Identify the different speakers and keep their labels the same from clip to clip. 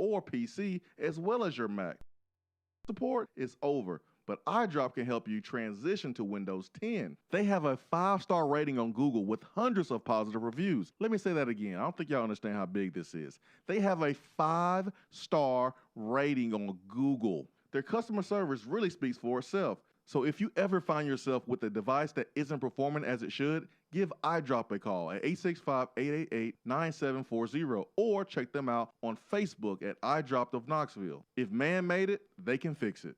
Speaker 1: or PC, as well as your Mac. Support is over, but iDrop can help you transition to Windows 10. They have a 5-star rating on Google with hundreds of positive reviews. Let me say that again. I don't think y'all understand how big this is. They have a 5-star rating on Google. Their customer service really speaks for itself. So if you ever find yourself with a device that isn't performing as it should, give iDrop a call at 865-888-9740 or check them out on Facebook at iDrop of Knoxville. If man made it, they can fix it.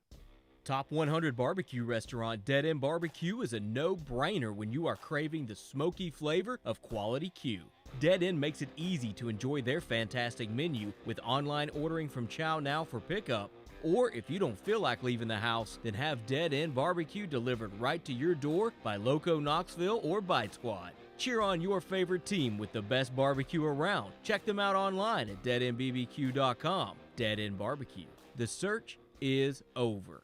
Speaker 2: Top 100 barbecue restaurant Dead End Barbecue is a no-brainer when you are craving the smoky flavor of quality Q. Dead End makes it easy to enjoy their fantastic menu with online ordering from Chow Now for pickup. Or if you don't feel like leaving the house, then have Dead End Barbecue delivered right to your door by Loco Knoxville or Bite Squad. Cheer on your favorite team with the best barbecue around. Check them out online at deadendbbq.com. Dead End Barbecue. The search is over.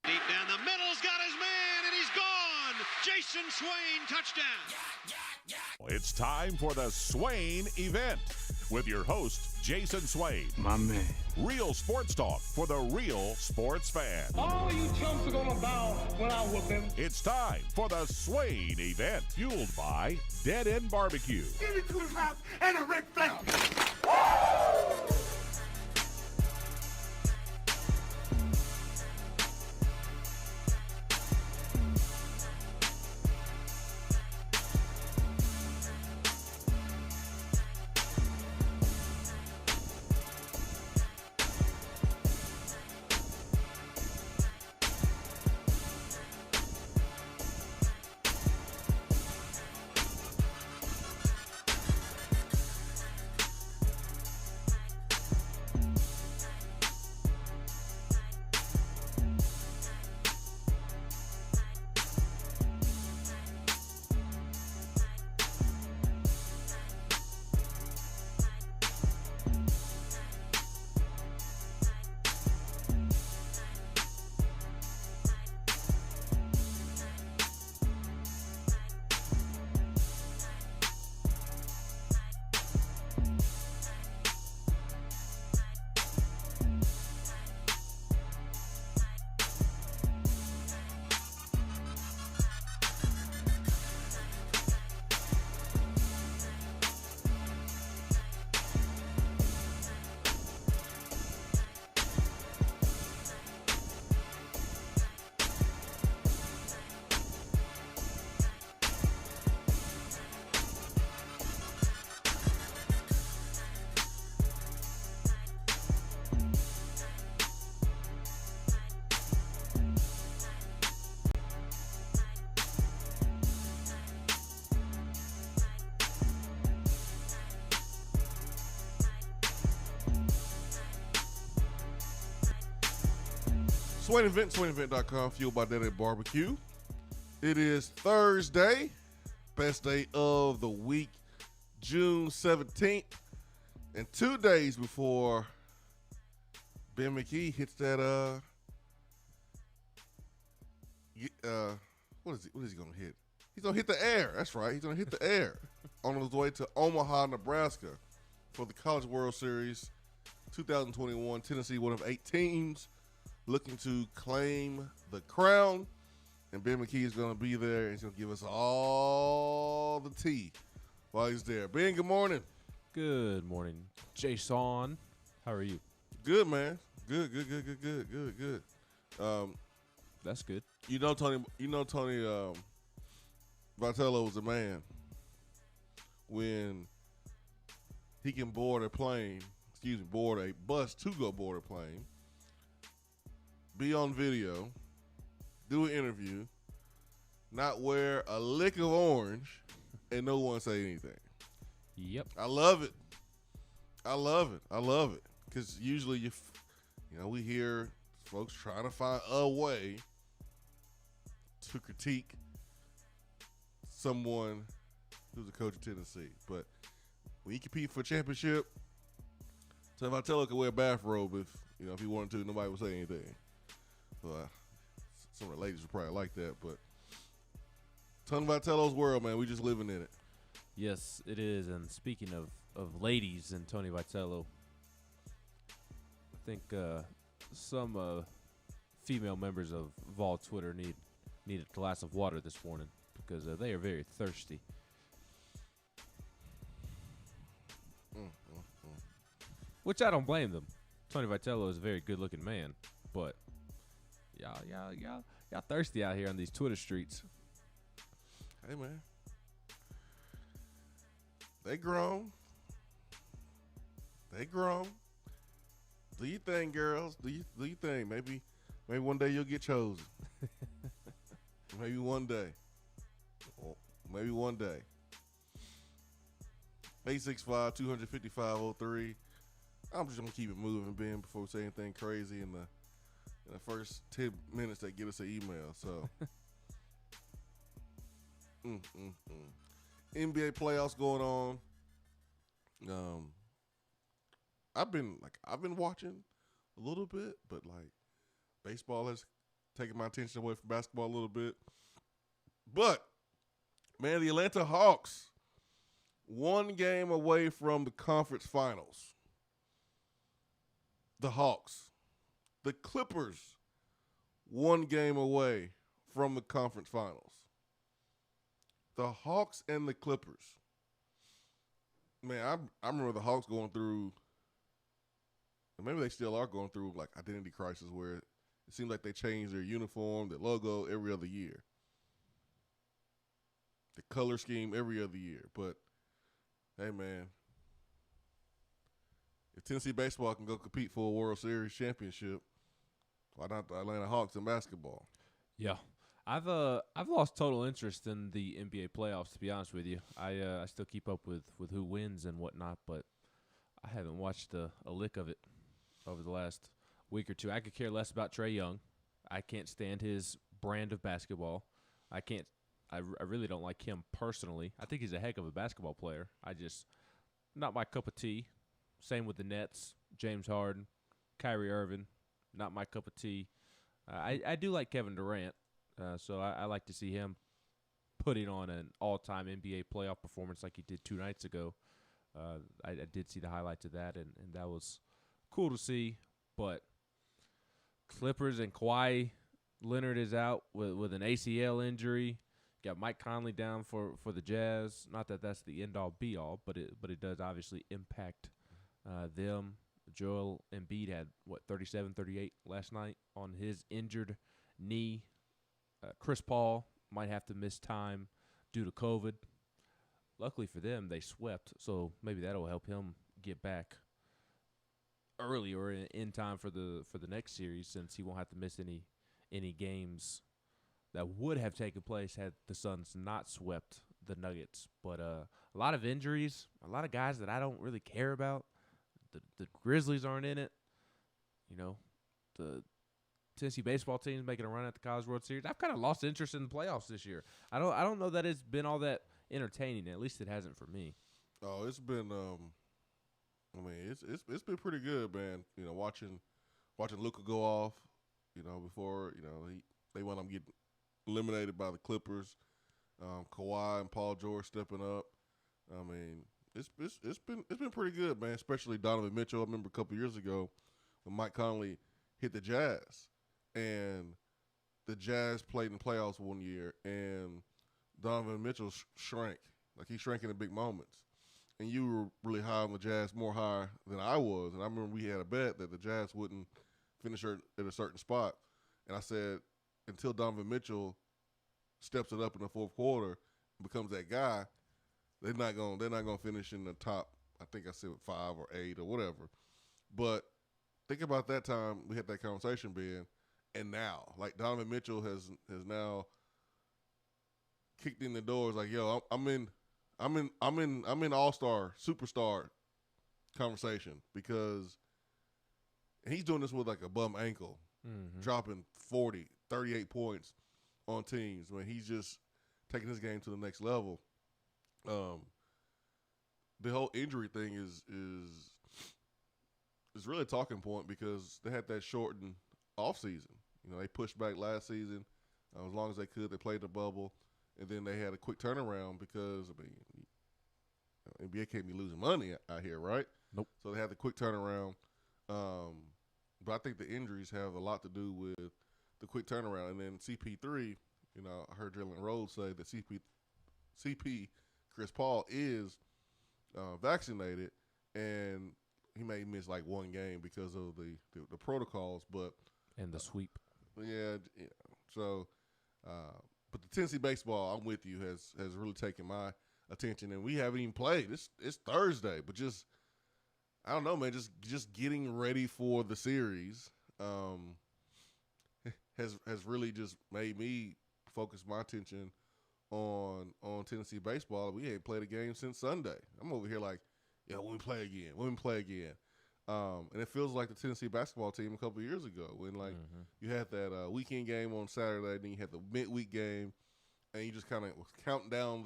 Speaker 3: Deep down the middle's got his man, and he's gone. Jason Swain, touchdown.
Speaker 4: It's time for the Swain Event with your host, Jason Swain.
Speaker 5: My man.
Speaker 4: Real sports talk for the real sports fan.
Speaker 5: All you chumps are gonna bow when I whoop him.
Speaker 4: It's time for the Swain Event, fueled by Dead End Barbecue.
Speaker 6: Give me 2 house and a Ric Flair.
Speaker 7: Swain Event, SwainEvent.com, fueled by Dead End Barbecue. It is Thursday, best day of the week, June 17th, and 2 days before Ben McKee hits that, what is he going to hit? He's going to hit the air. That's right. He's going to hit the air on his way to Omaha, Nebraska for the College World Series 2021. Tennessee, one of 8 teams looking to claim the crown, and Ben McKee is going to be there, and he's going to give us all the tea while he's there. Ben, good morning.
Speaker 8: Good morning, Jason. How are you?
Speaker 7: Good, man. Good.
Speaker 8: That's good.
Speaker 7: You know Tony Vitello was a man when he can board a bus to go board a plane, be on video, do an interview, not wear a lick of orange, and no one say anything.
Speaker 8: Yep.
Speaker 7: I love it. Because usually, we hear folks trying to find a way to critique someone who's a coach of Tennessee. But when you compete for a championship, Tony Vitello could wear a bathrobe if he wanted to. Nobody would say anything. Some of the ladies would probably like that, but Tony Vitello's world, man, we just living in it.
Speaker 8: Yes, it is. And speaking of ladies and Tony Vitello, think some female members of Vol Twitter need a glass of water this morning because they are very thirsty. Which I don't blame them. Tony Vitello is a very good-looking man, but y'all thirsty out here on these Twitter streets.
Speaker 7: Hey, man. They grown. Do you think, girls? Do you think? Maybe one day you'll get chosen. Maybe one day. Maybe one day. 865-255-03. I'm just gonna keep it moving, Ben, before we say anything crazy in the first 10 minutes that get us an email. So, NBA playoffs going on. I've been watching a little bit, but like baseball has taken my attention away from basketball a little bit. But man, the Atlanta Hawks, one game away from the conference finals. The Hawks. The Clippers, one game away from the conference finals. The Hawks and the Clippers. Man, I remember the Hawks going through, and maybe they still are going through, like identity crisis where it seems like they change their uniform, their logo every other year. The color scheme every other year. But, hey, man, if Tennessee baseball can go compete for a World Series championship, why not the Atlanta Hawks in basketball?
Speaker 8: Yeah. I've lost total interest in the NBA playoffs, to be honest with you. I still keep up with who wins and whatnot, but I haven't watched a lick of it over the last week or two. I could care less about Trae Young. I can't stand his brand of basketball. I really don't like him personally. I think he's a heck of a basketball player. Not my cup of tea. Same with the Nets, James Harden, Kyrie Irving, not my cup of tea. I do like Kevin Durant, so I like to see him putting on an all-time NBA playoff performance like he did 2 nights ago. I did see the highlights of that, and that was cool to see. But Clippers and Kawhi Leonard is out with an ACL injury. Got Mike Conley down for the Jazz. Not that that's the end-all, be-all, but it does obviously impact them. Joel Embiid had, 37, 38 last night on his injured knee. Chris Paul might have to miss time due to COVID. Luckily for them, they swept, so maybe that'll help him get back early or in time for the next series, since he won't have to miss any games that would have taken place had the Suns not swept the Nuggets. But a lot of injuries, a lot of guys that I don't really care about. The Grizzlies aren't in it. You know, the Tennessee baseball team's making a run at the College World Series. I've kind of lost interest in the playoffs this year. I don't know that it's been all that entertaining. At least it hasn't for me.
Speaker 7: Oh, it's been it's been pretty good, man. You know, watching Luka go off, you know, before, you know, they want him to get eliminated by the Clippers. Kawhi and Paul George stepping up. I mean, it's been pretty good, man. Especially Donovan Mitchell. I remember a couple years ago when Mike Conley hit the Jazz, and the Jazz played in the playoffs one year, and Donovan Mitchell shrank. Like, he shrank in the big moments. And you were really high on the Jazz, more high than I was. And I remember we had a bet that the Jazz wouldn't finish at a certain spot. And I said, until Donovan Mitchell steps it up in the fourth quarter and becomes that guy, they're not gonna finish in the top. I think I said 5 or 8 or whatever. But think about that time we had that conversation, Ben, and now, like, Donovan Mitchell has now kicked in the doors. Like, yo, I'm in all-star, superstar conversation, because he's doing this with like a bum ankle, dropping 40, 38 points on teams when he's just taking his game to the next level. The whole injury thing is really a talking point, because they had that shortened offseason. You know, they pushed back last season as long as they could. They played the bubble, and then they had a quick turnaround because, I mean, NBA can't be losing money out here, right?
Speaker 8: Nope.
Speaker 7: So they had the quick turnaround. But I think the injuries have a lot to do with the quick turnaround. And then CP3, I heard Jalen Rhodes say that CP Chris Paul is vaccinated, and he may miss like one game because of the protocols. But
Speaker 8: And the sweep.
Speaker 7: yeah. So, but the Tennessee baseball, I'm with you, has really taken my attention, and we haven't even played. It's Thursday, but just I don't know, man. Just getting ready for the series has really just made me focus my attention on Tennessee baseball. We ain't played a game since Sunday. I'm over here like, when we play again, and it feels like the Tennessee basketball team a couple of years ago when you had that weekend game on Saturday, then you had the midweek game, and you just kind of was counting down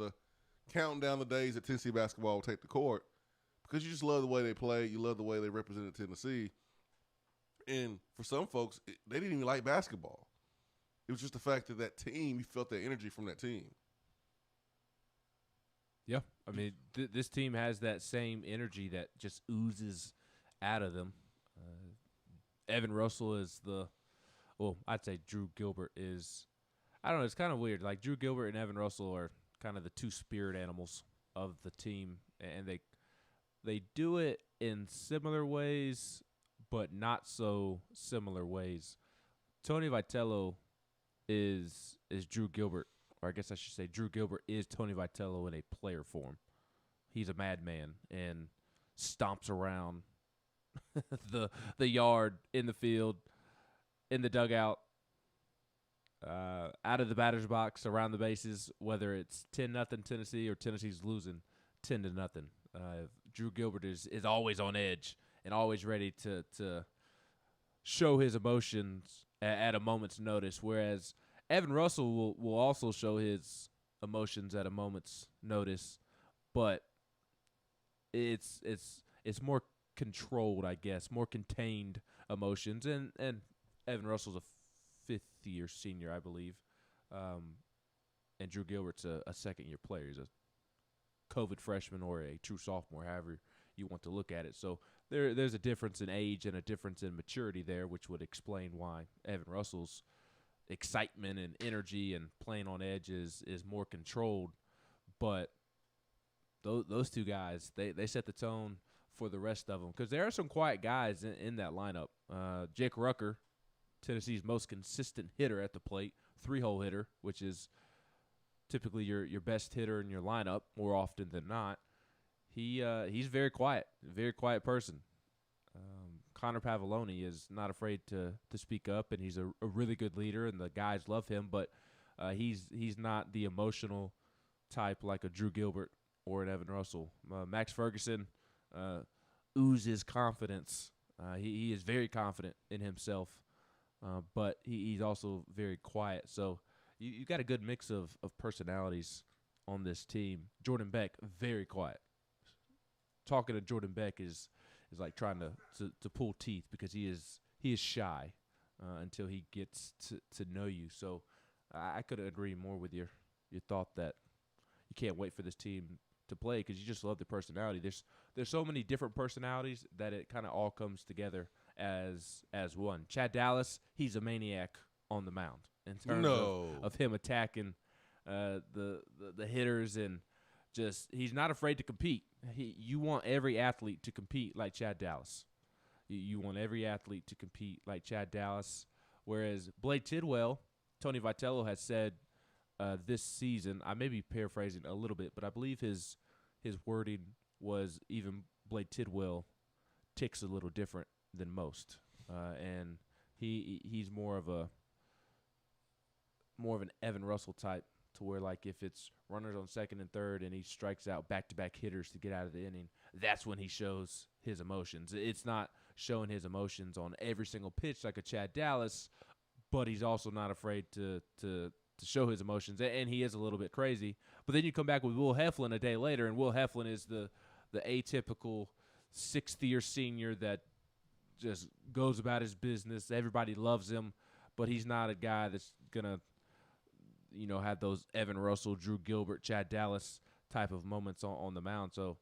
Speaker 7: the days that Tennessee basketball would take the court because you just love the way they play, you love the way they represented Tennessee, and for some folks, they didn't even like basketball. It was just the fact that team, you felt that energy from that team.
Speaker 8: Yeah, I mean, this team has that same energy that just oozes out of them. Evan Russell is I'd say Drew Gilbert is, I don't know, it's kind of weird. Like Drew Gilbert and Evan Russell are kind of the two spirit animals of the team, and they do it in similar ways, but not so similar ways. Tony Vitello is Drew Gilbert, or I guess I should say Drew Gilbert is Tony Vitello in a player form. He's a madman and stomps around the yard, in the field, in the dugout, out of the batter's box, around the bases, whether it's 10-0 Tennessee or Tennessee's losing 10-0. Drew Gilbert is always on edge and always ready to show his emotions at a moment's notice, whereas Evan Russell will also show his emotions at a moment's notice, but it's more controlled, I guess, more contained emotions, and Evan Russell's a fifth-year senior, I believe, and Drew Gilbert's a second-year player. He's a COVID freshman or a true sophomore, however you want to look at it. So there's a difference in age and a difference in maturity there, which would explain why Evan Russell's excitement and energy and playing on edge is more controlled. But those two guys, they set the tone for the rest of them, because there are some quiet guys in that lineup. Jake Rucker, Tennessee's most consistent hitter at the plate, 3-hole hitter, which is typically your best hitter in your lineup more often than not. He's very quiet person. Connor Pavoloni is not afraid to speak up, and he's a really good leader, and the guys love him. But he's not the emotional type like a Drew Gilbert or an Evan Russell. Max Ferguson oozes confidence. He is very confident in himself, but he's also very quiet. So you got a good mix of personalities on this team. Jordan Beck, very quiet. Talking to Jordan Beck is like trying to pull teeth, because he is shy until he gets to know you. So I couldn't agree more with your thought that you can't wait for this team to play, because you just love the personality. There's so many different personalities that it kind of all comes together as one. Chad Dallas, he's a maniac on the mound in terms of him attacking the hitters, and just he's not afraid to compete. You want every athlete to compete like Chad Dallas. You want every athlete to compete like Chad Dallas. Whereas Blade Tidwell, Tony Vitello has said this season, I may be paraphrasing a little bit, but I believe his wording was even Blade Tidwell ticks a little different than most, and he's more of an Evan Russell type, to where, like, if it's runners on second and third and he strikes out back-to-back hitters to get out of the inning, that's when he shows his emotions. It's not showing his emotions on every single pitch like a Chad Dallas, but he's also not afraid to show his emotions, and he is a little bit crazy. But then you come back with Will Heflin a day later, and Will Heflin is the atypical sixth-year senior that just goes about his business. Everybody loves him, but he's not a guy that's going to, have those Evan Russell, Drew Gilbert, Chad Dallas type of moments on the mound. So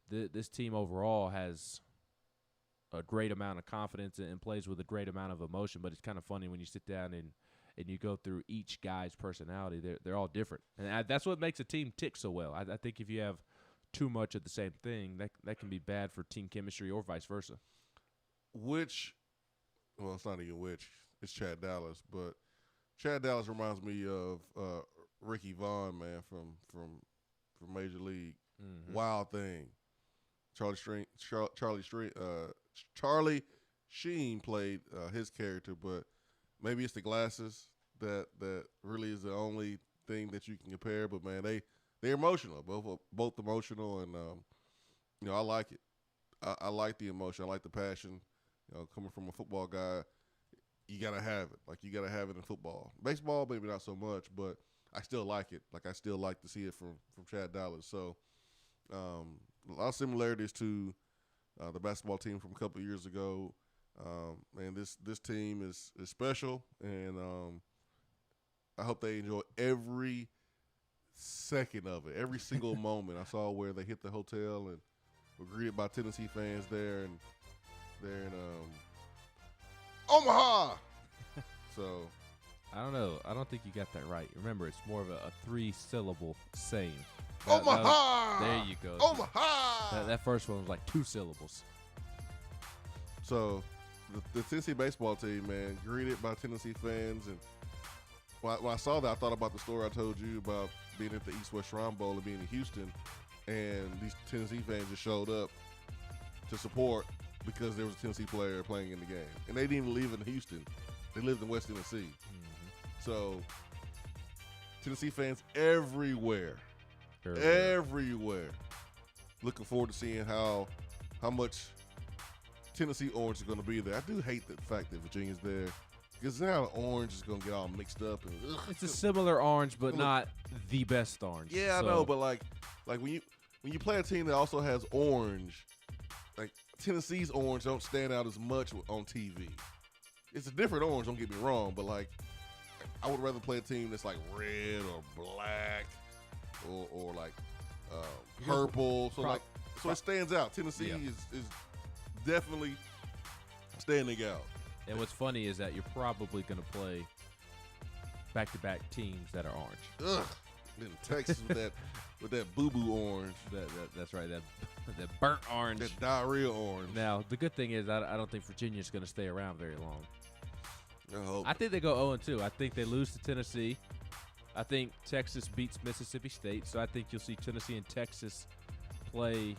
Speaker 8: this team overall has a great amount of confidence and plays with a great amount of emotion. But it's kind of funny when you sit down and you go through each guy's personality. They're all different, and that's what makes a team tick so well. I think if you have too much of the same thing, that can be bad for team chemistry or vice versa.
Speaker 7: Well, it's not even which. It's Chad Dallas, but Chad Dallas reminds me of Ricky Vaughn, man, from Major League.
Speaker 8: Mm-hmm.
Speaker 7: Wild thing. Charlie Sheen played his character, but maybe it's the glasses that really is the only thing that you can compare. But man, they're emotional, both emotional, and I like it. I like the emotion. I like the passion. Coming from a football guy, you gotta have it. Like, you gotta have it in football. Baseball, maybe not so much, but I still like it. Like, I still like to see it from Chad Dallas. So, a lot of similarities to the basketball team from a couple of years ago. And this team is special, and I hope they enjoy every second of it, every single moment. I saw where they hit the hotel and were greeted by Tennessee fans there, and they're in Omaha. So
Speaker 8: I don't know. I don't think you got that right. Remember, it's more of a 3-syllable saying.
Speaker 7: Omaha.
Speaker 8: There you go.
Speaker 7: Omaha.
Speaker 8: That first one was like 2 syllables.
Speaker 7: So the Tennessee baseball team, man, greeted by Tennessee fans, and when I saw that, I thought about the story I told you about being at the East-West Shrine Bowl and being in Houston, and these Tennessee fans just showed up to support because there was a Tennessee player playing in the game. And they didn't even live in Houston. They lived in West Tennessee. Mm-hmm. So Tennessee fans everywhere. Everywhere. Looking forward to seeing how much Tennessee orange is going to be there. I do hate the fact that Virginia's there, because now the orange is going to get all mixed up. And
Speaker 8: it's a similar orange, but not the best orange.
Speaker 7: Yeah, I know, but like when you play a team that also has orange, like Tennessee's orange don't stand out as much on TV. It's a different orange, don't get me wrong, but like I would rather play a team that's like red or black or like purple. So it stands out. Tennessee is definitely standing out.
Speaker 8: And what's funny is that you're probably going to play back-to-back teams that are orange.
Speaker 7: Ugh. In Texas with that boo-boo orange.
Speaker 8: That's right. That burnt orange.
Speaker 7: That diarrhea orange.
Speaker 8: Now, the good thing is I don't think Virginia's going to stay around very long.
Speaker 7: I hope.
Speaker 8: I think they go 0-2. I think they lose to Tennessee. I think Texas beats Mississippi State. So I think you'll see Tennessee and Texas play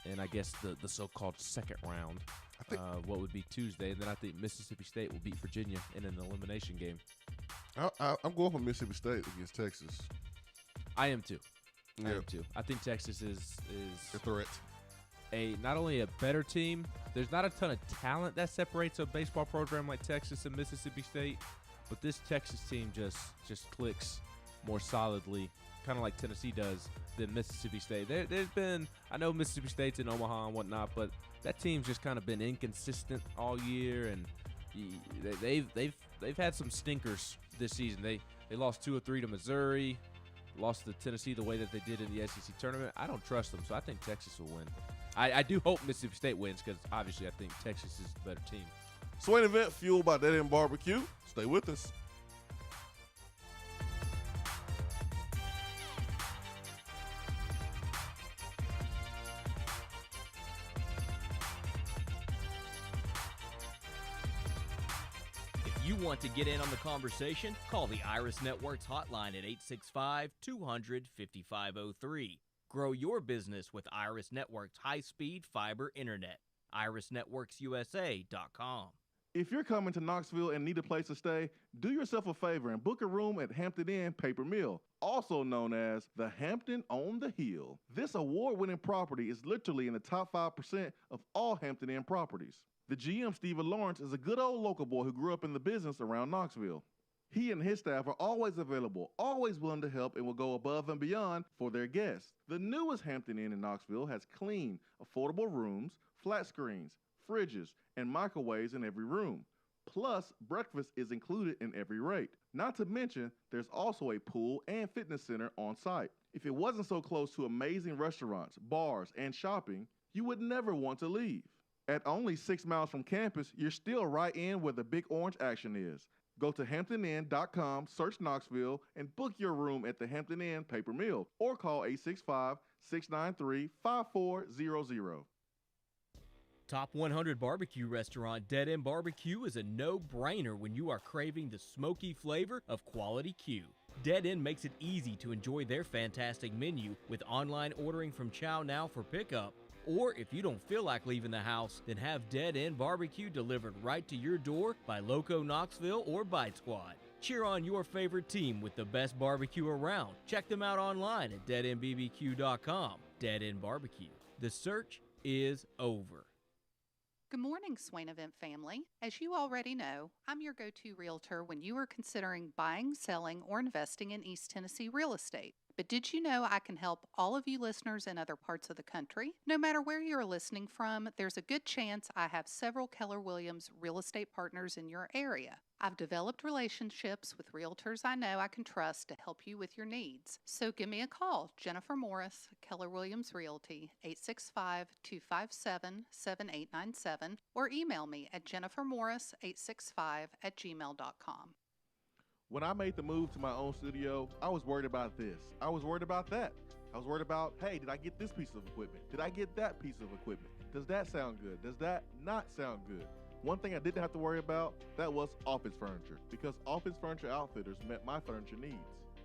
Speaker 8: in, I guess, the so-called second round. What would be Tuesday. And then I think Mississippi State will beat Virginia in an elimination game.
Speaker 7: I'm going for Mississippi State against Texas.
Speaker 8: I am too.
Speaker 7: Yeah.
Speaker 8: I am too. I think Texas is
Speaker 7: a threat.
Speaker 8: Not only a better team. There's not a ton of talent that separates a baseball program like Texas and Mississippi State, but this Texas team just clicks more solidly, kind of like Tennessee does, than Mississippi State. There's been, I know Mississippi State's in Omaha and whatnot, but that team's just kind of been inconsistent all year, and they've had some stinkers this season. They lost 2 or 3 to Missouri, lost to Tennessee the way that they did in the SEC tournament. I don't trust them, so I think Texas will win. I do hope Mississippi State wins, because obviously I think Texas is the better team.
Speaker 7: Swain Event, fueled by Dead End Barbecue. Stay with us.
Speaker 2: If you want to get in on the conversation, call the Iris Networks hotline at 865-200-5503. Grow your business with Iris Networks high-speed fiber internet. IrisNetworksUSA.com.
Speaker 1: If you're coming to Knoxville and need a place to stay, do yourself a favor and book a room at Hampton Inn Paper Mill, also known as the Hampton on the Hill. This award-winning property is literally in the top 5% of all Hampton Inn properties. The GM, Stephen Lawrence, is a good old local boy who grew up in the business around Knoxville. He and his staff are always available, always willing to help, and will go above and beyond for their guests. The newest Hampton Inn in Knoxville has clean, affordable rooms, flat screens, fridges, and microwaves in every room. Plus, breakfast is included in every rate. Not to mention, there's also a pool and fitness center on site. If it wasn't so close to amazing restaurants, bars, and shopping, you would never want to leave. At only 6 miles from campus, you're still right in where the big orange action is. Go to HamptonInn.com, search Knoxville, and book your room at the Hampton Inn Paper Mill or call 865-693-5400.
Speaker 2: Top 100 barbecue restaurant Dead End Barbecue is a no-brainer when you are craving the smoky flavor of quality Q. Dead End makes it easy to enjoy their fantastic menu with online ordering from Chow Now for pickup. Or if you don't feel like leaving the house, then have Dead End Barbecue delivered right to your door by Loco Knoxville or Bite Squad. Cheer on your favorite team with the best barbecue around. Check them out online at deadendbbq.com. Dead End Barbecue. The search is over.
Speaker 9: Good morning, Swain Event family. As you already know, I'm your go-to realtor when you are considering buying, selling, or investing in East Tennessee real estate. But did you know I can help all of you listeners in other parts of the country? No matter where you're listening from, there's a good chance I have several Keller Williams real estate partners in your area. I've developed relationships with realtors I know I can trust to help you with your needs. So give me a call, Jennifer Morris, Keller Williams Realty, 865-257-7897, or email me at jennifermorris865@gmail.com.
Speaker 1: When I made the move to my own studio, I was worried about this. I was worried about that. I was worried about, hey, did I get this piece of equipment? Did I get that piece of equipment? Does that sound good? Does that not sound good? One thing I didn't have to worry about, that was office furniture, because Office Furniture Outfitters met my furniture needs.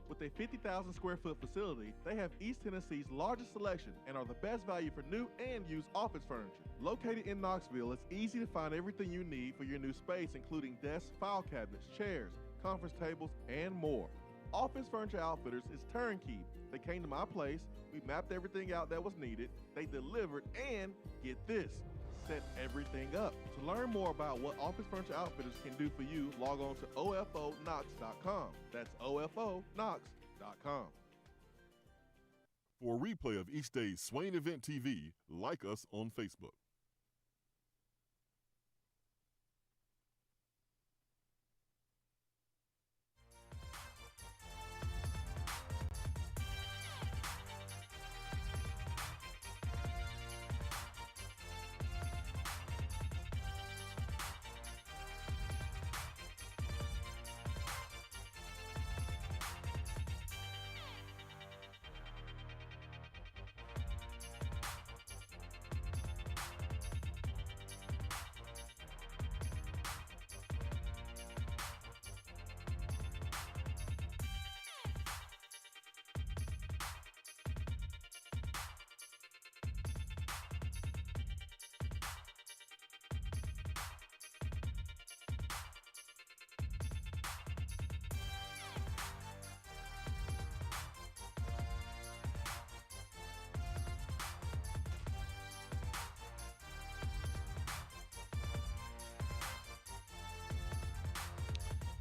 Speaker 1: With a 50,000 square foot facility, they have East Tennessee's largest selection and are the best value for new and used office furniture. Located in Knoxville, it's easy to find everything you need for your new space, including desks, file cabinets, chairs, conference tables, and more. Office Furniture Outfitters is turnkey. They came to my place, we mapped everything out that was needed, they delivered, and get this, set everything up. To learn more about what Office Furniture Outfitters can do for you, log on to ofonox.com. That's ofonox.com.
Speaker 4: For a replay of each day's Swain Event TV, like us on Facebook.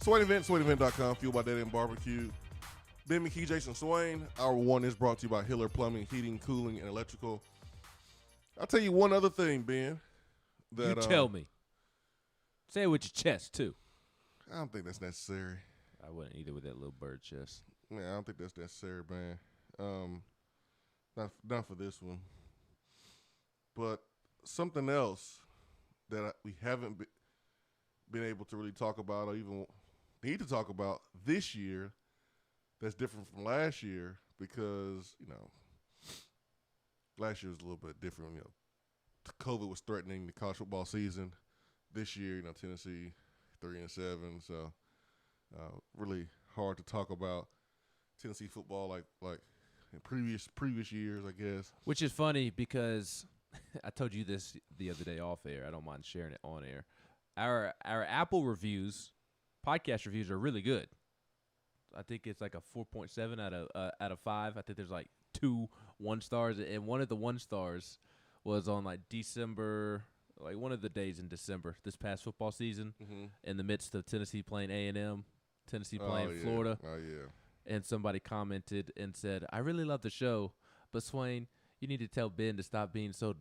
Speaker 7: Swain Event, SwainEvent.com, fueled by Dead End Barbecue. Ben McKee, Jason Swain. Hour one is brought to you by Hiller Plumbing, Heating, Cooling, and Electrical. I'll tell you one other thing, Ben.
Speaker 8: You tell me. Say it with your chest, too.
Speaker 7: I don't think that's necessary.
Speaker 8: I wouldn't either with that little bird chest.
Speaker 7: Yeah, I don't think that's necessary, man. Not for this one. But something else that we haven't been able to really talk about or even need to talk about this year that's different from last year because, last year was a little bit different. COVID was threatening the college football season. This year, Tennessee 3-7, so really hard to talk about Tennessee football like in previous years, I guess.
Speaker 8: Which is funny because I told you this the other day off air. I don't mind sharing it on air. Our Apple reviews, podcast reviews, are really good. I think it's like a 4.7 out of 5. I think there's like 2 1-stars, and one of the 1-stars was on like December, like one of the days in December this past football season, in the midst of Tennessee playing A&M, Tennessee playing Florida.
Speaker 7: Oh yeah.
Speaker 8: And somebody commented and said, "I really love the show, but Swain, you need to tell Ben to stop being so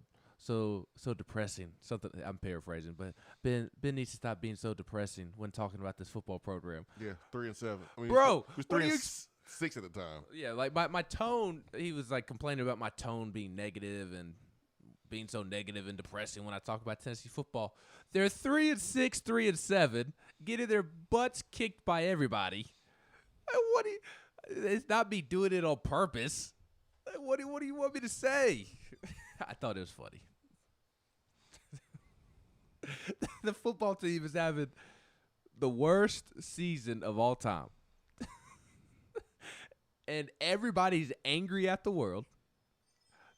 Speaker 8: depressing." Something I'm paraphrasing, but Ben needs to stop being so depressing when talking about this football program.
Speaker 7: Yeah, 3-7. I mean,
Speaker 8: Bro,
Speaker 7: it was 3-6 at the time.
Speaker 8: Yeah, like my tone. He was like complaining about my tone being negative and being so negative and depressing when I talk about Tennessee football. They're 3-6, 3-7, getting their butts kicked by everybody. What do you? It's not me doing it on purpose. What do you want me to say? I thought it was funny. The football team is having the worst season of all time. And everybody's angry at the world.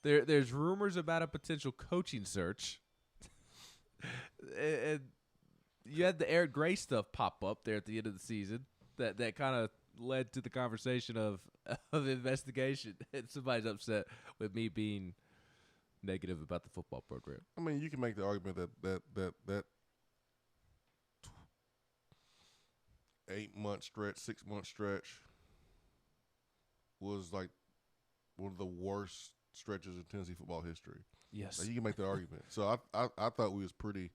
Speaker 8: There's rumors about a potential coaching search. And you had the Eric Gray stuff pop up there at the end of the season that kind of led to the conversation of investigation. And somebody's upset with me being negative about the football program.
Speaker 7: I mean, you can make the argument that 8-month stretch, 6-month stretch was like one of the worst stretches in Tennessee football history.
Speaker 8: Yes,
Speaker 7: like, you can make the argument. So I thought we was pretty.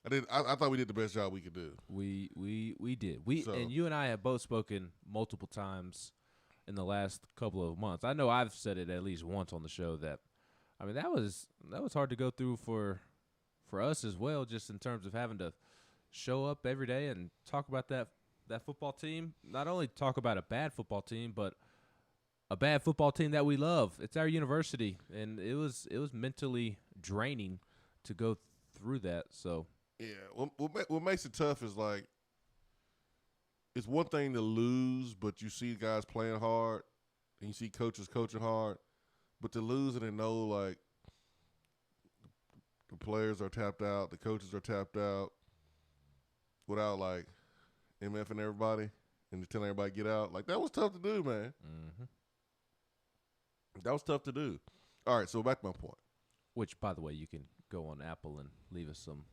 Speaker 7: I thought we did the best job we could do.
Speaker 8: We did. And you and I have both spoken multiple times in the last couple of months. I know I've said it at least once on the show that, I mean, that was hard to go through for us as well, just in terms of having to show up every day and talk about that football team. Not only talk about a bad football team, but a bad football team that we love. It's our university, and it was mentally draining to go through that. So
Speaker 7: yeah, what makes it tough is like it's one thing to lose, but you see guys playing hard, and you see coaches coaching hard, but to lose and to know like the players are tapped out, the coaches are tapped out, without like MF and everybody, and to telling everybody get out, like that was tough to do, man.
Speaker 8: Mm-hmm.
Speaker 7: That was tough to do. All right, so back to my point.
Speaker 8: Which, by the way, you can go on Apple and leave us some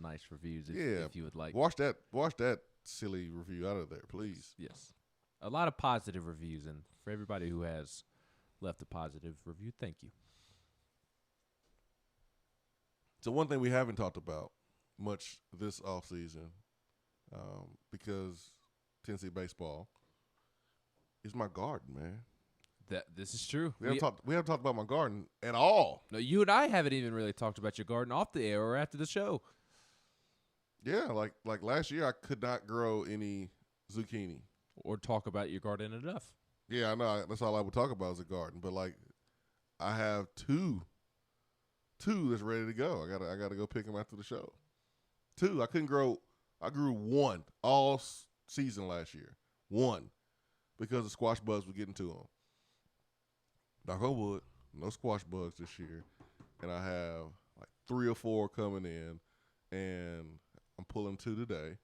Speaker 8: nice reviews if you would like.
Speaker 7: Wash that silly review out of there, please.
Speaker 8: Yes. A lot of positive reviews, and for everybody who has left a positive review, thank you.
Speaker 7: So one thing we haven't talked about much this offseason, because Tennessee baseball, is my garden, man.
Speaker 8: This is true.
Speaker 7: We haven't talked about my garden at all.
Speaker 8: No, you and I haven't even really talked about your garden off the air or after the show.
Speaker 7: Yeah, like last year I could not grow any zucchini.
Speaker 8: Or talk about your garden enough.
Speaker 7: Yeah, I know. That's all I would talk about is a garden. But like, I have two that's ready to go. I gotta go pick them after the show. 2. I couldn't grow. I grew 1 all season last year. 1 because the squash bugs were getting to them. Knock on wood, no squash bugs this year, and I have like 3 or 4 coming in, and I'm pulling 2 today.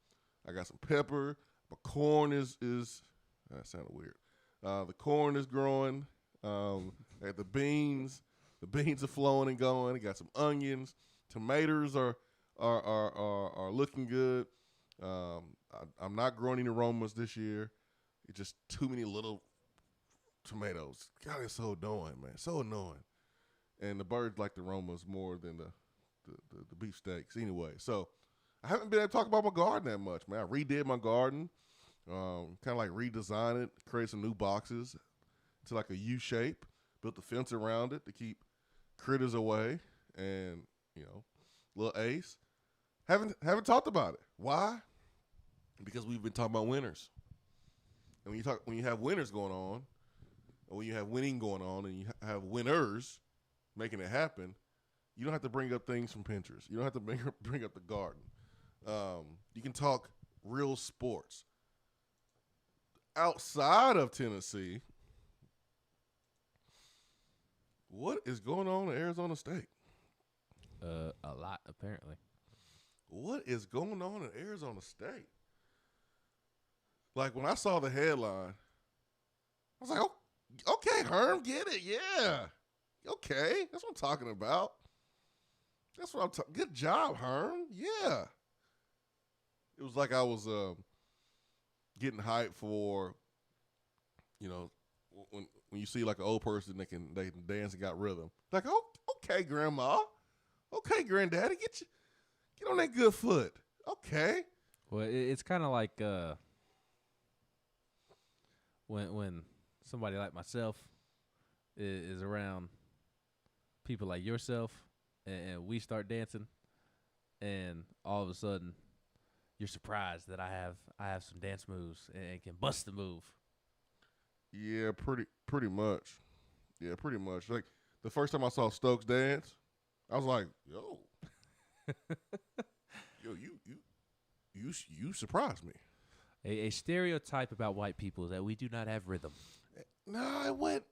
Speaker 7: I got some pepper. My corn is that sounded weird. The corn is growing. I got the beans. The beans are flowing and going. I got some onions. Tomatoes are looking good. I'm not growing any aromas this year. It's just too many little tomatoes. God, it's so annoying, man. So annoying. And the birds like the aromas more than the beef steaks. Anyway, so I haven't been able to talk about my garden that much, man. I redid my garden, kind of like redesigned it, created some new boxes to like a U shape, built a fence around it to keep critters away, and little Ace. Haven't talked about it. Why? Because we've been talking about winners. And when you have winners going on, or when you have winning going on, and you have winners making it happen, you don't have to bring up things from Pinterest. You don't have to bring up the garden. You can talk real sports. Outside of Tennessee, what is going on at Arizona State?
Speaker 8: A lot, apparently.
Speaker 7: What is going on at Arizona State? Like, when I saw the headline, I was like, oh, okay, Herm, get it, yeah. Okay, that's what I'm talking about. That's what I'm talking. Good job, Herm. Yeah. It was like I was getting hyped for, when you see like an old person they can dance and got rhythm. Like, oh, okay, Grandma. Okay, Granddaddy, get on that good foot. Okay.
Speaker 8: Well, it's kind of like when somebody like myself is around people like yourself, and we start dancing, and all of a sudden, you're surprised that I have some dance moves and can bust the move.
Speaker 7: Yeah, pretty much. Yeah, pretty much. Like the first time I saw Stokes dance, I was like, "Yo, you surprised me."
Speaker 8: A stereotype about white people is that we do not have rhythm.
Speaker 7: No, it went.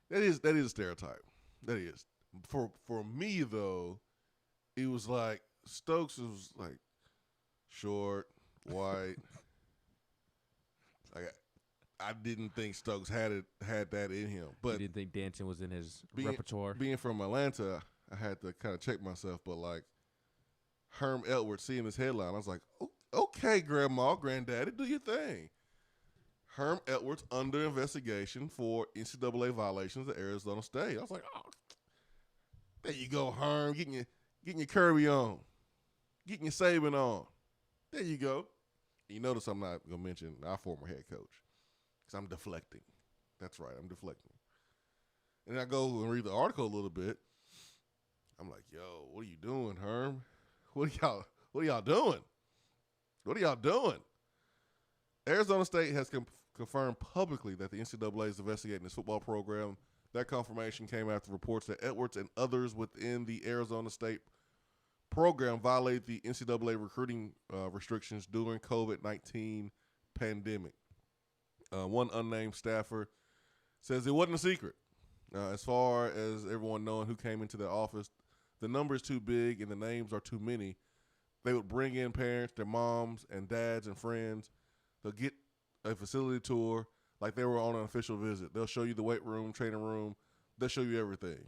Speaker 7: That is a stereotype. That is. For me though, it was like Stokes was like short, white. Like I didn't think Stokes had that in him. But
Speaker 8: you didn't think dancing was in his
Speaker 7: being,
Speaker 8: repertoire?
Speaker 7: Being from Atlanta, I had to kind of check myself. But like Herm Edwards, seeing this headline, I was like, okay, Grandma, Granddaddy, do your thing. Herm Edwards under investigation for NCAA violations at Arizona State. I was like, oh, there you go, Herm, getting your Kirby on, getting your Saban on. There you go. You notice I'm not gonna mention our former head coach because I'm deflecting. That's right, I'm deflecting. And I go and read the article a little bit. I'm like, yo, what are you doing, Herm? What are y'all doing? What are y'all doing? Arizona State has confirmed publicly that the NCAA is investigating this football program. That confirmation came after reports that Edwards and others within the Arizona State program violated the NCAA recruiting restrictions during COVID-19 pandemic. One unnamed staffer says it wasn't a secret. As far as everyone knowing who came into the office, the number is too big and the names are too many. They would bring in parents, their moms and dads and friends. They'll get a facility tour like they were on an official visit. They'll show you the weight room, training room. They'll show you everything.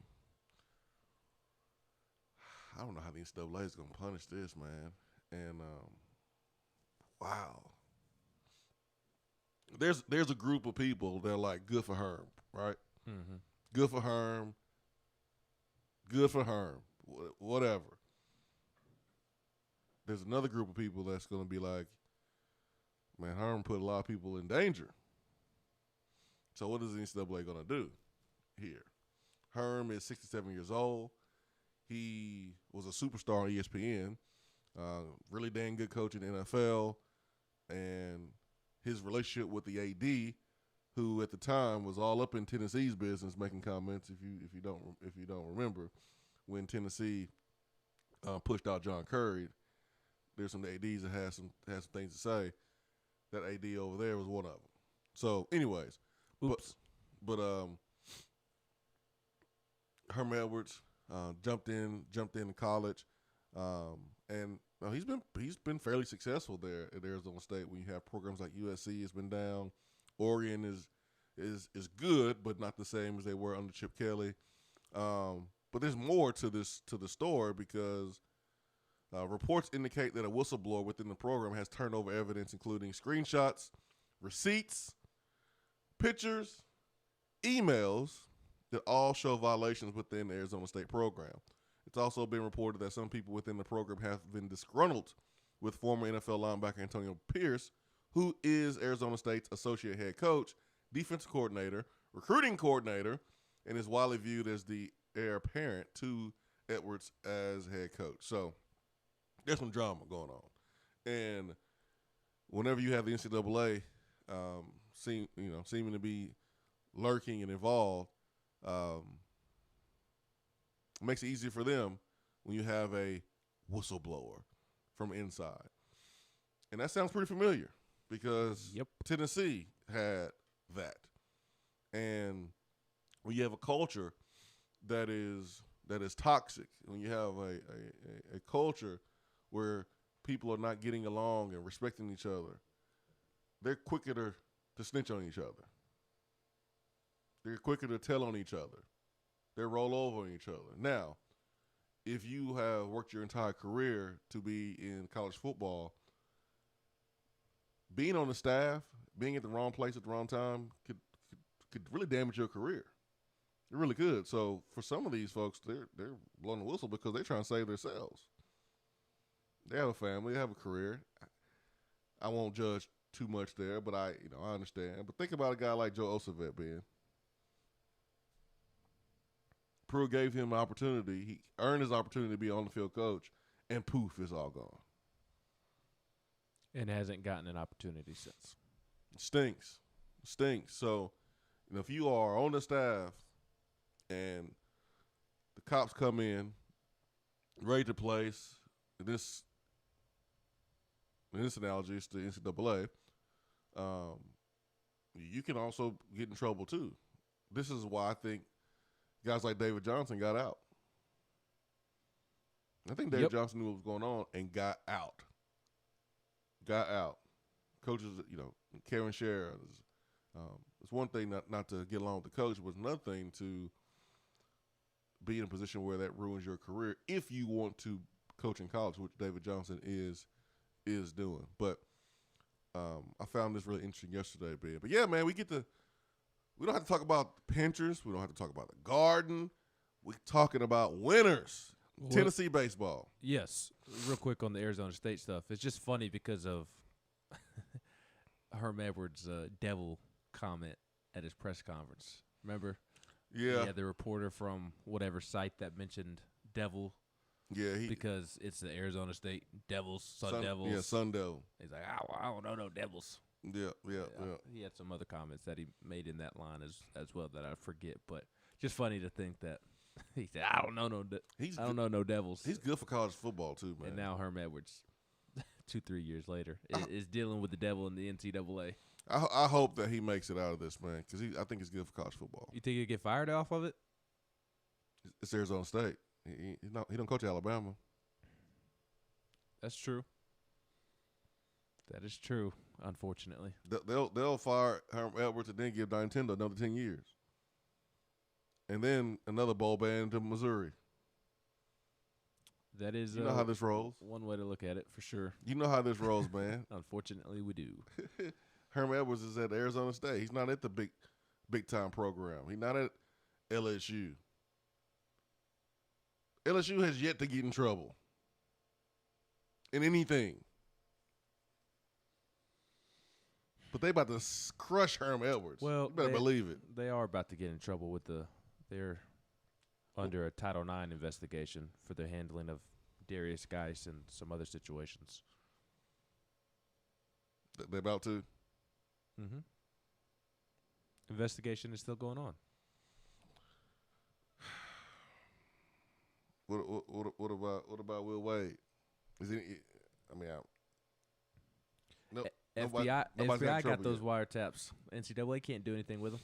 Speaker 7: I don't know how the NCAA is going to punish this, man. And, wow. There's a group of people that are like, good for Herm, right?
Speaker 8: Mm-hmm.
Speaker 7: Good for Herm. Good for Herm. Whatever. There's another group of people that's going to be like, man, Herm put a lot of people in danger. So what is the NCAA going to do here? Herm is 67 years old. He was a superstar on ESPN, really dang good coach in the NFL, and his relationship with the AD, who at the time was all up in Tennessee's business, making comments. If you don't remember, when Tennessee pushed out John Curry, there's some ADs that had some things to say. That AD over there was one of them. So, anyways,
Speaker 8: oops.
Speaker 7: But Herm Edwards jumped in college, and he's been fairly successful there at Arizona State. When you have programs like USC has been down, Oregon is good, but not the same as they were under Chip Kelly. But there's more to the story because reports indicate that a whistleblower within the program has turned over evidence, including screenshots, receipts, pictures, emails that all show violations within the Arizona State program. It's also been reported that some people within the program have been disgruntled with former NFL linebacker Antonio Pierce, who is Arizona State's associate head coach, defensive coordinator, recruiting coordinator, and is widely viewed as the heir apparent to Edwards as head coach. So there's some drama going on. And whenever you have the NCAA seeming to be lurking and involved, it makes it easier for them when you have a whistleblower from inside. And that sounds pretty familiar because Tennessee had that. And when you have a culture that is toxic, when you have a culture where people are not getting along and respecting each other, they're quicker to snitch on each other. They're quicker to tell on each other. They roll over on each other. Now, if you have worked your entire career to be in college football, being on the staff, being at the wrong place at the wrong time could really damage your career. It really could. So for some of these folks, they're blowing the whistle because they're trying to save themselves. They have a family, they have a career. I won't judge too much there, but I understand. But think about a guy like Joe Ossovet, Ben. Pruitt gave him an opportunity. He earned his opportunity to be on the field coach, and poof, it's all gone.
Speaker 8: And hasn't gotten an opportunity since.
Speaker 7: It stinks. So, if you are on the staff and the cops come in ready to place, in this analogy, it's the NCAA, you can also get in trouble too. This is why I think guys like David Johnson got out. I think David Johnson knew what was going on and got out. Coaches, Karen Scher, it's one thing not to get along with the coach, but it's another thing to be in a position where that ruins your career if you want to coach in college, which David Johnson is doing. But I found this really interesting yesterday, Ben. But yeah, man, we don't have to talk about the pinchers. We don't have to talk about the Garden. We're talking about winners. Well, Tennessee baseball.
Speaker 8: Yes. Real quick on the Arizona State stuff. It's just funny because of Herm Edwards' devil comment at his press conference. Remember?
Speaker 7: Yeah.
Speaker 8: The reporter from whatever site that mentioned devil.
Speaker 7: Yeah.
Speaker 8: Because it's the Arizona State Devils, Sun Devils.
Speaker 7: Yeah, Sun Devil.
Speaker 8: He's like, I don't know no Devils.
Speaker 7: Yeah.
Speaker 8: He had some other comments that he made in that line as well that I forget. But just funny to think that he said, I don't know no Devils.
Speaker 7: He's good for college football too, man.
Speaker 8: And now Herm Edwards, 2-3 years later, is dealing with the devil in the NCAA.
Speaker 7: I hope that he makes it out of this, man, because I think he's good for college football.
Speaker 8: You think he'll get fired off of it?
Speaker 7: It's Arizona State. He don't coach Alabama.
Speaker 8: That's true. That is true, unfortunately.
Speaker 7: They'll fire Herm Edwards and then give Nintendo another 10 years. And then another bowl ban to Missouri.
Speaker 8: That is
Speaker 7: you know how this rolls.
Speaker 8: One way to look at it, for sure.
Speaker 7: You know how this rolls, man.
Speaker 8: Unfortunately, we do.
Speaker 7: Herm Edwards is at Arizona State. He's not at the big time program. He's not at LSU. LSU has yet to get in trouble in anything. But they about to crush Herm Edwards.
Speaker 8: Well,
Speaker 7: you better believe it.
Speaker 8: They are about to get in trouble with they're under a Title IX investigation for their handling of Darius Geis and some other situations.
Speaker 7: They're about to?
Speaker 8: Mm-hmm. Investigation is still going on.
Speaker 7: What about Will Wade? Is it? I mean, no.
Speaker 8: FBI got those wiretaps. NCAA can't do anything with them.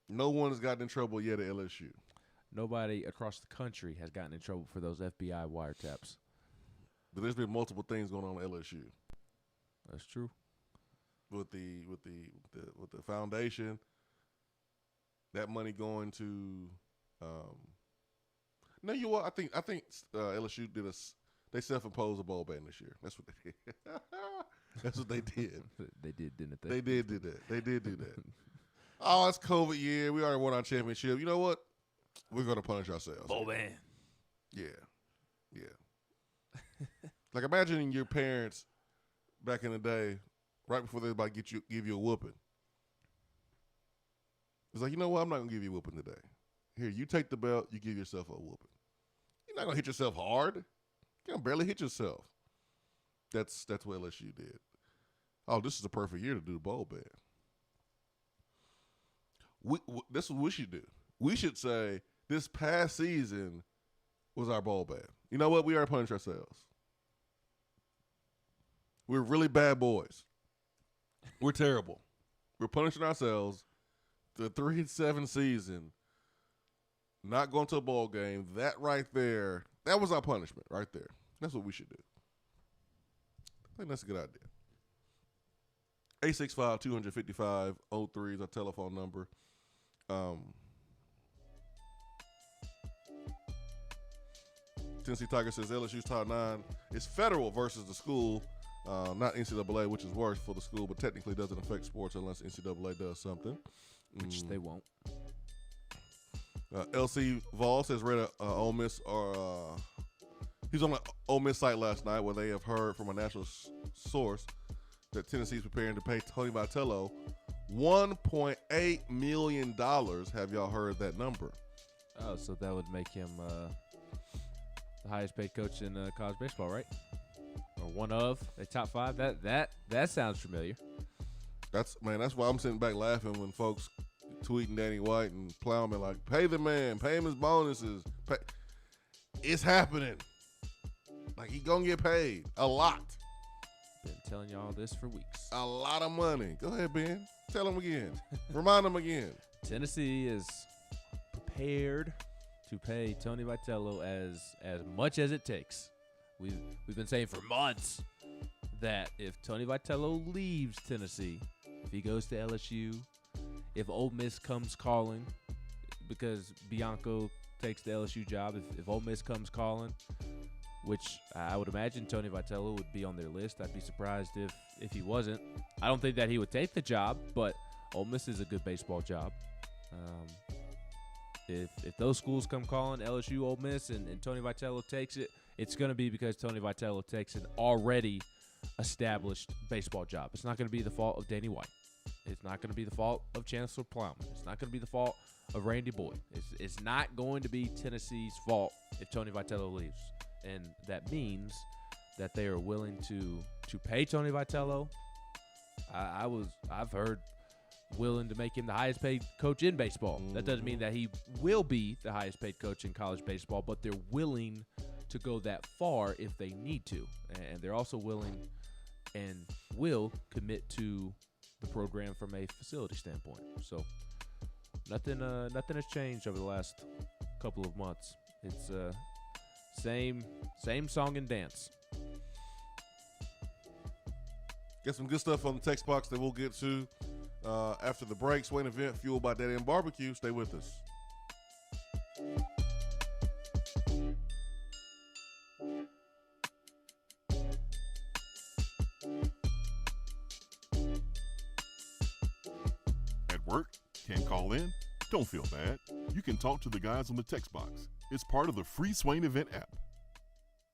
Speaker 7: No one has gotten in trouble yet at LSU.
Speaker 8: Nobody across the country has gotten in trouble for those FBI wiretaps.
Speaker 7: But there's been multiple things going on at LSU.
Speaker 8: That's true.
Speaker 7: With the foundation, that money going to. No, you what? I think LSU they self-imposed a bowl ban this year. That's what they did. That's what they did.
Speaker 8: They did, didn't they?
Speaker 7: They did do that. They did do that. Oh, it's COVID year. We already won our championship. You know what? We're going to punish ourselves.
Speaker 8: Bowl ban.
Speaker 7: Yeah. Like imagine your parents back in the day, right before they about to give you a whooping. It's like, you know what? I'm not going to give you a whooping today. Here, you take the belt. You give yourself a whooping. You're not going to hit yourself hard. You can barely hit yourself. That's what LSU did. Oh, this is a perfect year to do the bowl ban. That's what we should do. We should say this past season was our bowl ban. You know what? We already punished ourselves. We're really bad boys. We're terrible. We're punishing ourselves. The 3-7 season, not going to a bowl game, that right there, that was our punishment right there. That's what we should do. I think that's a good idea. 865-255-03 is our telephone number. Tennessee Tiger says LSU's Title IX is federal versus the school, not NCAA, which is worse for the school, but technically doesn't affect sports unless NCAA does something.
Speaker 8: Which they won't.
Speaker 7: LC Voss has read a Ole Miss he was on the Ole Miss site last night where they have heard from a national source that Tennessee is preparing to pay Tony Vitello $1.8 million. Have y'all heard that number?
Speaker 8: Oh, so that would make him the highest paid coach in college baseball, right? Or one of a top 5. That sounds familiar.
Speaker 7: That's why I'm sitting back laughing when folks tweeting Danny White and Plowman like, pay the man, pay him his bonuses. It's happening. Like, he gonna get paid a lot.
Speaker 8: Been telling y'all this for weeks.
Speaker 7: A lot of money. Go ahead, Ben. Tell him again. Remind him again.
Speaker 8: Tennessee is prepared to pay Tony Vitello as much as it takes. We've been saying for months that if Tony Vitello leaves Tennessee, if he goes to LSU, if Ole Miss comes calling, because Bianco takes the LSU job, if Ole Miss comes calling, which I would imagine Tony Vitello would be on their list. I'd be surprised if he wasn't. I don't think that he would take the job, but Ole Miss is a good baseball job. If those schools come calling, LSU, Ole Miss, and Tony Vitello takes it, it's going to be because Tony Vitello takes an already established baseball job. It's not going to be the fault of Danny White. It's not going to be the fault of Chancellor Plowman. It's not going to be the fault of Randy Boyd. It's not going to be Tennessee's fault if Tony Vitello leaves. And that means that they are willing to pay Tony Vitello. I've heard willing to make him the highest paid coach in baseball. That doesn't mean that he will be the highest paid coach in college baseball, but they're willing to go that far if they need to. And they're also willing and will commit to the program from a facility standpoint. So nothing has changed over the last couple of months. It's same song and dance.
Speaker 7: Get some good stuff on the text box that we'll get to after the break. Swain Event, fueled by Daddy and Barbecue. Stay with us.
Speaker 4: At work, can't call in? Don't feel bad. You can talk to the guys on the text box. It's part of the free Swain Event app.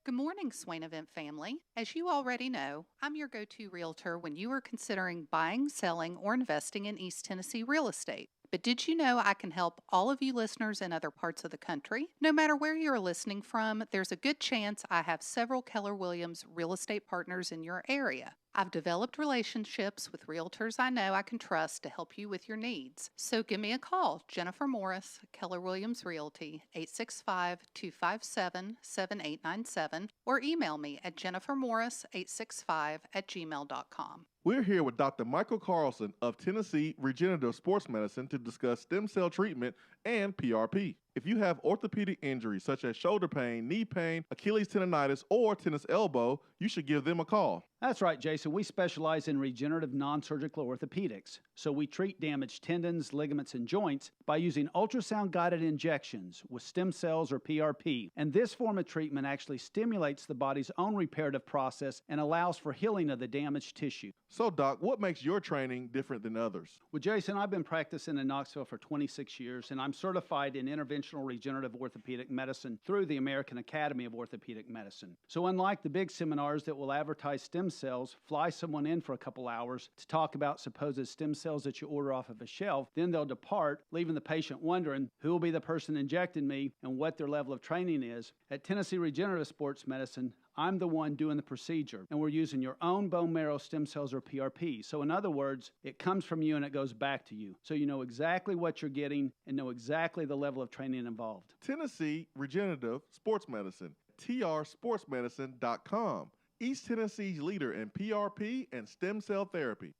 Speaker 9: Good morning, Swain Event family. As you already know, I'm your go-to realtor when you are considering buying, selling, or investing in East Tennessee real estate. But did you know I can help all of you listeners in other parts of the country? No matter where you're listening from, there's a good chance I have several Keller Williams real estate partners in your area. I've developed relationships with realtors I know I can trust to help you with your needs. So give me a call, Jennifer Morris, Keller Williams Realty, 865-257-7897, or email me at jennifermorris865@gmail.com.
Speaker 1: We're here with Dr. Michael Carlson of Tennessee Regenerative Sports Medicine to discuss stem cell treatment and PRP. If you have orthopedic injuries such as shoulder pain, knee pain, Achilles tendonitis, or tennis elbow, you should give them a call.
Speaker 10: That's right, Jason. We specialize in regenerative non-surgical orthopedics. So we treat damaged tendons, ligaments, and joints by using ultrasound-guided injections with stem cells or PRP. And this form of treatment actually stimulates the body's own reparative process and allows for healing of the damaged tissue.
Speaker 1: So, Doc, what makes your training different than others?
Speaker 10: Well, Jason, I've been practicing in Knoxville for 26 years, and I'm certified in interventional regenerative orthopedic medicine through the American Academy of Orthopedic Medicine. So unlike the big seminars that will advertise stem cells, fly someone in for a couple hours to talk about supposed stem cells that you order off of a shelf, then they'll depart, leaving the patient wondering who will be the person injecting me and what their level of training is. At Tennessee Regenerative Sports Medicine, I'm the one doing the procedure, and we're using your own bone marrow stem cells or PRP. So in other words, it comes from you and it goes back to you. So you know exactly what you're getting and know exactly the level of training involved.
Speaker 1: Tennessee Regenerative Sports Medicine, trsportsmedicine.com. East Tennessee's leader in PRP and stem cell therapy.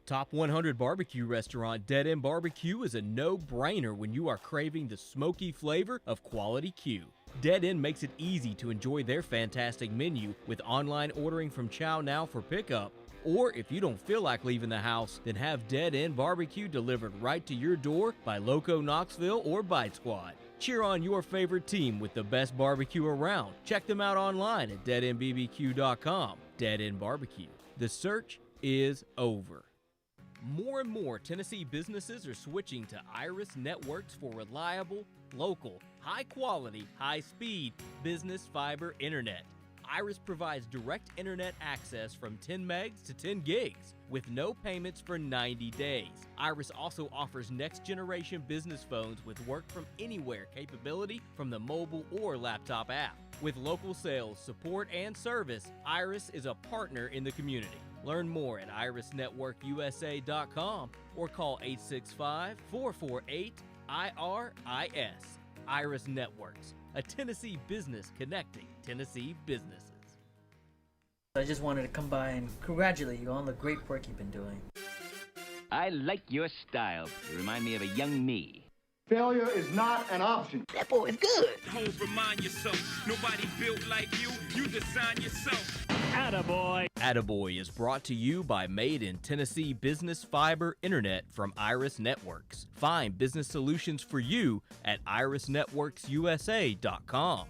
Speaker 2: Top 100 barbecue restaurant Dead End Barbecue is a no-brainer when you are craving the smoky flavor of quality Q. Dead End makes it easy to enjoy their fantastic menu with online ordering from Chow Now for pickup. Or if you don't feel like leaving the house, then have Dead End Barbecue delivered right to your door by Loco Knoxville or Bite Squad. Cheer on your favorite team with the best barbecue around. Check them out online at deadendbbq.com. Dead End Barbecue. The search is over. More and more Tennessee businesses are switching to Iris Networks for reliable, local, high-quality, high-speed business fiber internet. Iris provides direct internet access from 10 megs to 10 gigs with no payments for 90 days. Iris also offers next-generation business phones with work-from-anywhere capability from the mobile or laptop app. With local sales, support, and service, Iris is a partner in the community. Learn more at irisnetworkusa.com or call 865-448-IRIS. Iris Networks, a Tennessee business connecting Tennessee businesses.
Speaker 11: I just wanted to come by and congratulate you on the great work you've been doing.
Speaker 12: I like your style. You remind me of a young me.
Speaker 6: Failure is not an option.
Speaker 11: That boy is good.
Speaker 13: Don't remind yourself, nobody built like you. You design yourself.
Speaker 2: Attaboy. Attaboy is brought to you by Made in Tennessee Business Fiber Internet from Iris Networks. Find business solutions for you at irisnetworksusa.com.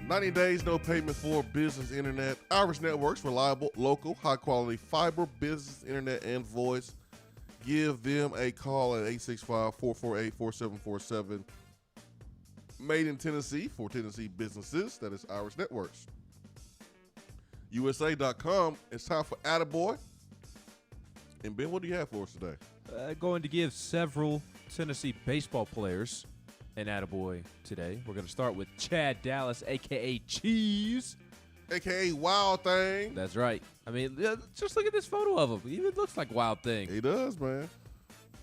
Speaker 7: 90 days, no payment for business internet. Iris Networks, reliable, local, high-quality fiber, business internet, and voice. Give them a call at 865-448-4747. Made in Tennessee for Tennessee businesses. That is Iris Networks. USA.com. It's time for Attaboy. And Ben, what do you have for us today?
Speaker 8: Going to give several Tennessee baseball players an attaboy today. We're going to start with Chad Dallas, a.k.a. Cheese.
Speaker 7: A.k.a. Wild Thing.
Speaker 8: That's right. I mean, just look at this photo of him. He even looks like Wild Thing.
Speaker 7: He does, man.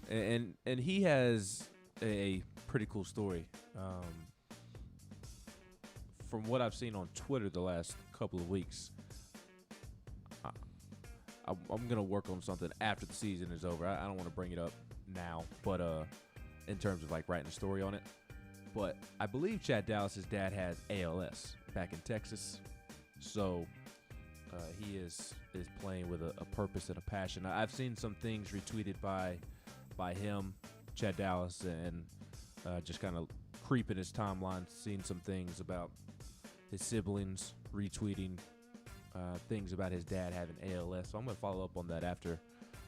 Speaker 8: And he has a pretty cool story. From what I've seen on Twitter the last couple of weeks, I'm going to work on something after the season is over. I don't want to bring it up now, but in terms of like writing a story on it. But I believe Chad Dallas's dad has ALS back in Texas. So he is playing with a purpose and a passion. I've seen some things retweeted by him, Chad Dallas, and just kind of creeping his timeline, seeing some things about his siblings retweeting things about his dad having ALS. So I'm going to follow up on that after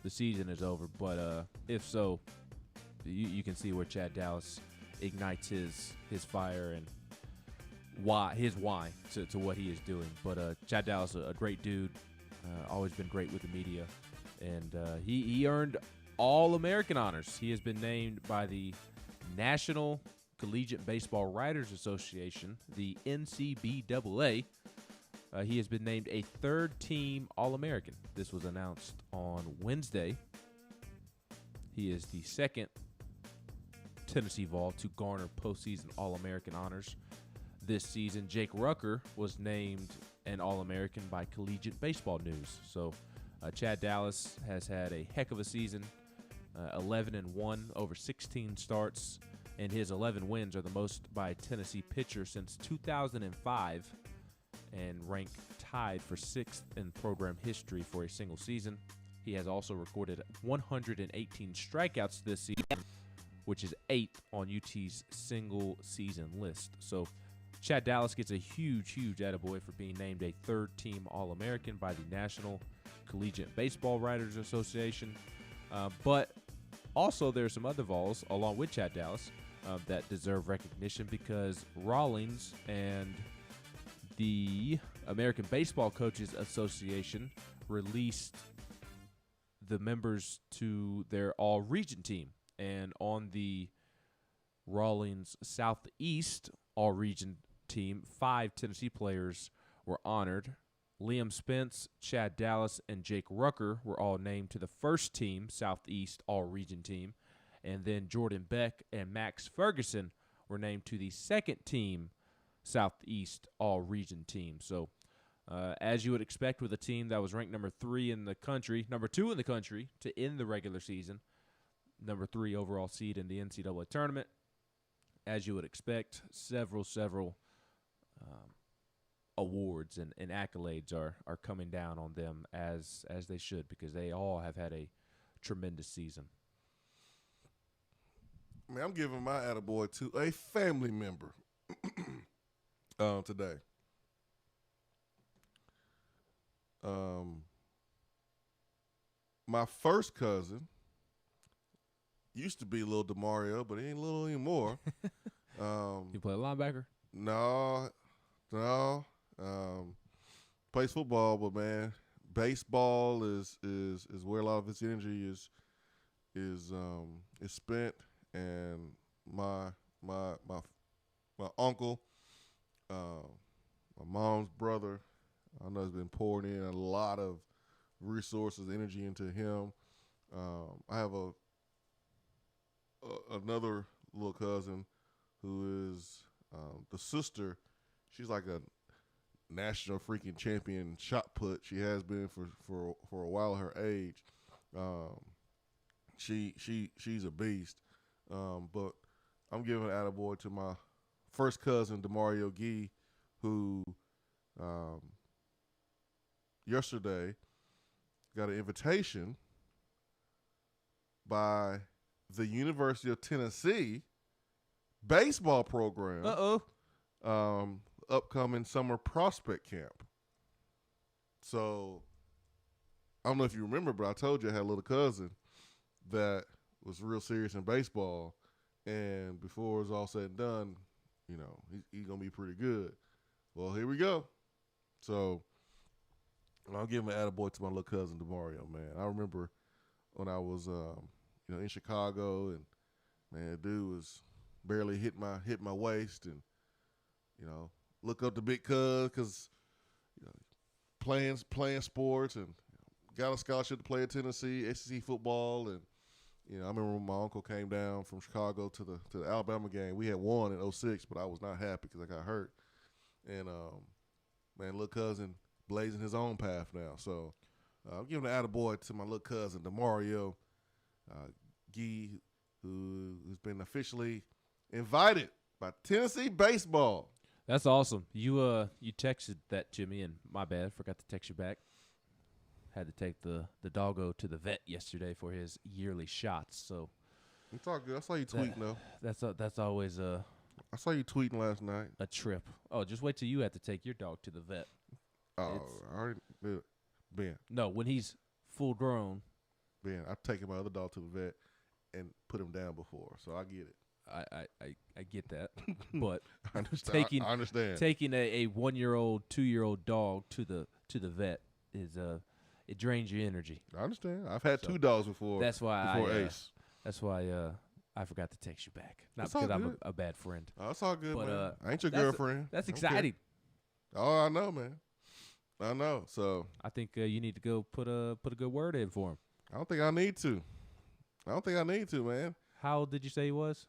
Speaker 8: the season is over. But if so, you can see where Chad Dallas ignites his fire and why to what he is doing. But Chad Dallas, a great dude, always been great with the media, and he earned All-American honors. He has been named by the National Collegiate Baseball Writers Association, the NCBAA. He has been named a third-team All-American. This was announced on Wednesday. He is the second Tennessee Vol to garner postseason All-American honors this season. Jake Rucker was named an All-American by Collegiate Baseball News. So Chad Dallas has had a heck of a season, 11-1 over 16 starts, and his 11 wins are the most by a Tennessee pitcher since 2005 and ranked tied for 6th in program history for a single season. He has also recorded 118 strikeouts this season, which is 8th on UT's single-season list. So Chad Dallas gets a huge attaboy for being named a third-team All-American by the National Collegiate Baseball Writers Association. But also there's some other Vols, along with Chad Dallas, that deserve recognition because Rawlings and the American Baseball Coaches Association released the members to their all-region team. And on the Rawlings Southeast all-region team, 5 Tennessee players were honored. Liam Spence, Chad Dallas, and Jake Rucker were all named to the first team, Southeast all-region team. And then Jordan Beck and Max Ferguson were named to the second team, Southeast all-region team. So as you would expect with a team that was ranked number 2 in the country to end the regular season, number 3 overall seed in the NCAA tournament, as you would expect, several awards and accolades are coming down on them as they should, because they all have had a tremendous season.
Speaker 7: Man, I'm giving my attaboy to a family member today. my first cousin used to be little DeMario, but he ain't little anymore.
Speaker 8: You play linebacker?
Speaker 7: No. Plays football, but man, baseball is where a lot of his energy is spent. And my uncle, my mom's brother, I know has been pouring in a lot of resources, energy into him. I have another little cousin who is the sister. She's like a national freaking champion shot put. She has been for a while. Her age, she's a beast. But I'm giving an attaboy to my first cousin, DeMario Gee, who yesterday got an invitation by the University of Tennessee baseball program. Upcoming summer prospect camp. So I don't know if you remember, but I told you I had a little cousin that was real serious in baseball, and before it's all said and done, you know, he's gonna be pretty good. Well, here we go. So I'll give him an attaboy to my little cousin DeMario, man. I remember when I was in Chicago, and man, the dude was barely hit my waist, and look up to Big Cuz because playing sports, and got a scholarship to play at Tennessee SEC football. And I remember when my uncle came down from Chicago to the Alabama game. We had won in 2006, but I was not happy because I got hurt. And man, little cousin blazing his own path now. So I'm giving an attaboy to my little cousin DeMario Gee, who's been officially invited by Tennessee baseball.
Speaker 8: That's awesome. You texted that to me, and my bad, forgot to text you back. Had to take the doggo to the vet yesterday for his yearly shots. So
Speaker 7: it's all good. I saw you tweeting though.
Speaker 8: That's always a.
Speaker 7: I saw you tweeting last night.
Speaker 8: A trip. Oh, just wait till you have to take your dog to the vet.
Speaker 7: Oh, I already did it. Ben.
Speaker 8: No, when he's full grown.
Speaker 7: Ben, I've taken my other dog to the vet and put him down before, so I get it.
Speaker 8: I get that, but
Speaker 7: I understand.
Speaker 8: Taking a 1-year-old, 2-year-old dog to the vet is it drains your energy.
Speaker 7: I understand. I've had 2 dogs before.
Speaker 8: That's why
Speaker 7: Ace.
Speaker 8: That's why I forgot to text you back. Not
Speaker 7: That's
Speaker 8: because
Speaker 7: all
Speaker 8: I'm
Speaker 7: good.
Speaker 8: a bad friend.
Speaker 7: Oh, that's all good,
Speaker 8: but,
Speaker 7: man. I ain't your girlfriend.
Speaker 8: That's exciting.
Speaker 7: Oh, I know, man. I know. So
Speaker 8: I think you need to go put a good word in for him.
Speaker 7: I don't think I need to. Man.
Speaker 8: How old did you say he was?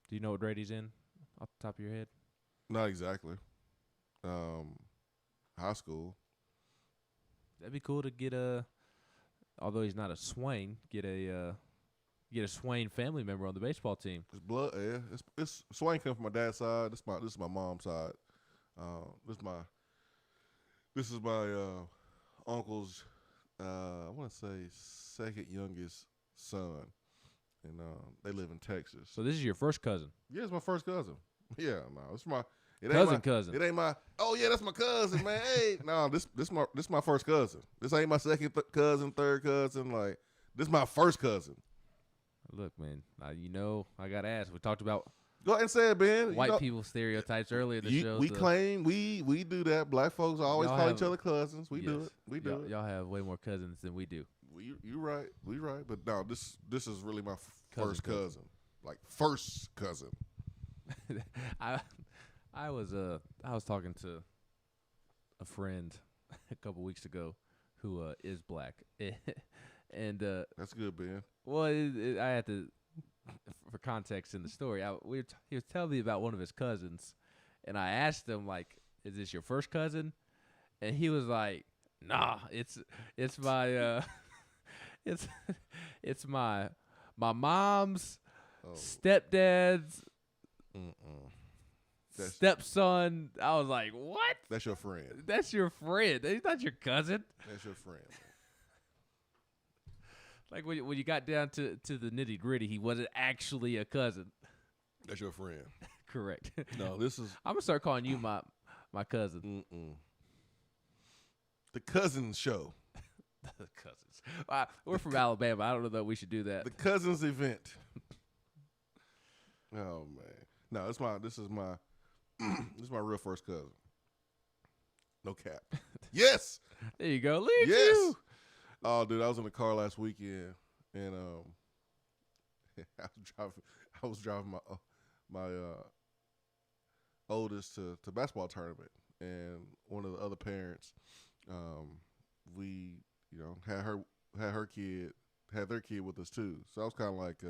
Speaker 8: Do you know what grade he's in off the top of your head?
Speaker 7: Not exactly. High school.
Speaker 8: That'd be cool to get although he's not a Swain, get a Swain family member on the baseball team.
Speaker 7: It's blood, yeah. It's Swain come from my dad's side. This is my mom's side. This is my uncle's I want to say second youngest son. And they live in Texas.
Speaker 8: So this is your first cousin?
Speaker 7: Yeah, it's my first cousin. Yeah, no, it's my
Speaker 8: cousin.
Speaker 7: It ain't my. Oh yeah, that's my cousin, man. Hey, no, this my first cousin. This ain't my second cousin, third cousin. Like this my first cousin.
Speaker 8: Look, man, I got to ask. We talked about.
Speaker 7: Go ahead and say it, Ben.
Speaker 8: White people stereotypes earlier in the show.
Speaker 7: We claim we do that. Black folks always call each other cousins. We do it. We do it.
Speaker 8: Y'all have way more cousins than we do.
Speaker 7: You right. We right. But no, this is really my first cousin. Like first cousin.
Speaker 8: I was talking to a friend a couple weeks ago who is black, and
Speaker 7: that's good, Ben.
Speaker 8: Well, I had to, for context in the story, he was telling me about one of his cousins, and I asked him like, "Is this your first cousin?" And he was like, "Nah, it's my it's my mom's stepdad's." Stepson. I was like, what?
Speaker 7: That's your friend.
Speaker 8: That's your friend. He's not your cousin.
Speaker 7: That's your friend.
Speaker 8: Like when you got down to the nitty gritty, he wasn't actually a cousin.
Speaker 7: That's your friend.
Speaker 8: Correct.
Speaker 7: No, this is.
Speaker 8: I'm gonna start calling you my cousin.
Speaker 7: The Cousin Show.
Speaker 8: The Cousins. We're from Alabama. I don't know that we should do that.
Speaker 7: The Cousins Event. Oh man, no, this is my real first cousin. No cap. Yes.
Speaker 8: There you go.
Speaker 7: Yes.
Speaker 8: You.
Speaker 7: Oh, dude, I was in the car last weekend, and I was driving my oldest to basketball tournament, and one of the other parents, we had their kid with us too. So I was kind of like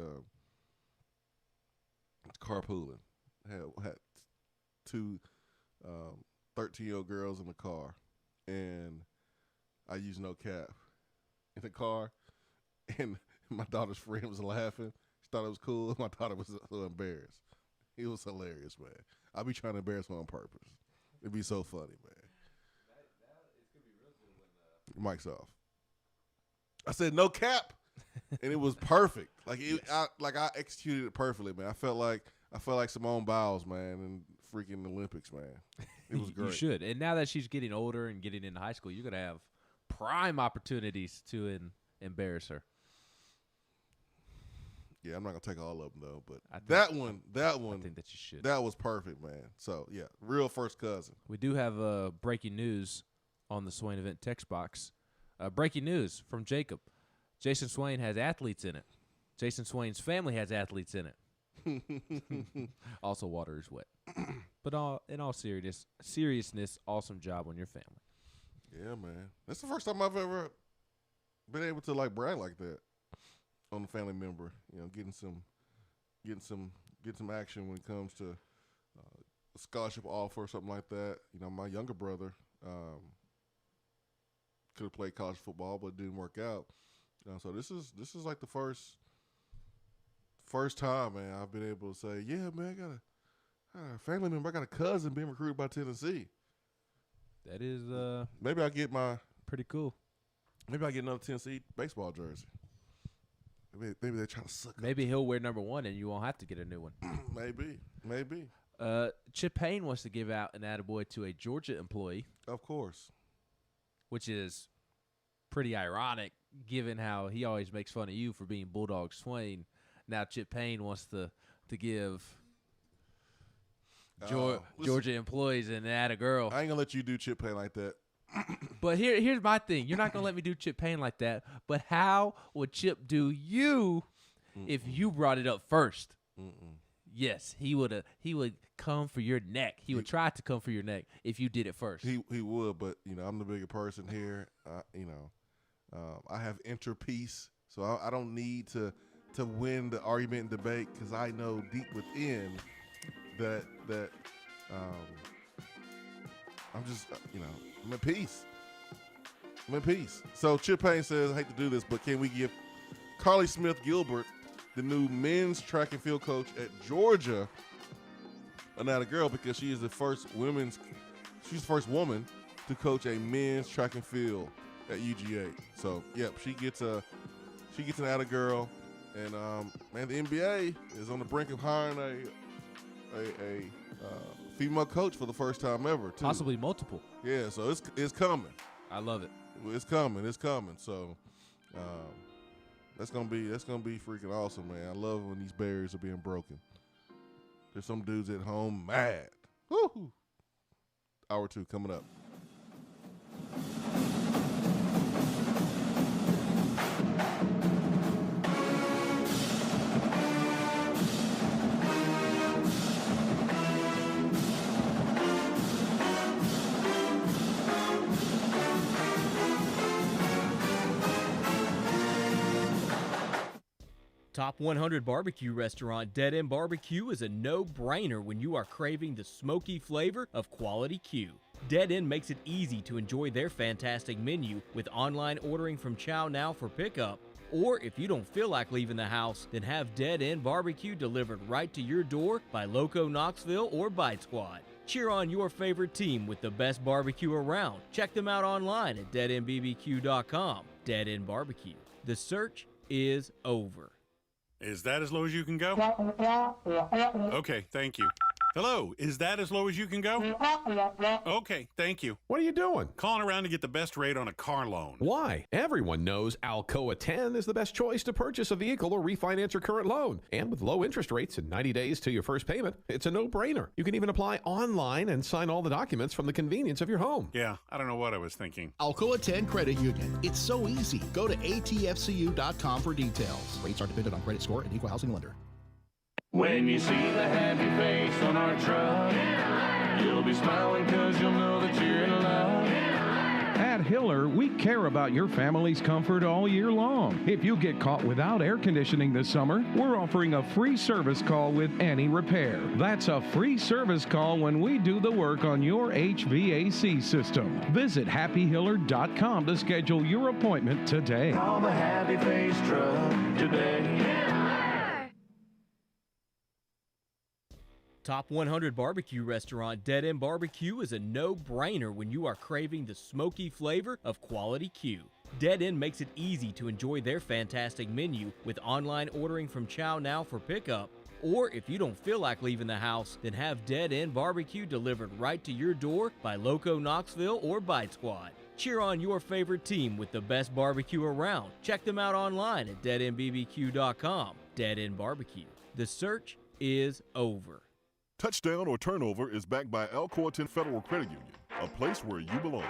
Speaker 7: carpooling. Had two 13-year-old girls in the car, and I used no cap in the car, and my daughter's friend was laughing. She thought it was cool. My daughter was so embarrassed. It was hilarious, man. I'll be trying to embarrass her on purpose. It'd be so funny, man. It's gonna be real good when mic's off. I said no cap, and it was perfect. Like I executed it perfectly, man. I felt like Simone Biles, man, in freaking Olympics, man. It was great.
Speaker 8: You should. And now that she's getting older and getting into high school, you're gonna have prime opportunities to embarrass her.
Speaker 7: Yeah, I'm not gonna take all of them though, but
Speaker 8: I think that you should.
Speaker 7: That was perfect, man. So yeah, real first cousin.
Speaker 8: We do have breaking news on the Swain Event text box. Breaking news from Jacob. Jason Swain has athletes in it. Jason Swain's family has athletes in it. Also, water is wet. But in all seriousness, awesome job on your family.
Speaker 7: Yeah, man. That's the first time I've ever been able to like brag like that on a family member. You know, getting some action when it comes to a scholarship offer or something like that. You know, my younger brother could have played college football, but it didn't work out. So this is like the first time, man, I've been able to say, yeah, man, I got a family member, I got a cousin being recruited by Tennessee.
Speaker 8: That is
Speaker 7: maybe I get
Speaker 8: pretty cool.
Speaker 7: Maybe I get another Tennessee baseball jersey. Maybe they're trying to suck.
Speaker 8: Maybe he'll wear number 1 and you won't have to get a new one.
Speaker 7: Maybe.
Speaker 8: Chip Payne wants to give out an attaboy to a Georgia employee.
Speaker 7: Of course.
Speaker 8: Which is pretty ironic given how he always makes fun of you for being Bulldog Swain. Now Chip Payne wants to give Georgia employees an atta girl.
Speaker 7: I ain't gonna let you do Chip Payne like that.
Speaker 8: But here's my thing. You're not gonna let me do Chip Payne like that. But how would Chip do you if you brought it up first? Yes, he would come for your neck. He would try to come for your neck if you did it first.
Speaker 7: He would, but I'm the bigger person here. I have inner peace, so I don't need to win the argument and debate because I know deep within that I'm just I'm at peace. I'm at peace. So Chip Payne says, I hate to do this, but can we give Carly Smith Gilbert, the new men's track and field coach at Georgia, an atta girl because she is the first woman to coach a men's track and field at UGA. So yep, she gets an atta girl, and man, the NBA is on the brink of hiring a female coach for the first time ever, too.
Speaker 8: Possibly multiple.
Speaker 7: Yeah, so it's coming.
Speaker 8: I love it.
Speaker 7: It's coming. So that's gonna be freaking awesome, man. I love when these barriers are being broken. There's some dudes at home mad. Woo! Hour 2 coming up.
Speaker 2: Top 100 barbecue restaurant Dead End Barbecue is a no-brainer when you are craving the smoky flavor of quality Q. Dead End makes it easy to enjoy their fantastic menu with online ordering from Chow Now for pickup. Or if you don't feel like leaving the house, then have Dead End Barbecue delivered right to your door by Loco Knoxville or Bite Squad. Cheer on your favorite team with the best barbecue around. Check them out online at deadendbbq.com. Dead End Barbecue. The search is over.
Speaker 14: Is that as low as you can go? Okay, thank you. Hello, is that as low as you can go? Okay, thank you.
Speaker 15: What are you doing?
Speaker 14: Calling around to get the best rate on a car loan.
Speaker 15: Why? Everyone knows Alcoa 10 is the best choice to purchase a vehicle or refinance your current loan. And with low interest rates and 90 days to your first payment, it's a no-brainer. You can even apply online and sign all the documents from the convenience of your home.
Speaker 14: Yeah, I don't know what I was thinking.
Speaker 16: Alcoa 10 Credit Union. It's so easy. Go to atfcu.com for details. Rates are dependent on credit score and equal housing lender.
Speaker 17: When you see the happy face on our truck, you'll be smiling because you'll know that you're in love.
Speaker 18: At Hiller, we care about your family's comfort all year long. If you get caught without air conditioning this summer, we're offering a free service call with any repair. That's a free service call when we do the work on your HVAC system. Visit happyhiller.com to schedule your appointment today.
Speaker 17: Call the happy face truck today.
Speaker 2: Top 100 barbecue restaurant Dead End Barbecue is a no-brainer when you are craving the smoky flavor of quality Q. Dead End makes it easy to enjoy their fantastic menu with online ordering from Chow Now for pickup. Or if you don't feel like leaving the house, then have Dead End Barbecue delivered right to your door by Loco Knoxville or Bite Squad. Cheer on your favorite team with the best barbecue around. Check them out online at deadendbbq.com. Dead End Barbecue. The search is over.
Speaker 4: Touchdown or Turnover is backed by Alcoa 10 Federal Credit Union, a place where you belong.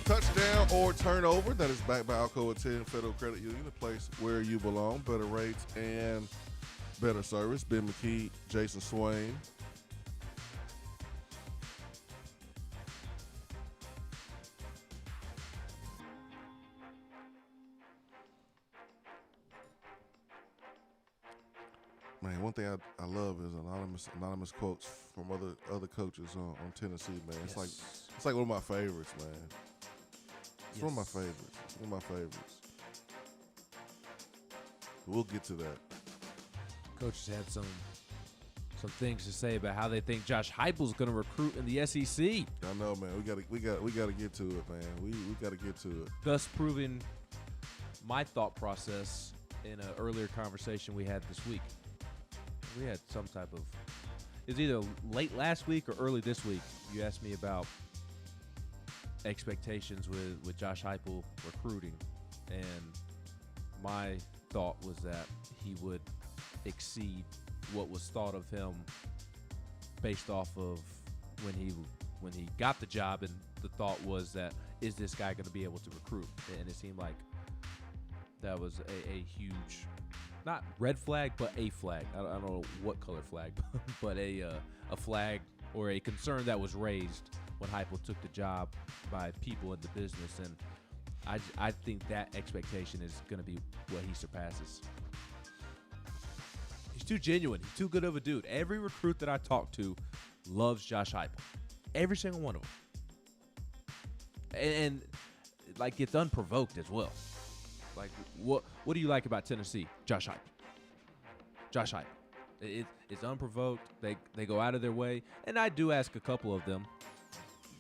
Speaker 7: Touchdown or Turnover, that is backed by Alcoa 10 Federal Credit Union, a place where you belong. Better rates and better service. Ben McKee, Jason Swain. Man, one thing I love is anonymous quotes from other coaches on Tennessee, man. It's like one of my favorites, man. It's one of my favorites. It's one of my favorites. We'll get to that.
Speaker 8: Coaches had some things to say about how they think Josh Heupel's going to recruit in the SEC.
Speaker 7: I know, man. We got to get to it, man. We got to get to it.
Speaker 8: Thus proving my thought process in an earlier conversation we had this week. We had some type of, it was either late last week or early this week. You asked me about expectations with Josh Heupel recruiting, and my thought was that he would exceed what was thought of him based off of when he got the job, and the thought was that, is this guy going to be able to recruit? And it seemed like that was a huge, not red flag, but a flag. I don't know what color flag, but a flag or a concern that was raised when Heupel took the job by people in the business. And I think that expectation is going to be what he surpasses. He's too genuine. He's too good of a dude. Every recruit that I talk to loves Josh Heupel. Every single one of them. And like, it's unprovoked as well. Like, what do you like about Tennessee? Josh Heupel. Josh Heupel. It's unprovoked. They go out of their way. And I do ask a couple of them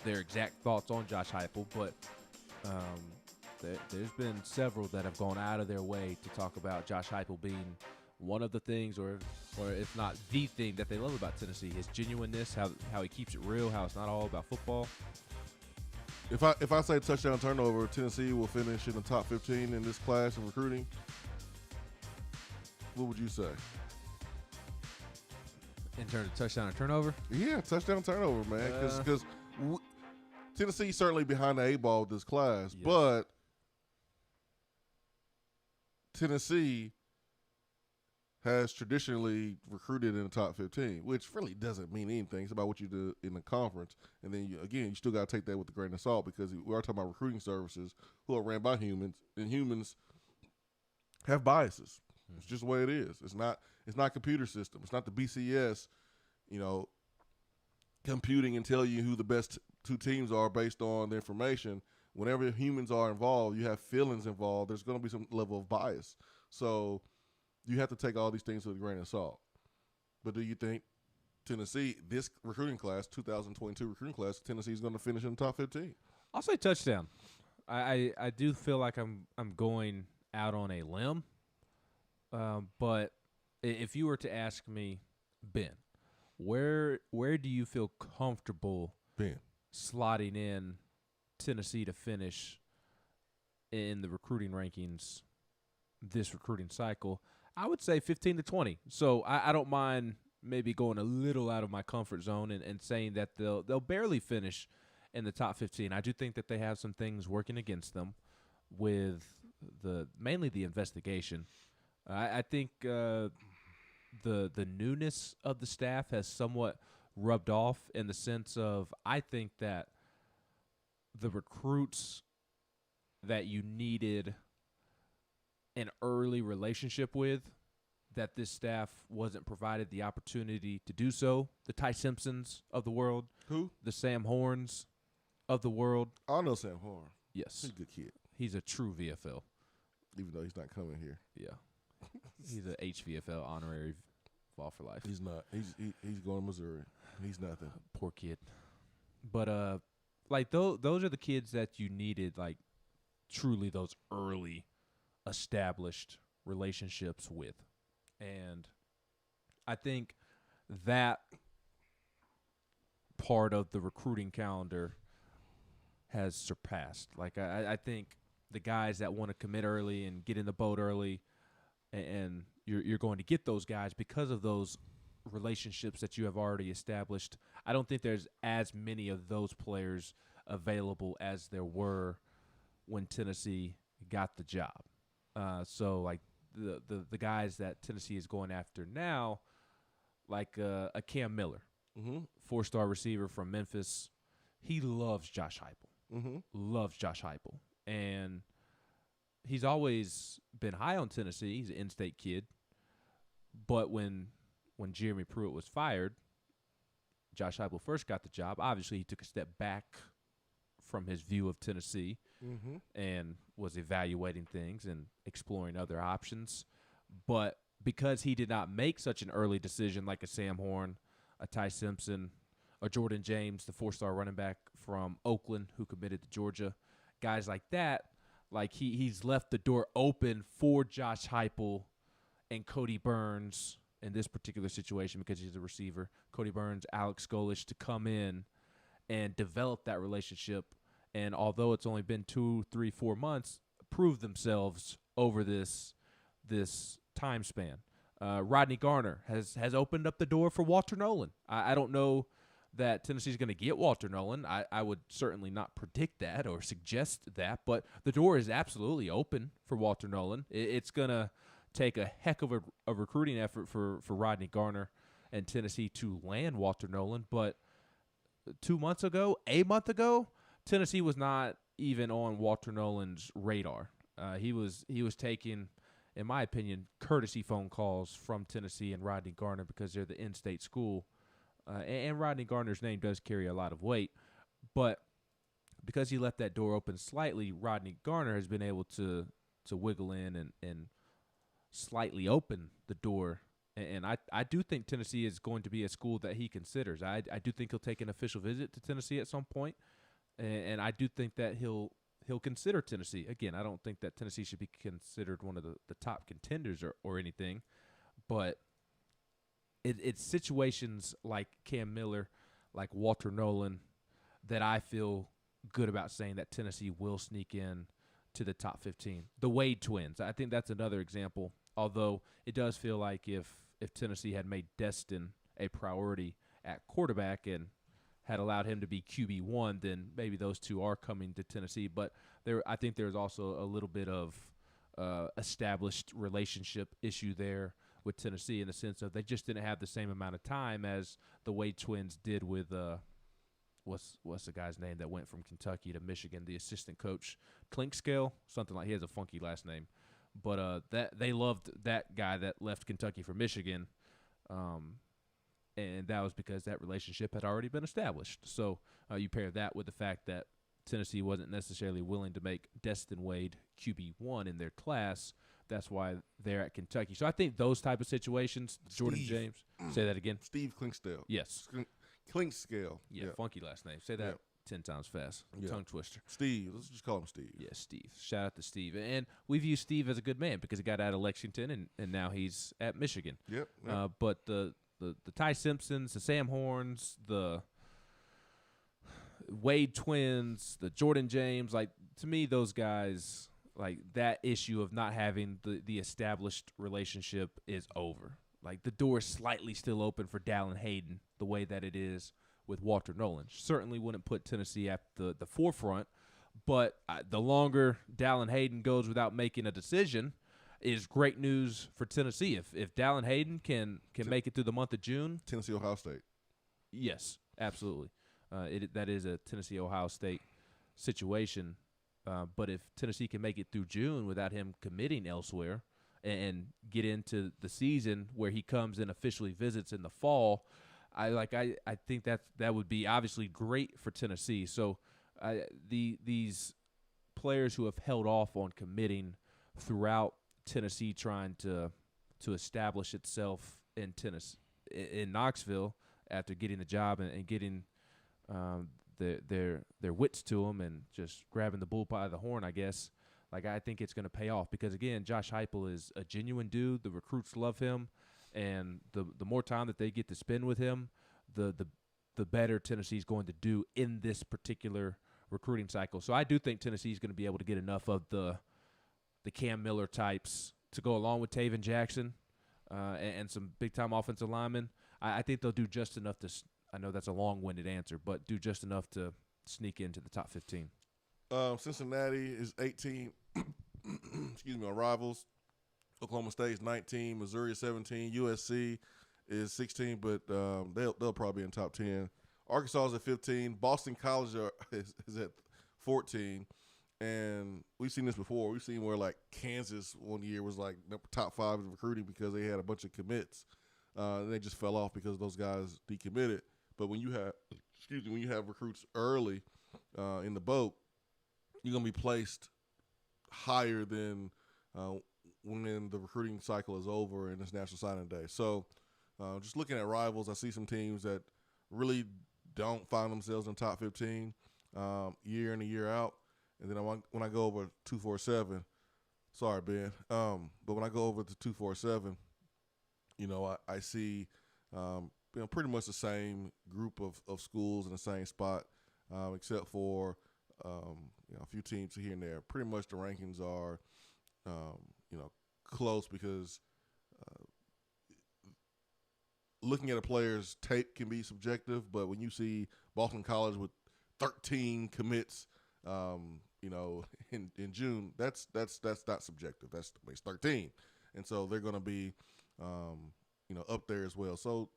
Speaker 8: their exact thoughts on Josh Heupel, but there's been several that have gone out of their way to talk about Josh Heupel being one of the things, or if not the thing that they love about Tennessee. His genuineness, how he keeps it real, how it's not all about football.
Speaker 7: If I say touchdown turnover, Tennessee will finish in the top 15 in this class of recruiting. What would you say?
Speaker 8: In terms of touchdown and turnover?
Speaker 7: Yeah, touchdown turnover, man. Because Tennessee's certainly behind the 8 ball with this class, yes. But Tennessee has traditionally recruited in the top 15, which really doesn't mean anything. It's about what you do in the conference. And then, you still got to take that with a grain of salt, because we are talking about recruiting services who are ran by humans, and humans have biases. Mm-hmm. It's just the way it is. It's not computer system. It's not the BCS, computing and tell you who the best 2 teams are based on the information. Whenever humans are involved, you have feelings involved, there's going to be some level of bias. So you have to take all these things with a grain of salt. But do you think Tennessee, this recruiting class, 2022 recruiting class, Tennessee is going to finish in the top 15?
Speaker 8: I'll say touchdown. I do feel like I'm going out on a limb. But if you were to ask me, Ben, where do you feel comfortable slotting in Tennessee to finish in the recruiting rankings this recruiting cycle? I would say 15 to 20. So I don't mind maybe going a little out of my comfort zone and saying that they'll barely finish in the top 15. I do think that they have some things working against them with mainly the investigation. I think the newness of the staff has somewhat rubbed off, in the sense of, I think that the recruits that you needed an early relationship with, that this staff wasn't provided the opportunity to do so. The Ty Simpsons of the world.
Speaker 7: Who?
Speaker 8: The Sam Horns of the world.
Speaker 7: I know Sam Horn.
Speaker 8: Yes.
Speaker 7: He's a good kid.
Speaker 8: He's a true VFL.
Speaker 7: Even though he's not coming here.
Speaker 8: Yeah. He's a HVFL honorary Fall for Life.
Speaker 7: He's not. He's going to Missouri. He's nothing.
Speaker 8: Poor kid. But like those are the kids that you needed, like truly those early established relationships with. And I think that part of the recruiting calendar has surpassed. Like I think the guys that want to commit early and get in the boat early, and you're going to get those guys because of those relationships that you have already established. I don't think there's as many of those players available as there were when Tennessee got the job. So like the guys that Tennessee is going after now, like a Cam Miller, 4-star receiver from Memphis. He loves Josh Heupel. Loves Josh Heupel. And he's always been high on Tennessee. He's an in-state kid. But when Jeremy Pruitt was fired, Josh Heupel first got the job. Obviously, he took a step back from his view of Tennessee and was evaluating things and exploring other options. But because he did not make such an early decision like a Sam Horn, a Ty Simpson, a Jordan James, the 4-star running back from Oakland who committed to Georgia, guys like that, like he's left the door open for Josh Heupel and Cody Burns in this particular situation, because he's a receiver, Cody Burns, Alex Golish, to come in and develop that relationship. And although it's only been 2, 3, 4 months, prove themselves over this time span. Rodney Garner has opened up the door for Walter Nolan. I don't know that Tennessee's going to get Walter Nolan. I would certainly not predict that or suggest that, but the door is absolutely open for Walter Nolan. It's going to take a heck of a recruiting effort for Rodney Garner and Tennessee to land Walter Nolan. But a month ago, Tennessee was not even on Walter Nolan's radar. He was taking, in my opinion, courtesy phone calls from Tennessee and Rodney Garner because they're the in-state school. And Rodney Garner's name does carry a lot of weight. But because he left that door open slightly, Rodney Garner has been able to wiggle in and slightly open the door. And I do think Tennessee is going to be a school that he considers. I do think he'll take an official visit to Tennessee at some point. And I do think that he'll consider Tennessee. Again, I don't think that Tennessee should be considered one of the top contenders or anything. But it's situations like Cam Miller, like Walter Nolan, that I feel good about saying that Tennessee will sneak in to the top 15. The Wade twins, I think that's another example, although it does feel like if Tennessee had made Destin a priority at quarterback and had allowed him to be QB1, then maybe those two are coming to Tennessee. But I think there's also a little bit of established relationship issue there with Tennessee in the sense of they just didn't have the same amount of time as the Wade twins did with what's the guy's name that went from Kentucky to Michigan, the assistant coach, Clinkscale, something like. He has a funky last name, but that they loved that guy that left Kentucky for Michigan, and that was because that relationship had already been established. So you pair that with the fact that Tennessee wasn't necessarily willing to make Destin Wade QB1 in their class. That's why they're at Kentucky. So I think those type of situations, Jordan James. Say that again.
Speaker 7: Steve Clinkscale.
Speaker 8: Yes.
Speaker 7: Clinkscale.
Speaker 8: Yeah, funky last name. Say that 10 times fast.
Speaker 7: Yeah.
Speaker 8: Tongue twister.
Speaker 7: Steve. Let's just call him Steve.
Speaker 8: Yeah, Steve. Shout out to Steve. And we view Steve as a good man because he got out of Lexington and now he's at Michigan.
Speaker 7: Yep.
Speaker 8: But the Ty Simpsons, the Sam Horns, the Wade twins, the Jordan James, like, to me, those guys, like, that issue of not having the established relationship is over. Like, the door is slightly still open for Dallin Hayden the way that it is with Walter Nolan. Certainly wouldn't put Tennessee at the forefront, but the longer Dallin Hayden goes without making a decision is great news for Tennessee. If Dallin Hayden can make it through the month of June.
Speaker 7: Tennessee, Ohio State.
Speaker 8: Yes, absolutely. That is a Tennessee, Ohio State situation. But if Tennessee can make it through June without him committing elsewhere and get into the season where he comes and officially visits in the fall, I think that would be obviously great for Tennessee. So these players who have held off on committing throughout Tennessee trying to establish itself in Tennessee, in Knoxville after getting the job and getting their wits to them and just grabbing the bull by the horn, I guess. Like, I think it's going to pay off because, again, Josh Heupel is a genuine dude. The recruits love him, and the more time that they get to spend with him, the better Tennessee's going to do in this particular recruiting cycle. So I do think Tennessee's going to be able to get enough of the Cam Miller types to go along with Taven Jackson and some big-time offensive linemen. I think they'll do just enough to – I know that's a long-winded answer, but do just enough to sneak into the top 15.
Speaker 7: Cincinnati is 18 excuse me, on rivals. Oklahoma State is 19, Missouri is 17, USC is 16, but they'll probably be in top 10. Arkansas is at 15, Boston College is at 14, and we've seen this before. We've seen where, like, Kansas one year was like top 5 in recruiting because they had a bunch of commits. And they just fell off because those guys decommitted. But when you have recruits early in the boat, you're gonna be placed higher than when the recruiting cycle is over and it's National Signing Day. So just looking at rivals, I see some teams that really don't find themselves in the top 15 year in and year out. And then when I go over 247, sorry, Ben, but when I go over to 247, I see pretty much the same group of schools in the same spot, except for a few teams here and there. Pretty much the rankings are close because looking at a player's tape can be subjective, but when you see Boston College with 13 commits, in June, that's not subjective. It's 13, and so they're going to be up there as well. So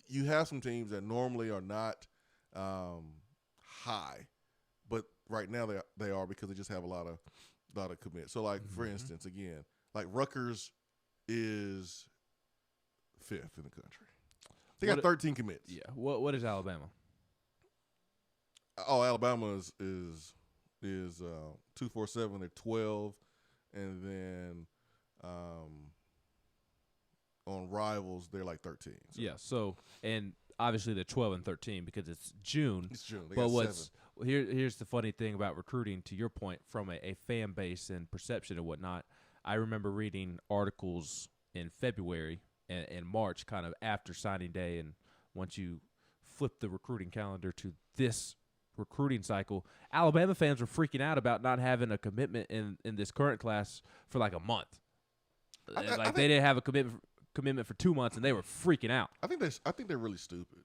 Speaker 7: you have some teams that normally are not high, but right now they are because they just have a lot of commits. So, like, for instance, again, like Rutgers is 5th in the country. They got 13 commits.
Speaker 8: Yeah. What is Alabama?
Speaker 7: Oh, Alabama is 247. They're 12, and then on Rivals they're like 13. So.
Speaker 8: Yeah. So, and obviously they're 12 and 13 because it's June.
Speaker 7: It's June. They
Speaker 8: but
Speaker 7: got 7.
Speaker 8: Here's the funny thing about recruiting. To your point, from a fan base and perception and whatnot, I remember reading articles in February and March, kind of after signing day, and once you flip the recruiting calendar to this recruiting cycle, Alabama fans were freaking out about not having a commitment in this current class for like a month. I think they didn't have a commitment for 2 months, and they were freaking out.
Speaker 7: I think they're really stupid.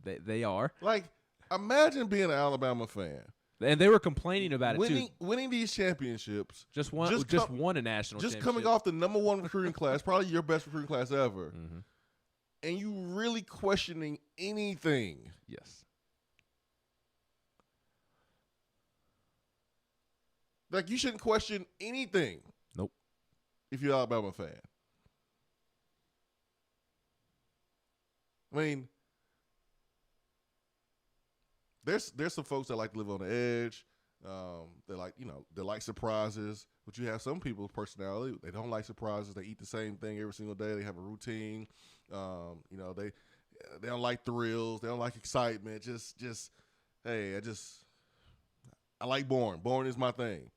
Speaker 8: They are.
Speaker 7: Like, imagine being an Alabama fan.
Speaker 8: And they were complaining about it too.
Speaker 7: Winning these championships.
Speaker 8: Just won a national championship.
Speaker 7: Just coming off the number 1 recruiting class, probably your best recruiting class ever. Mm-hmm. And you really questioning anything.
Speaker 8: Yes.
Speaker 7: Like, you shouldn't question anything.
Speaker 8: Nope.
Speaker 7: If you're an Alabama fan. I mean, there's some folks that like to live on the edge. They like surprises. But you have some people's personality. They don't like surprises. They eat the same thing every single day. They have a routine. They don't like thrills. They don't like excitement. I like boring. Boring is my thing.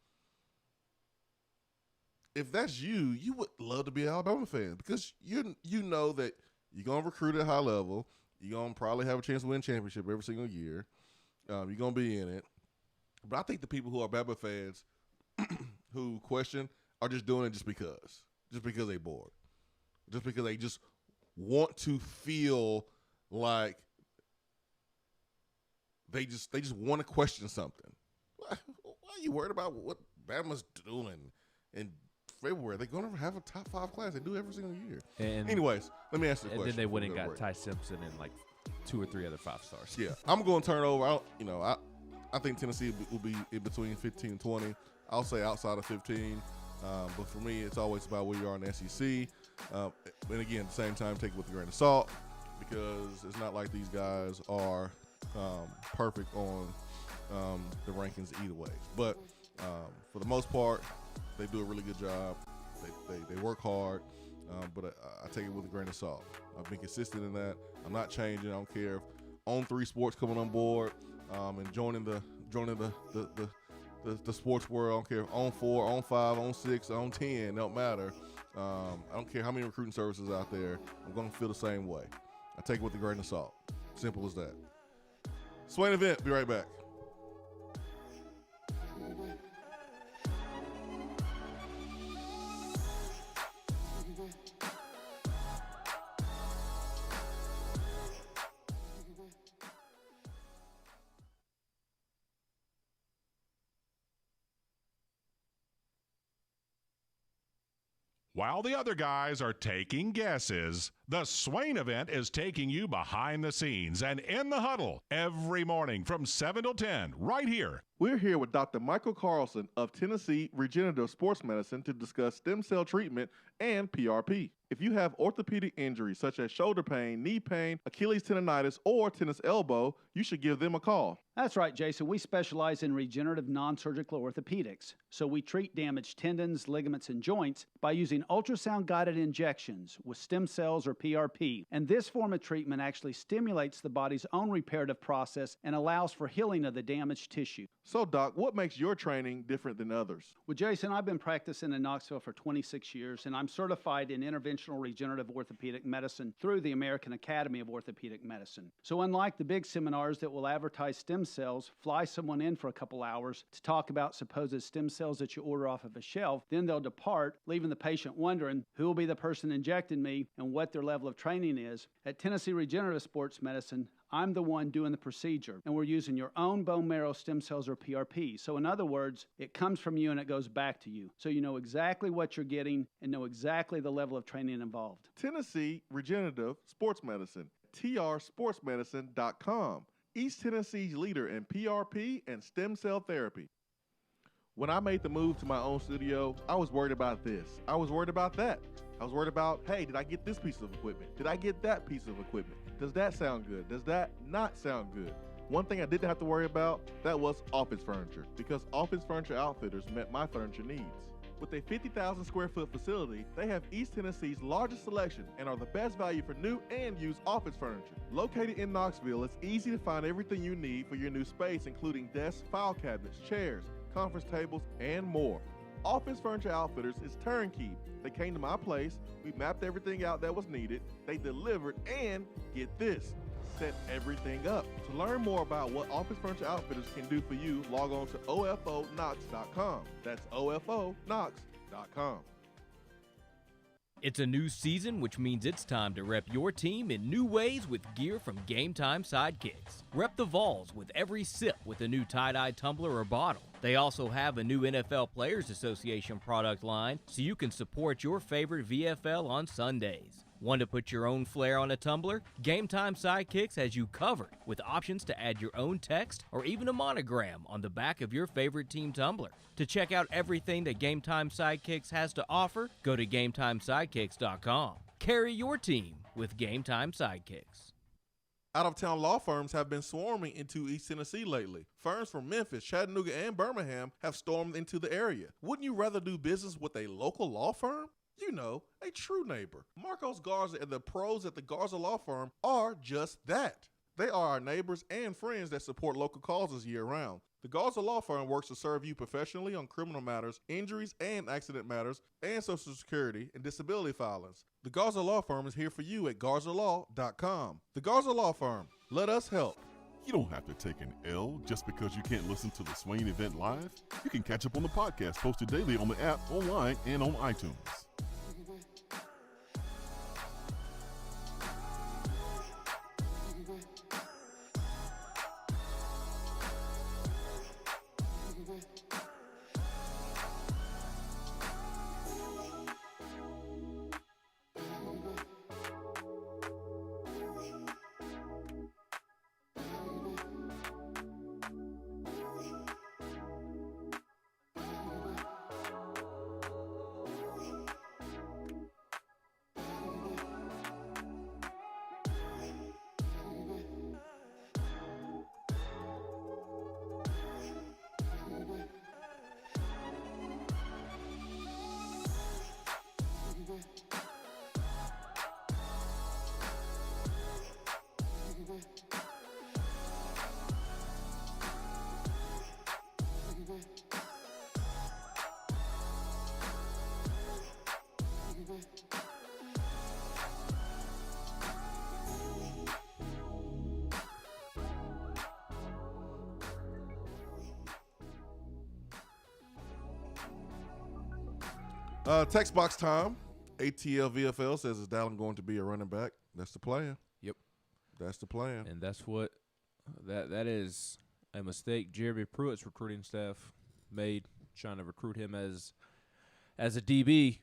Speaker 7: If that's you would love to be an Alabama fan because you know that you're going to recruit at a high level. You're going to probably have a chance to win championship every single year. You're going to be in it. But I think the people who are Bama fans who question are just doing it just because they're bored. Just because they just want to feel like they just want to question something. Why are you worried about what Bama's doing in February? They're going to have a top 5 class. They do every single year. And anyways, let me ask you a question.
Speaker 8: And then they went and got Ty Simpson and like 2 or 3 other 5-stars.
Speaker 7: Yeah, I'm going to turn over. I think Tennessee will be in between 15 and 20. I'll say outside of 15. But for me, it's always about where you are in the SEC. And again, at the same time, take it with a grain of salt because it's not like these guys are perfect on the rankings either way. But for the most part, they do a really good job. They work hard, but I take it with a grain of salt. I've been consistent in that. I'm not changing. I don't care if On 3 Sports coming on board and joining the sports world. I don't care if On 4, On 5, On 6, On 10. It don't matter. I don't care how many recruiting services out there. I'm going to feel the same way. I take it with a grain of salt. Simple as that. Swain Event. Be right back.
Speaker 19: While the other guys are taking guesses, the Swain Event is taking you behind the scenes and in the huddle every morning from 7 till 10 right here.
Speaker 1: We're here with Dr. Michael Carlson of Tennessee Regenerative Sports Medicine to discuss stem cell treatment and PRP. If you have orthopedic injuries such as shoulder pain, knee pain, Achilles tendonitis, or tennis elbow, you should give them a call.
Speaker 10: That's right, Jason. We specialize in regenerative non-surgical orthopedics. So we treat damaged tendons, ligaments, and joints by using ultrasound-guided injections with stem cells or PRP. And this form of treatment actually stimulates the body's own reparative process and allows for healing of the damaged tissue.
Speaker 1: So, Doc, what makes your training different than others?
Speaker 10: Well, Jason, I've been practicing in Knoxville for 26 years, and I'm certified in interventional regenerative orthopedic medicine through the American Academy of Orthopedic Medicine. So unlike the big seminars that will advertise stem cells, fly someone in for a couple hours to talk about supposed stem cells that you order off of a shelf, then they'll depart, leaving the patient wondering who will be the person injecting me and what their level of training is. At Tennessee Regenerative Sports Medicine, I'm the one doing the procedure, and we're using your own bone marrow stem cells or PRP. So in other words, it comes from you and it goes back to you. So you know exactly what you're getting and know exactly the level of training involved.
Speaker 1: Tennessee Regenerative Sports Medicine, trsportsmedicine.com. East Tennessee's leader in PRP and stem cell therapy. When I made the move to my own studio, I was worried about this. I was worried about that. I was worried about, hey, did I get this piece of equipment? Did I get that piece of equipment? Does that sound good? Does that not sound good? One thing I didn't have to worry about, that was office furniture, because Office Furniture Outfitters met my furniture needs. With a 50,000 square foot facility, they have East Tennessee's largest selection and are the best value for new and used office furniture. Located in Knoxville, it's easy to find everything you need for your new space, including desks, file cabinets, chairs, conference tables, and more. Office Furniture Outfitters is turnkey. They came to my place, we mapped everything out that was needed, they delivered, and get this, set everything up. To learn more about what Office Furniture Outfitters can do for you, log on to ofonox.com. That's ofonox.com.
Speaker 2: It's a new season, which means it's time to rep your team in new ways with gear from Game Time Sidekicks. Rep the Vols with every sip with a new tie-dye tumbler or bottle. They also have a new NFL Players Association product line, so you can support your favorite VFL on Sundays. Want to put your own flair on a tumbler? Game Time Sidekicks has you covered with options to add your own text or even a monogram on the back of your favorite team tumbler. To check out everything that Game Time Sidekicks has to offer, go to GameTimeSidekicks.com. Carry your team with Game Time Sidekicks.
Speaker 7: Out-of-town law firms have been swarming into East Tennessee lately. Firms from Memphis, Chattanooga, and Birmingham have stormed into the area. Wouldn't you rather do business with a local law firm? You know, a true neighbor. Marcos Garza and the pros at the Garza Law Firm are just that. They are our neighbors and friends that support local causes year-round. The Garza Law Firm works to serve you professionally on criminal matters, injuries and accident matters, and Social Security and disability filings. The Garza Law Firm is here for you at garzalaw.com. The Garza Law Firm. Let us help.
Speaker 4: You don't have to take an L just because you can't listen to the Swain Event live. You can catch up on the podcast posted daily on the app, online, and on iTunes.
Speaker 7: Text box time. ATL VFL says, is Dallin going to be a running back? That's the plan.
Speaker 8: Yep.
Speaker 7: That's the plan.
Speaker 8: And that's what that is a mistake Jeremy Pruitt's recruiting staff made, trying to recruit him as a DB.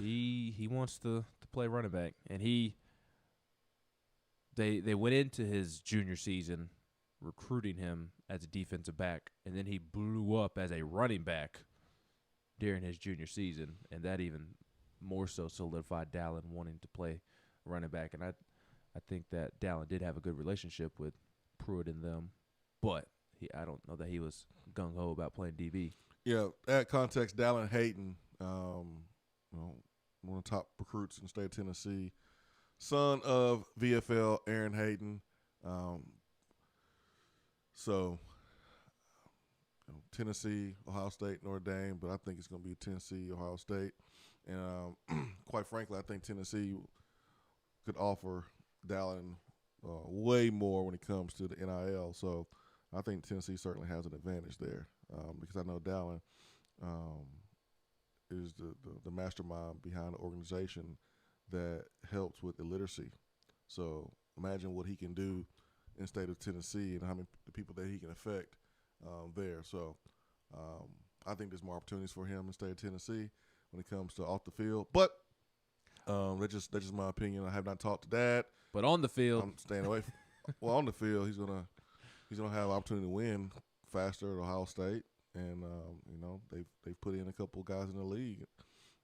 Speaker 8: He wants to play running back, and they went into his junior season recruiting him as a defensive back, and then he blew up as a running back during his junior season, and that even more so solidified Dallin wanting to play running back. And I think that Dallin did have a good relationship with Pruitt and them, but I don't know that he was gung-ho about playing DB.
Speaker 7: Yeah, at context, Dallin Hayden, one of the top recruits in the state of Tennessee, son of VFL Aaron Hayden. Tennessee, Ohio State, Notre Dame, but I think it's going to be Tennessee, Ohio State. And quite frankly, I think Tennessee could offer Dallin way more when it comes to the NIL. So I think Tennessee certainly has an advantage there because I know Dallin is the mastermind behind the organization that helps with illiteracy. So imagine what he can do in the state of Tennessee and how many the people that he can affect there. So I think there's more opportunities for him in the state of Tennessee when it comes to off the field. But that's just my opinion. I have not talked to Dad.
Speaker 8: But on the field,
Speaker 7: I'm staying away. Well, on the field, he's gonna he's gonna have an opportunity to win faster at Ohio State, and you know they've put in a couple guys in the league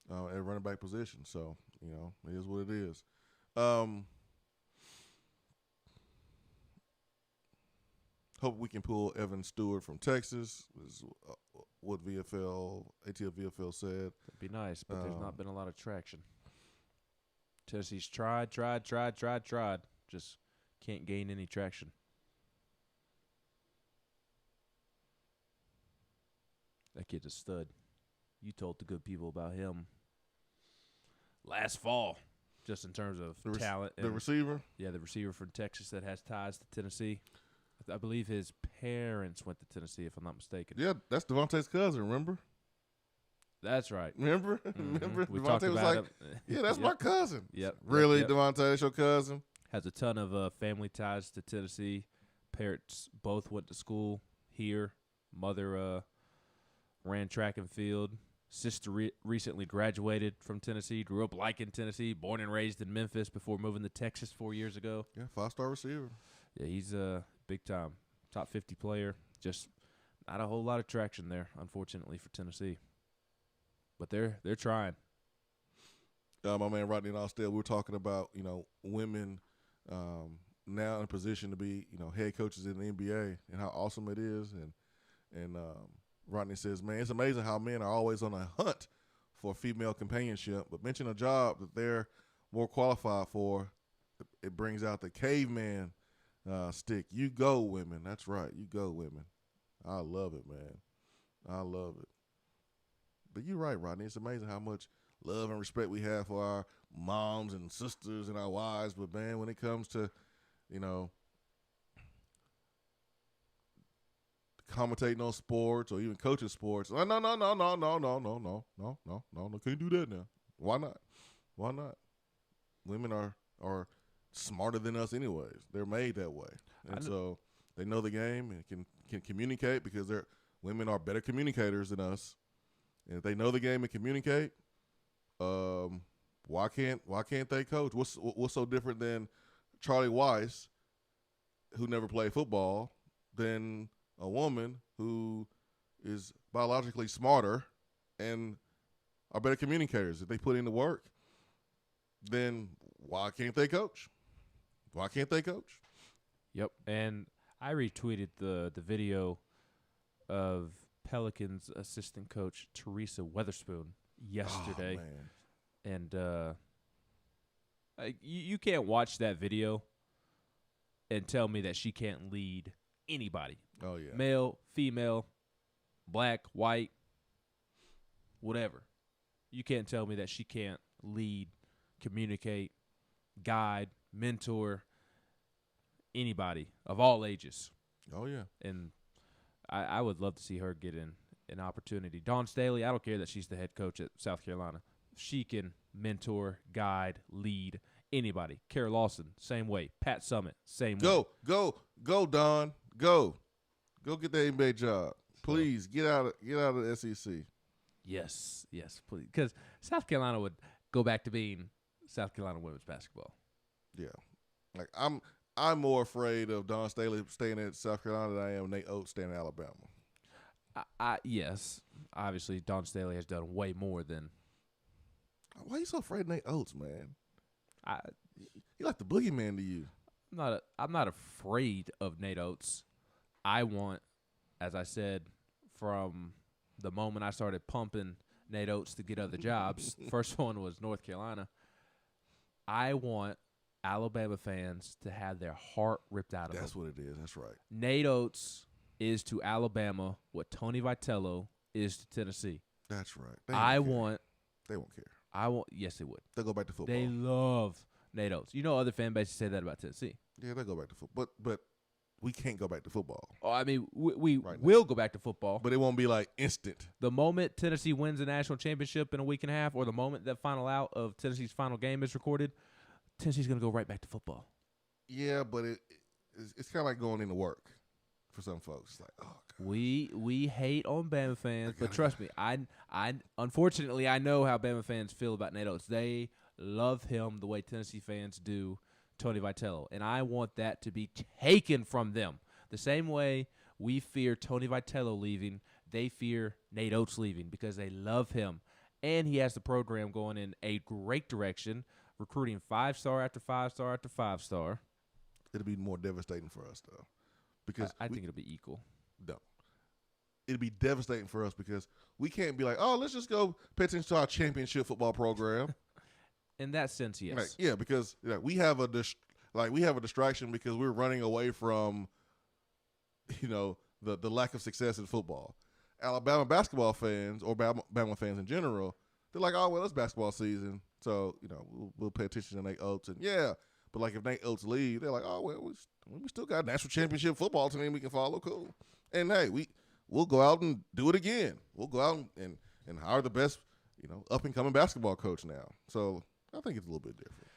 Speaker 7: at running back position. So you know it is what it is. Hope we can pull Evan Stewart from Texas. Is what ATL VFL said.
Speaker 8: That'd be nice, but there's not been a lot of traction. Tennessee's tried. Just can't gain any traction. That kid's a stud. You told the good people about him last fall, just in terms of talent.
Speaker 7: The receiver?
Speaker 8: Yeah, the receiver from Texas that has ties to Tennessee. I believe his parents went to Tennessee, if I'm not mistaken.
Speaker 7: Yeah, that's Devontae's cousin, remember?
Speaker 8: That's right.
Speaker 7: Remember?
Speaker 8: Mm-hmm.
Speaker 7: Remember?
Speaker 8: We
Speaker 7: Devontae was like,
Speaker 8: him.
Speaker 7: yeah, that's my cousin.
Speaker 8: Yep.
Speaker 7: Really,
Speaker 8: yep.
Speaker 7: Devontae, that's your cousin?
Speaker 8: Has a ton of family ties to Tennessee. Parents both went to school here. Mother ran track and field. Sister recently graduated from Tennessee. Grew up liking Tennessee. Born and raised in Memphis before moving to Texas 4 years ago.
Speaker 7: Yeah, 5-star receiver.
Speaker 8: Yeah, he's big time. Top 50 player. Just not a whole lot of traction there, unfortunately, for Tennessee. But they're trying.
Speaker 7: My man Rodney and Austell, we were talking about, you know, women now in a position to be, you know, head coaches in the NBA and how awesome it is. And Rodney says, man, it's amazing how men are always on a hunt for female companionship, but mention a job that they're more qualified for. It brings out the caveman stick. You go, women. That's right. You go, women. I love it, man. I love it. But you're right, Rodney. It's amazing how much love and respect we have for our moms and sisters and our wives. But, man, when it comes to, you know, commentating on sports or even coaching sports, no, can't do that now. Why not? Why not? Women are smarter than us anyways. They're made that way. And so they know the game and can communicate because women are better communicators than us. And if they know the game and communicate, why can't they coach? What's so different than Charlie Weiss, who never played football, than a woman who is biologically smarter and are better communicators? If they put in the work, then why can't they coach? Why can't they coach?
Speaker 8: Yep, and I retweeted the video of Pelicans assistant coach Teresa Weatherspoon yesterday.
Speaker 7: Oh,
Speaker 8: and you can't watch that video and tell me that she can't lead anybody.
Speaker 7: Oh, yeah.
Speaker 8: Male, female, black, white, whatever. You can't tell me that she can't lead, communicate, guide, mentor anybody of all ages.
Speaker 7: Oh, yeah.
Speaker 8: And I would love to see her get an opportunity. Dawn Staley, I don't care that she's the head coach at South Carolina. She can mentor, guide, lead anybody. Kara Lawson, same way. Pat Summitt, same way.
Speaker 7: Go, Dawn. Go get that NBA job. Please get out of the SEC.
Speaker 8: Yes, please. Because South Carolina would go back to being South Carolina women's basketball.
Speaker 7: Yeah. Like I'm more afraid of Dawn Staley staying at South Carolina than I am Nate Oates staying at Alabama.
Speaker 8: Yes. Obviously, Dawn Staley has done way more than.
Speaker 7: Why are you so afraid of Nate Oates, man? He like the boogeyman to you.
Speaker 8: I'm not afraid of Nate Oates. I want, as I said, from the moment I started pumping Nate Oates to get other jobs, first one was North Carolina. I want Alabama fans to have their heart ripped out of them.
Speaker 7: That's what it is. That's right.
Speaker 8: Nate Oates is to Alabama what Tony Vitello is to Tennessee.
Speaker 7: That's right.
Speaker 8: They won't care. Yes, they would.
Speaker 7: They'll go back to football.
Speaker 8: They love Nate Oates. You know, other fan bases say that about Tennessee.
Speaker 7: Yeah, they'll go back to football. But we can't go back to football.
Speaker 8: Oh, I mean, we will go back to football.
Speaker 7: But it won't be like instant.
Speaker 8: The moment Tennessee wins the national championship in a week and a half, or the moment that final out of Tennessee's final game is recorded, Tennessee's going to go right back to football.
Speaker 7: Yeah, but it's kind of like going into work for some folks. Like, oh, God.
Speaker 8: We hate on Bama fans, but trust me, I unfortunately I know how Bama fans feel about Nate Oates. They love him the way Tennessee fans do Tony Vitello, and I want that to be taken from them. The same way we fear Tony Vitello leaving, they fear Nate Oates leaving because they love him. And he has the program going in a great direction, recruiting 5-star after 5-star after 5-star.
Speaker 7: It'll be more devastating for us, though. Because
Speaker 8: I think it'll be equal.
Speaker 7: No. It'll be devastating for us because we can't be like, oh, let's just go pay attention to our championship football program.
Speaker 8: In that sense, yes.
Speaker 7: Like, yeah, because we have a distraction because we're running away from, the lack of success in football. Alabama basketball fans or Bama fans in general, they're like, oh, well, it's basketball season, so we'll pay attention to Nate Oates, and but like if Nate Oates leave, they're like, oh, well, we still got a national championship football team we can follow, cool, and hey, we'll go out and do it again. We'll go out and hire the best, up and coming basketball coach now. So I think it's a little bit different.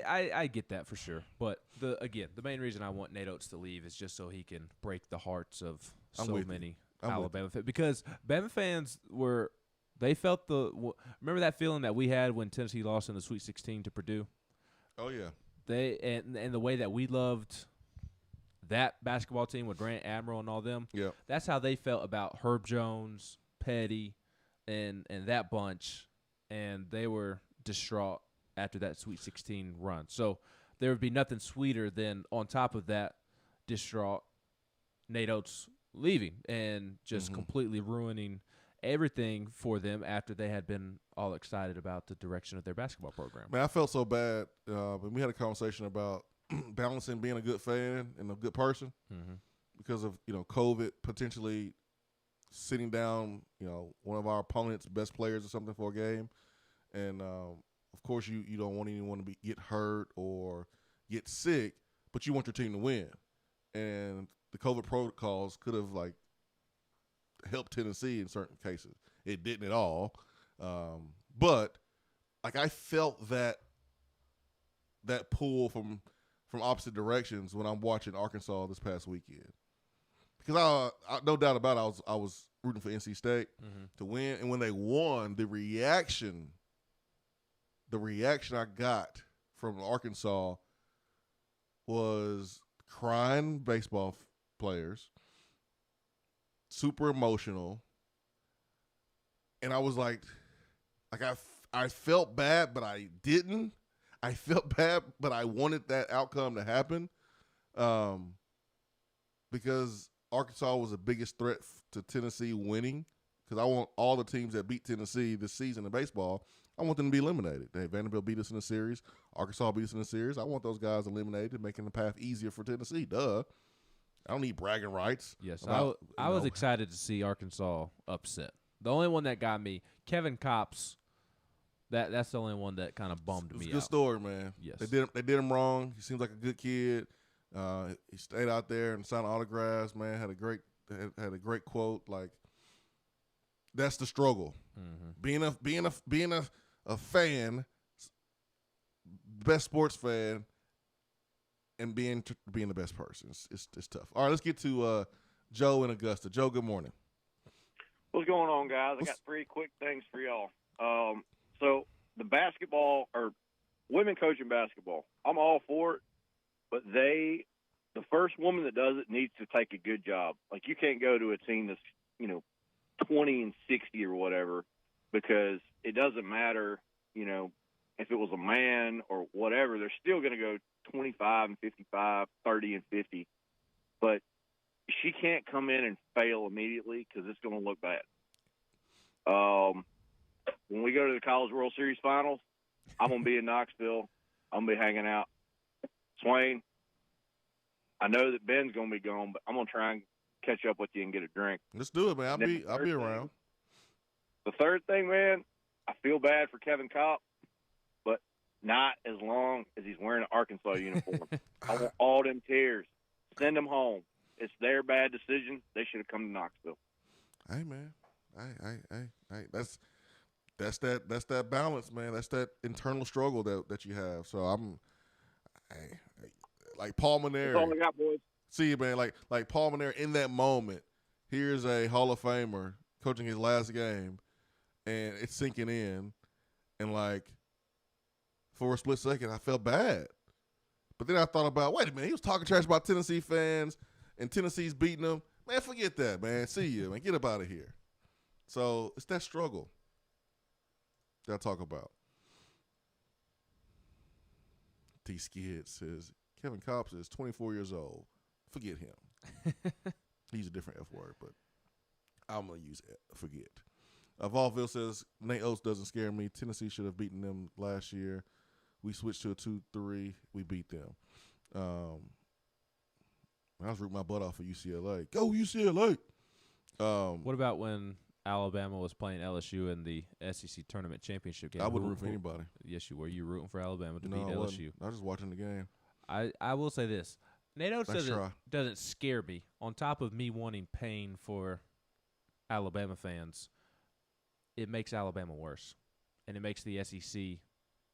Speaker 8: I get that for sure, but the main reason I want Nate Oates to leave is just so he can break the hearts of so many Alabama fans, because Bama fans felt remember that feeling that we had when Tennessee lost in the Sweet 16 to Purdue.
Speaker 7: Oh yeah,
Speaker 8: and the way that we loved that basketball team with Grant Admiral and all them.
Speaker 7: Yeah,
Speaker 8: that's how they felt about Herb Jones, Petty, and that bunch, and they were distraught after that Sweet 16 run. So there would be nothing sweeter than, on top of that, distraught Nate Oates leaving and just completely ruining everything for them after they had been all excited about the direction of their basketball program.
Speaker 7: Man, I felt so bad. We had a conversation about balancing being a good fan and a good person because of COVID potentially sitting down one of our opponent's best players or something for a game, and of course you don't want anyone to get hurt or get sick, but you want your team to win, and the COVID protocols could have helped Tennessee in certain cases. It didn't at all, but I felt that pull from opposite directions when I'm watching Arkansas this past weekend, because I no doubt about it, I was rooting for NC State to win, and when they won, the reaction I got from Arkansas was crying baseball players, super emotional, and I was like I felt bad, but I didn't. I felt bad, but I wanted that outcome to happen, because Arkansas was the biggest threat to Tennessee winning. Because I want all the teams that beat Tennessee this season in baseball, I want them to be eliminated. Hey, Vanderbilt beat us in the series. Arkansas beat us in the series. I want those guys eliminated, making the path easier for Tennessee. Duh. I don't need bragging rights.
Speaker 8: Yes, I was excited to see Arkansas upset. The only one that got me, Kevin Kopps, that's the only one that kind of bummed me out.
Speaker 7: It's a good story, man.
Speaker 8: Yes.
Speaker 7: They did him wrong. He seems like a good kid. He stayed out there and signed autographs, man. Had a great quote. Like, that's the struggle. Being a fan, best sports fan, and being the best person. It's tough. All right, let's get to Joe in Augusta. Joe, good morning.
Speaker 20: What's going on, guys? I got three quick things for y'all. So the basketball or women coaching basketball, I'm all for it, but the first woman that does it needs to take a good job. Like, you can't go to a team that's 20-60 or whatever, because it doesn't matter, if it was a man or whatever, they're still going to go 25 and 55, 30 and 50. But she can't come in and fail immediately, because it's going to look bad. When we go to the College World Series Finals, I'm going to be in Knoxville. I'm going to be hanging out. Swain, I know that Ben's going to be gone, but I'm going to try and catch up with you and get a drink.
Speaker 7: Let's do it, man. I'll be around.
Speaker 20: The third thing, man, I feel bad for Kevin Kopp, but not as long as he's wearing an Arkansas uniform. I want all them tears. Send them home. It's their bad decision. They should have come to Knoxville.
Speaker 7: Hey, man. Hey. That's that balance, man. That's that internal struggle that you have. So like Paul Maneri.
Speaker 20: That's all I got, boys.
Speaker 7: See, man, like Paul Maneri in that moment. Here's a Hall of Famer coaching his last game, and it's sinking in, and for a split second, I felt bad. But then I thought about, wait a minute, he was talking trash about Tennessee fans and Tennessee's beating them, man, forget that, man. See you, man. Get up out of here. So it's that struggle that I talk about. T. Skid says, Kevin Cobbs is 24 years old. Forget him. He's a different F word, but I'm going to use forget. Valville says, Nate Oates doesn't scare me. Tennessee should have beaten them last year. We switched to a 2-3. We beat them. I was rooting my butt off for UCLA. Go UCLA.
Speaker 8: What about when Alabama was playing LSU in the SEC tournament championship game?
Speaker 7: I wouldn't root for anybody.
Speaker 8: Yes, you were. You rooting for Alabama to beat
Speaker 7: I
Speaker 8: LSU?
Speaker 7: wasn't. I was just watching the game.
Speaker 8: I will say this. Nate Oates
Speaker 7: Nice try.
Speaker 8: doesn't scare me. On top of me wanting pain for Alabama fans, it makes Alabama worse. And it makes the SEC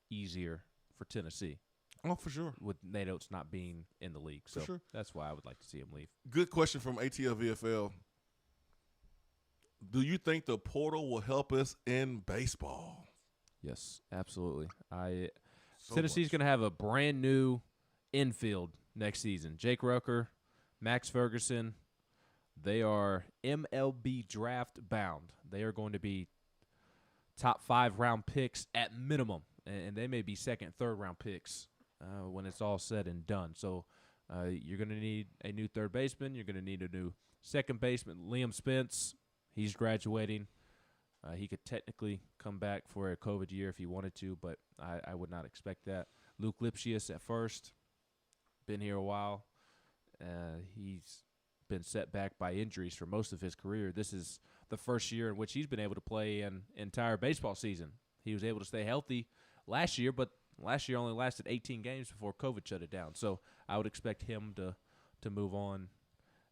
Speaker 8: easier for Tennessee.
Speaker 7: Oh, for sure.
Speaker 8: With Nate Oates not being in the league. So
Speaker 7: For sure.
Speaker 8: that's why I would like to see him leave.
Speaker 7: Good question from ATL VFL. Do you think the portal will help us in baseball?
Speaker 8: Yes, absolutely. Tennessee's going to have a brand new infield next season. Jake Rucker, Max Ferguson, they are MLB draft bound. They are going to be top 5 round picks at minimum, and they may be second, third round picks when it's all said and done. So you're going to need a new third baseman. You're going to need a new second baseman. Liam Spence, he's graduating. He could technically come back for a COVID year if he wanted to, but I would not expect that. Luke Lipschius at first, been here a while. He's been set back by injuries for most of his career. This is the first year in which he's been able to play an entire baseball season. He was able to stay healthy last year, but last year only lasted 18 games before COVID shut it down. So I would expect him to move on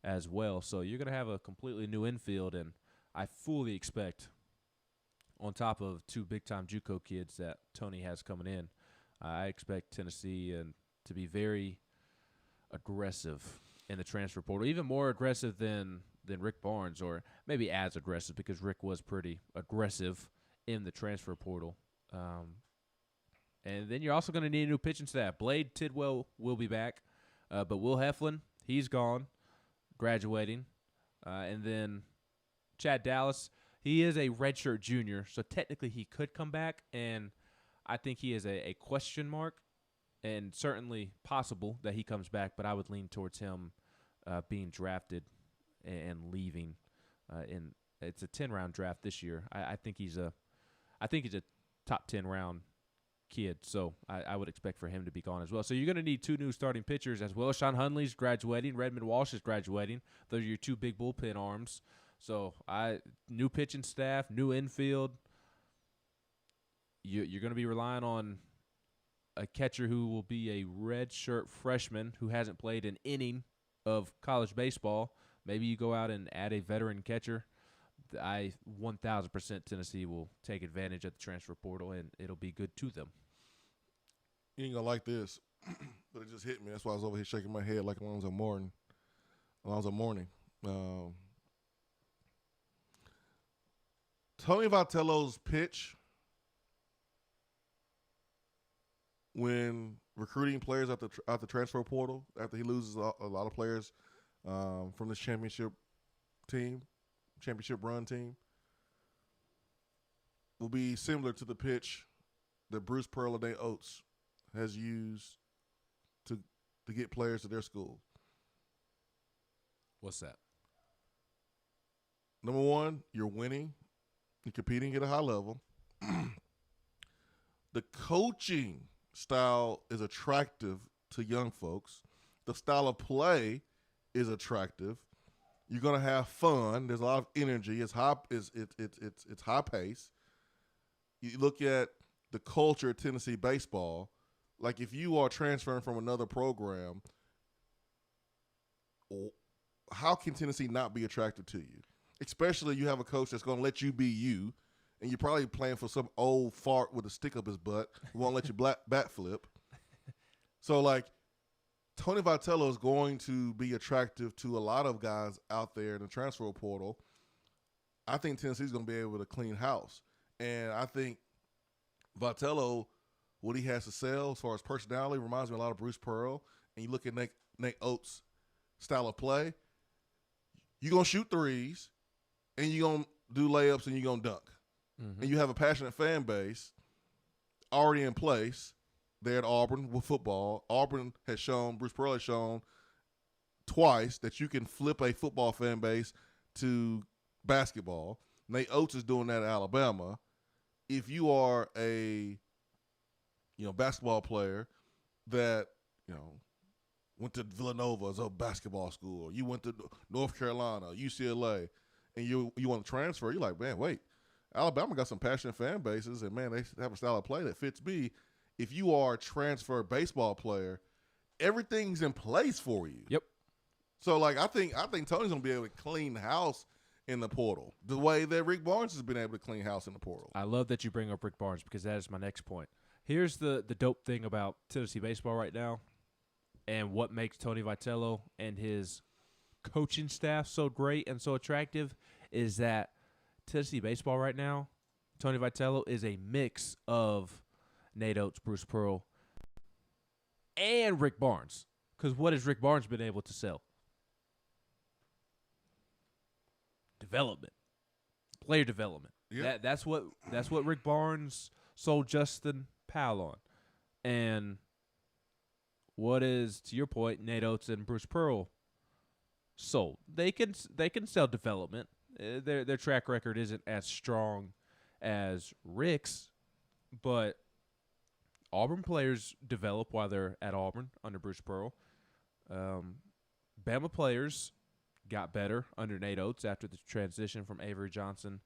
Speaker 8: as well. So you're going to have a completely new infield, and I fully expect, on top of 2 big-time JUCO kids that Tony has coming in, I expect Tennessee to be very aggressive in the transfer portal, even more aggressive than Rick Barnes, or maybe as aggressive, because Rick was pretty aggressive in the transfer portal. And then you're also going to need a new pitching staff. Blade Tidwell will be back, but Will Heflin, he's gone, graduating. And then Chad Dallas, he is a redshirt junior, so technically he could come back, and I think he is a question mark, and certainly possible that he comes back, but I would lean towards him being drafted and leaving. It's a 10-round draft this year. I think he's a top 10 round kid, so I would expect for him to be gone as well. So you're going to need 2 new starting pitchers as well. Sean Hunley's graduating. Redmond Walsh is graduating. Those are your 2 big bullpen arms. So new pitching staff, new infield. You're going to be relying on a catcher who will be a redshirt freshman who hasn't played an inning of college baseball. Maybe you go out and add a veteran catcher. 1,000% Tennessee will take advantage of the transfer portal, and it'll be good to them.
Speaker 7: You ain't going to like this, but it just hit me. That's why I was over here shaking my head like Alonzo Mourning. Tony Vitello's pitch when recruiting players out the transfer portal after he loses a lot of players from this championship run team, will be similar to the pitch that Bruce Pearl and Nate Oates has used to get players to their school.
Speaker 8: What's that?
Speaker 7: Number one, you're winning. You're competing at a high level. The coaching style is attractive to young folks. The style of play is attractive. You're gonna have fun. There's a lot of energy. It's high. It's high pace. You look at the culture of Tennessee baseball. Like if you are transferring from another program, how can Tennessee not be attractive to you? Especially you have a coach that's going to let you be you, and you're probably playing for some old fart with a stick up his butt who won't let you bat flip. So, like, Tony Vitello is going to be attractive to a lot of guys out there in the transfer portal. I think Tennessee's going to be able to clean house. And I think Vitello, what he has to sell as far as personality, reminds me a lot of Bruce Pearl. And you look at Nate Oates, style of play, you're going to shoot threes, and you're going to do layups, and you're going to dunk.
Speaker 8: Mm-hmm.
Speaker 7: And you have a passionate fan base already in place there at Auburn with football. Auburn has shown, Bruce Pearl has shown twice that you can flip a football fan base to basketball. Nate Oates is doing that at Alabama. If you are a basketball player that went to Villanova as a basketball school, or you went to North Carolina, UCLA, and you want to transfer, you're like, man, wait, Alabama got some passionate fan bases, and man, they have a style of play that fits me. If you are a transfer baseball player, everything's in place for you.
Speaker 8: Yep.
Speaker 7: So I think Tony's gonna be able to clean house in the portal the way that Rick Barnes has been able to clean house in the portal.
Speaker 8: I love that you bring up Rick Barnes because that is my next point. Here's the dope thing about Tennessee baseball right now, and what makes Tony Vitello and his coaching staff so great and so attractive is that Tennessee baseball right now, Tony Vitello is a mix of Nate Oates, Bruce Pearl, and Rick Barnes. Because what has Rick Barnes been able to sell? Development, player development.
Speaker 7: Yeah.
Speaker 8: That's what Rick Barnes sold Justin Powell on, and what is, to your point, Nate Oates and Bruce Pearl sold. They can sell development. Their track record isn't as strong as Rick's, but Auburn players develop while they're at Auburn under Bruce Pearl. Bama players got better under Nate Oates after the transition from Avery Johnson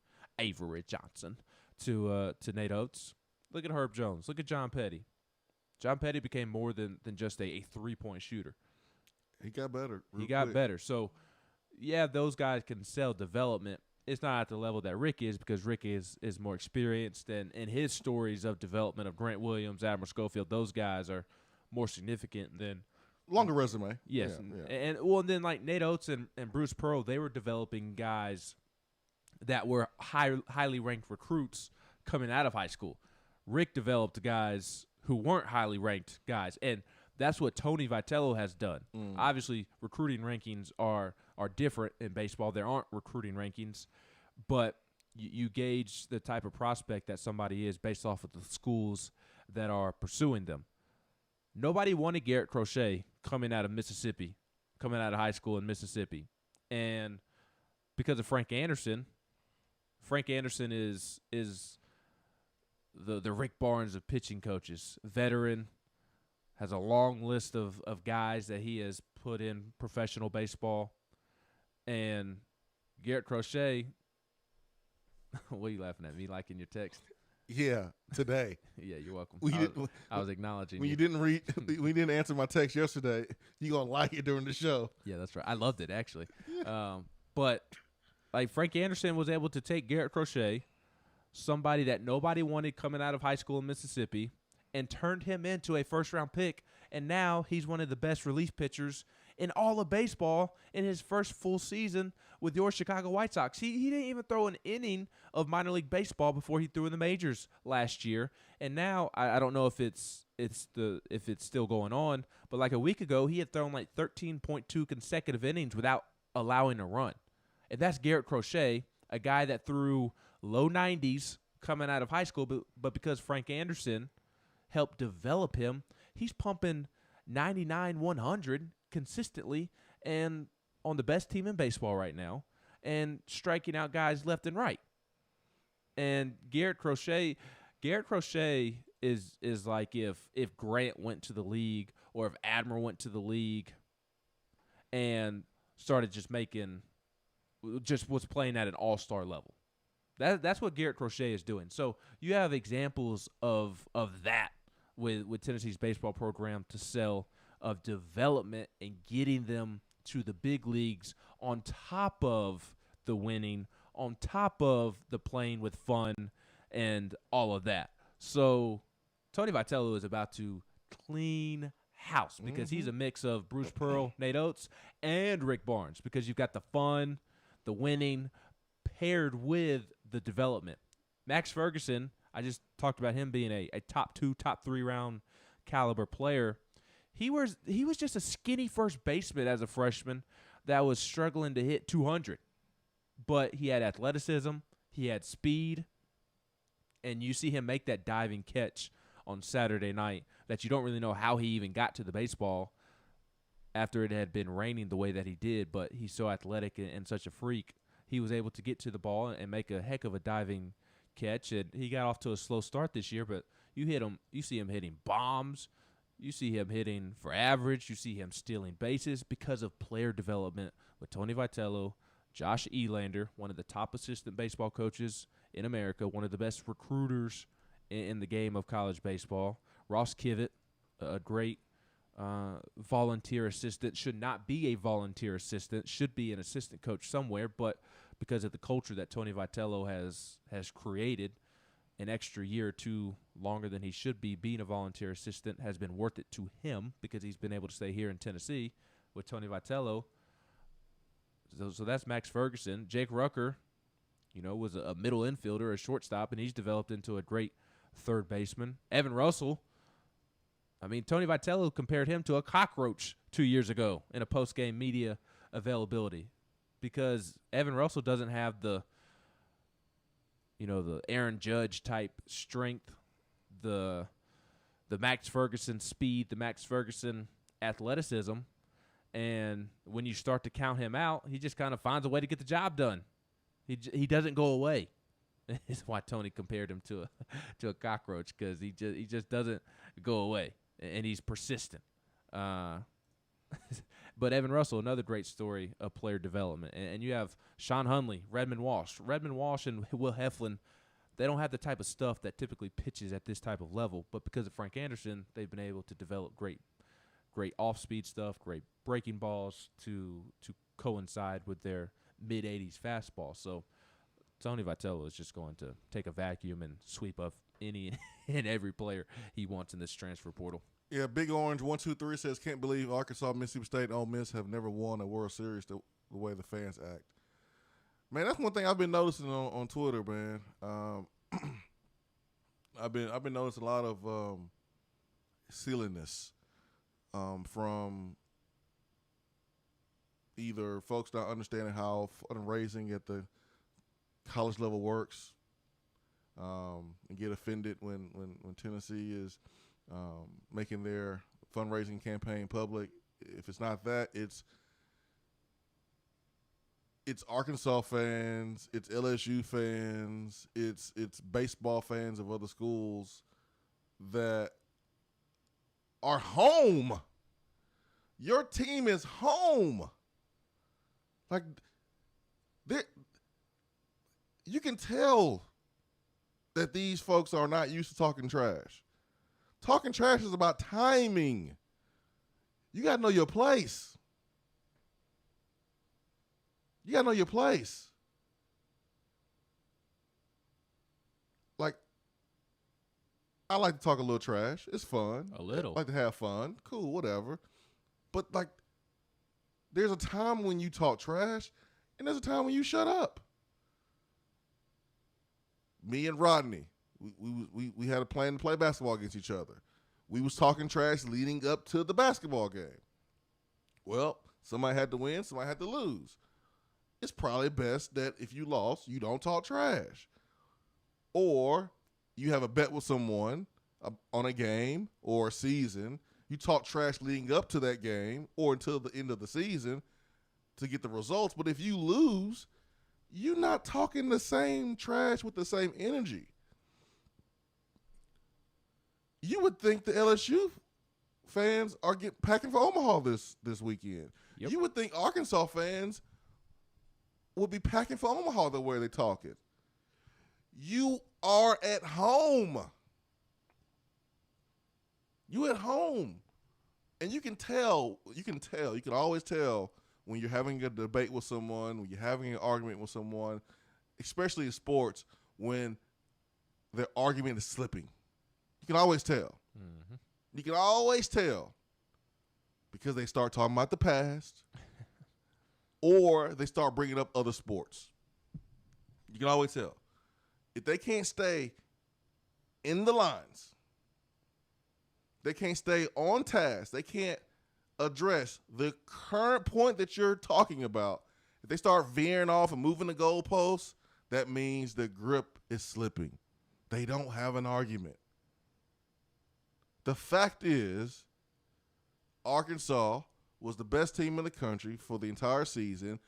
Speaker 8: to Nate Oates. Look at Herb Jones. Look at John Petty. John Petty became more than just a 3-point shooter.
Speaker 7: He got better.
Speaker 8: He got better. So, yeah, those guys can sell development. It's not at the level that Rick is because Rick is more experienced, and his stories of development of Grant Williams, Admiral Schofield, those guys are more significant than
Speaker 7: longer resume.
Speaker 8: Yes,
Speaker 7: Yeah.
Speaker 8: And then like Nate Oates and Bruce Pearl, they were developing guys that were highly ranked recruits coming out of high school. Rick developed guys who weren't highly ranked guys, and that's what Tony Vitello has done. Obviously, recruiting rankings are different in baseball. There aren't recruiting rankings, but you gauge the type of prospect that somebody is based off of the schools that are pursuing them. Nobody wanted Garrett Crochet coming out of Mississippi, coming out of high school in Mississippi. And because of Frank Anderson is the Rick Barnes of pitching coaches. Veteran, has a long list of guys that he has put in professional baseball. And Garrett Crochet, what are you laughing at? Me liking your text?
Speaker 7: Yeah, today.
Speaker 8: Yeah, you're welcome.
Speaker 7: I
Speaker 8: was acknowledging
Speaker 7: when
Speaker 8: you.
Speaker 7: We didn't answer my text yesterday. You gonna like it during the show?
Speaker 8: Yeah, that's right. I loved it actually. But like Frank Anderson was able to take Garrett Crochet, somebody that nobody wanted coming out of high school in Mississippi, and turned him into a first-round pick. And now he's one of the best relief pitchers in all of baseball in his first full season with your Chicago White Sox. He didn't even throw an inning of minor league baseball before he threw in the majors last year. And now I don't know if it's still going on, but like a week ago he had thrown like 13.2 consecutive innings without allowing a run. And that's Garrett Crochet, a guy that threw low 90s coming out of high school, but because Frank Anderson helped develop him, he's pumping 99, 100 consistently and on the best team in baseball right now and striking out guys left and right. And Garrett Crochet is like if Grant went to the league or if Admiral went to the league and started was playing at an all-star level. That's what Garrett Crochet is doing. So you have examples of that with Tennessee's baseball program to sell of development and getting them to the big leagues on top of the winning, on top of the playing with fun and all of that. So Tony Vitello is about to clean house because he's a mix of Bruce Pearl, Nate Oates, and Rick Barnes because you've got the fun, the winning, paired with the development. Max Ferguson, I just talked about him being a top 2, top 3 round caliber player. He was just a skinny first baseman as a freshman that was struggling to hit 200. But he had athleticism, he had speed, and you see him make that diving catch on Saturday night that you don't really know how he even got to the baseball after it had been raining the way that he did, but he's so athletic and such a freak. He was able to get to the ball and make a heck of a diving catch, and he got off to a slow start this year, but you see him hitting bombs, you see him hitting for average, you see him stealing bases because of player development with Tony Vitello, Josh Elander, one of the top assistant baseball coaches in America, one of the best recruiters in the game of college baseball, Ross Kivett, a great volunteer assistant, should not be a volunteer assistant, should be an assistant coach somewhere, but because of the culture that Tony Vitello has created, an extra year or two longer than he should be being a volunteer assistant has been worth it to him because he's been able to stay here in Tennessee with Tony Vitello. So that's Max Ferguson. Jake Rucker, was a middle infielder, a shortstop, and he's developed into a great third baseman. Evan Russell, Tony Vitello compared him to a cockroach 2 years ago in a post-game media availability because Evan Russell doesn't have the Aaron Judge type strength, the Max Ferguson speed, the Max Ferguson athleticism. And when you start to count him out, he just kind of finds a way to get the job done. He doesn't go away. That's why Tony compared him to a cockroach, because he just doesn't go away, and he's persistent. But Evan Russell, another great story of player development. And you have Sean Hunley, Redmond Walsh. Redmond Walsh and Will Heflin, they don't have the type of stuff that typically pitches at this type of level. But because of Frank Anderson, they've been able to develop great off-speed stuff, great breaking balls to coincide with their mid-80s fastball. So Tony Vitello is just going to take a vacuum and sweep up any and every player he wants in this transfer portal.
Speaker 7: Yeah, Big Orange 123 says, can't believe Arkansas, Mississippi State, and Ole Miss have never won a World Series the way the fans act. Man, that's one thing I've been noticing on Twitter, man. I've been noticing a lot of silliness from either folks not understanding how fundraising at the college level works, and get offended when Tennessee is making their fundraising campaign public. If it's not that, it's Arkansas fans, it's LSU fans, it's baseball fans of other schools that are home. Your team is home. Like, you can tell that these folks are not used to talking trash. Talking trash is about timing. You got to know your place. You got to know your place. Like, I like to talk a little trash. It's fun.
Speaker 8: A little.
Speaker 7: I like to have fun. Cool, whatever. But, like, there's a time when you talk trash, and there's a time when you shut up. Me and Rodney, we had a plan to play basketball against each other. We was talking trash leading up to the basketball game. Well, somebody had to win, somebody had to lose. It's probably best that if you lost, you don't talk trash. Or you have a bet with someone on a game or a season. You talk trash leading up to that game or until the end of the season to get the results. But if you lose, you're not talking the same trash with the same energy. You would think the LSU fans are packing for Omaha this weekend. Yep. You would think Arkansas fans would be packing for Omaha the way they're talking. You are at home. You at home. And you can always tell when you're having a debate with someone, when you're having an argument with someone, especially in sports, when their argument is slipping. You can always tell. Mm-hmm. You can always tell because they start talking about the past or they start bringing up other sports. You can always tell. If they can't stay in the lines, They can't stay on task. They can't address the current point that you're talking about. If they start veering off and moving the goalposts, that means the grip is slipping. They don't have an argument. The fact is, Arkansas was the best team in the country for the entire season.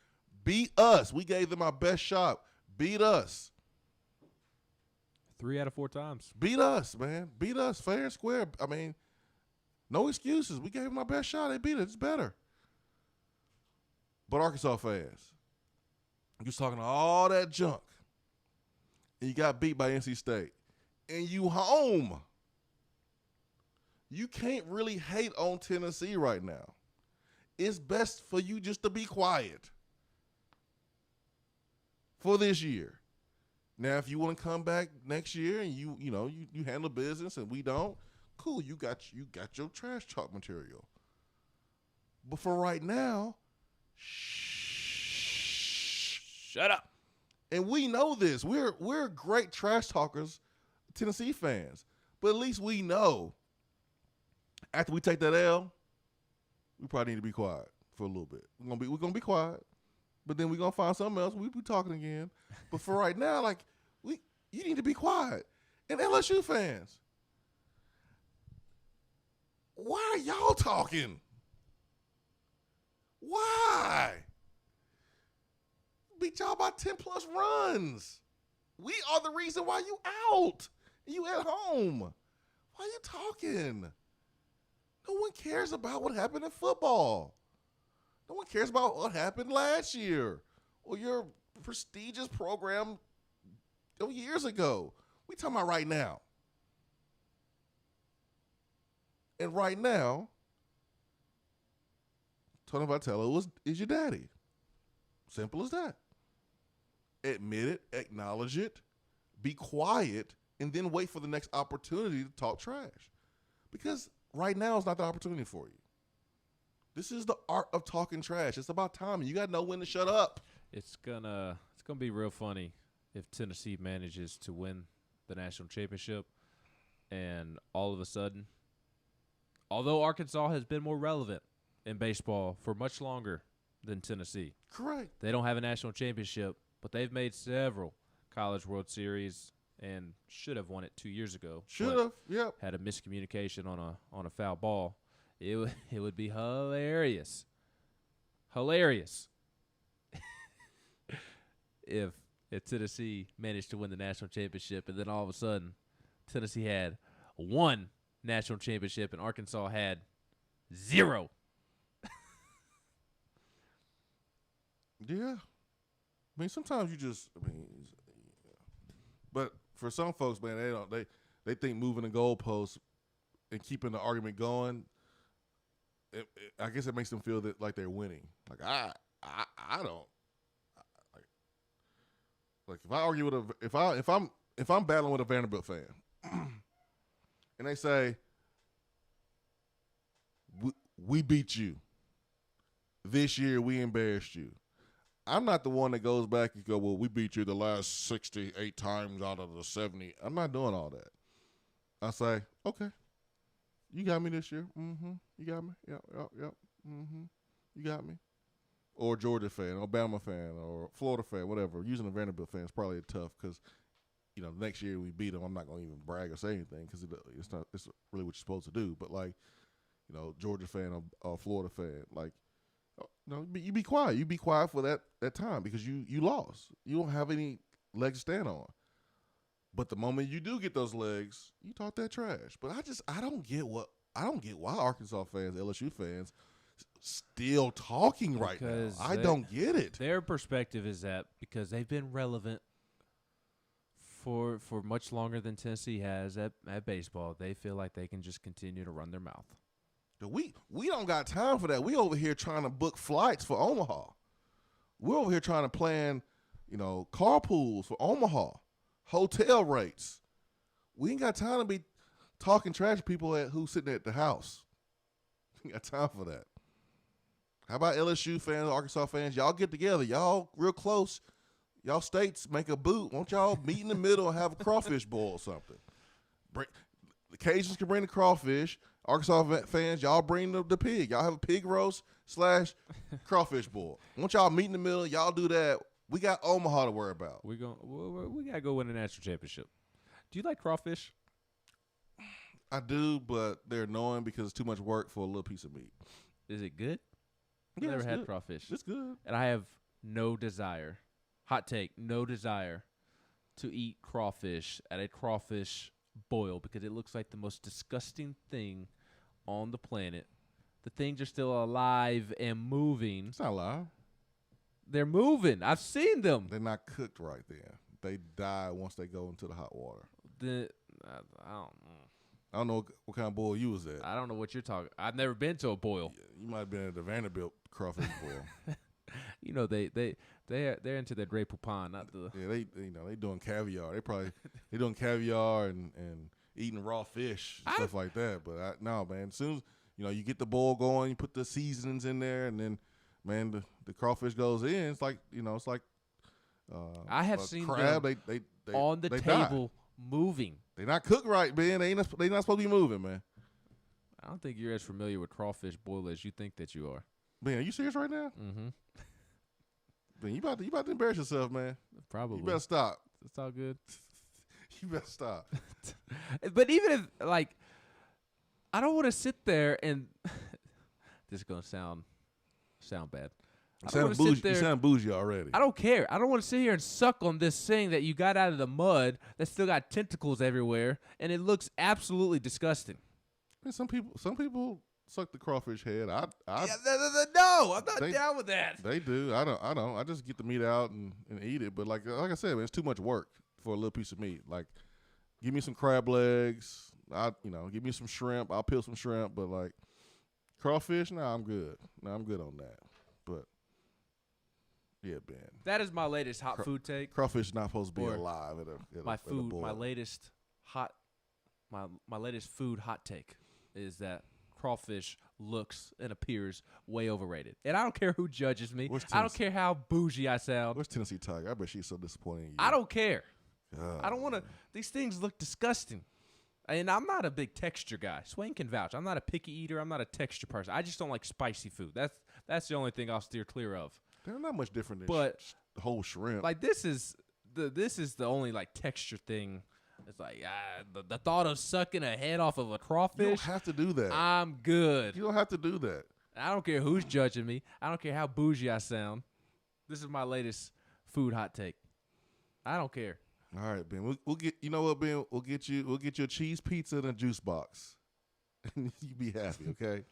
Speaker 7: Beat us. We gave them our best shot. Beat us.
Speaker 8: 3 out of 4 times.
Speaker 7: Beat us, man. Beat us fair and square. I mean, no excuses. We gave them our best shot. They beat us. It's better. But Arkansas fans, you was talking all that junk, and you got beat by NC State, and you home. You can't really hate on Tennessee right now. It's best for you just to be quiet for this year. Now, if you want to come back next year and you handle business and we don't, cool. You got your trash talk material. But for right now, shut up. And we know this. We're great trash talkers, Tennessee fans. But at least we know after we take that L, we probably need to be quiet for a little bit. We're gonna be quiet, but then we're gonna find something else. We'll be talking again. But for right now, you need to be quiet. And LSU fans, why are y'all talking? Why? Beat y'all by 10 plus runs. We are the reason why you out. You at home. Why are you talking? No one cares about what happened in football. No one cares about what happened last year or your prestigious program years ago. We talking about right now. And right now, Tony Vitello is your daddy. Simple as that. Admit it, acknowledge it, be quiet, and then wait for the next opportunity to talk trash. Because right now is not the opportunity for you. This is the art of talking trash. It's about timing. You got to know when to shut up.
Speaker 8: It's gonna be real funny if Tennessee manages to win the national championship, and all of a sudden, although Arkansas has been more relevant in baseball for much longer than Tennessee,
Speaker 7: correct?
Speaker 8: They don't have a national championship, but they've made several College World Series and should have won it 2 years ago.
Speaker 7: Should have, yep.
Speaker 8: Had a miscommunication on a foul ball. It would be hilarious if Tennessee managed to win the national championship, and then all of a sudden Tennessee had 1 national championship and Arkansas had 0.
Speaker 7: Yeah. I mean, sometimes but for some folks, man, they think moving the goalposts and keeping the argument going, I guess it makes them feel that like they're winning. Like I don't like if I argue with if I'm battling with a Vanderbilt fan and they say we beat you this year, we embarrassed you. I'm not the one that goes back and go, well, we beat you the last 68 times out of the 70. I'm not doing all that. I say, okay, you got me this year. Mm-hmm. You got me. Yep. Mm-hmm. You got me. Or Georgia fan, Alabama fan, or Florida fan, whatever. Using a Vanderbilt fan is probably tough because, next year we beat them. I'm not going to even brag or say anything because it's really what you're supposed to do. But, Georgia fan or Florida fan, you be quiet. You be quiet for that time because you lost. You don't have any legs to stand on. But the moment you do get those legs, you talk that trash. But I don't get why Arkansas fans, LSU fans, still talking right now. I don't get it.
Speaker 8: Their perspective is that because they've been relevant for much longer than Tennessee has at baseball, they feel like they can just continue to run their mouth.
Speaker 7: We don't got time for that. We over here trying to book flights for Omaha. We're over here trying to plan, carpools for Omaha, hotel rates. We ain't got time to be talking trash to people who's sitting at the house. We ain't got time for that. How about LSU fans, Arkansas fans? Y'all get together. Y'all real close. Y'all states make a boot. Won't y'all meet in the middle and have a crawfish boil or something? the Cajuns can bring the crawfish. Arkansas fans, y'all bring the pig. Y'all have a pig roast / crawfish boil. Once y'all meet in the middle, y'all do that. We got Omaha to worry about.
Speaker 8: We gotta go win a national championship. Do you like crawfish?
Speaker 7: I do, but they're annoying because it's too much work for a little piece of meat.
Speaker 8: Is it good? I've
Speaker 7: Yeah,
Speaker 8: never
Speaker 7: it's
Speaker 8: had
Speaker 7: good.
Speaker 8: crawfish.
Speaker 7: It's good.
Speaker 8: And I have no desire, hot take, no desire to eat crawfish at a crawfish boil because it looks like the most disgusting thing on the planet. The things are still alive and moving.
Speaker 7: It's not alive.
Speaker 8: They're moving. I've seen them.
Speaker 7: They're not cooked right then. They die once they go into the hot water. I don't know what kind of boil you was at.
Speaker 8: I don't know what you're talking. I've never been to a boil.
Speaker 7: You might have been at the Vanderbilt crawfish boil.
Speaker 8: You know they're into their Grey Poupon, not the.
Speaker 7: Yeah, they doing caviar. They doing caviar and eating raw fish and stuff like that. But no, man. As soon as you get the boil going, you put the seasonings in there, and then man, the crawfish goes in. It's like it's like.
Speaker 8: I have seen
Speaker 7: crab.
Speaker 8: them
Speaker 7: they
Speaker 8: on the
Speaker 7: they
Speaker 8: table
Speaker 7: die.
Speaker 8: moving.
Speaker 7: They not cooked right, man. They not supposed to be moving, man.
Speaker 8: I don't think you're as familiar with crawfish boil as you think that you are.
Speaker 7: Man, are you serious right now?
Speaker 8: Mm-hmm.
Speaker 7: Man, you about to embarrass yourself, man.
Speaker 8: Probably.
Speaker 7: You better stop.
Speaker 8: It's all good.
Speaker 7: You better stop.
Speaker 8: But even if I don't want to sit there and this is gonna sound bad.
Speaker 7: You sound bougie already.
Speaker 8: I don't care. I don't want to sit here and suck on this thing that you got out of the mud that still got tentacles everywhere, and it looks absolutely disgusting.
Speaker 7: Man, some people suck the crawfish head. No,
Speaker 8: I'm not down with that.
Speaker 7: They do. I don't. I just get the meat out and eat it. But like I said, man, it's too much work for a little piece of meat. Like, give me some crab legs. Give me some shrimp. I'll peel some shrimp. But like crawfish, I'm good. I'm good on that. But yeah, Ben.
Speaker 8: That is my latest hot food take.
Speaker 7: Crawfish is not supposed to be alive at a boil.
Speaker 8: My latest food hot take is that crawfish looks and appears way overrated. And I don't care who judges me. I don't care how bougie I sound.
Speaker 7: Where's Tennessee Tiger? I bet she's so disappointed in you.
Speaker 8: I don't care.
Speaker 7: God.
Speaker 8: I don't want to. These things look disgusting. And I'm not a big texture guy. Swain can vouch. I'm not a picky eater. I'm not a texture person. I just don't like spicy food. That's the only thing I'll steer clear of.
Speaker 7: They're not much different than the whole shrimp.
Speaker 8: Like this is the only like texture thing. It's like the thought of sucking a head off of a crawfish.
Speaker 7: You don't have to do that.
Speaker 8: I'm good.
Speaker 7: You don't have to do that.
Speaker 8: I don't care who's judging me. I don't care how bougie I sound. This is my latest food hot take. I don't care.
Speaker 7: All right, Ben. We'll get. You know what, Ben? We'll get you a cheese pizza and a juice box, and you be happy, okay?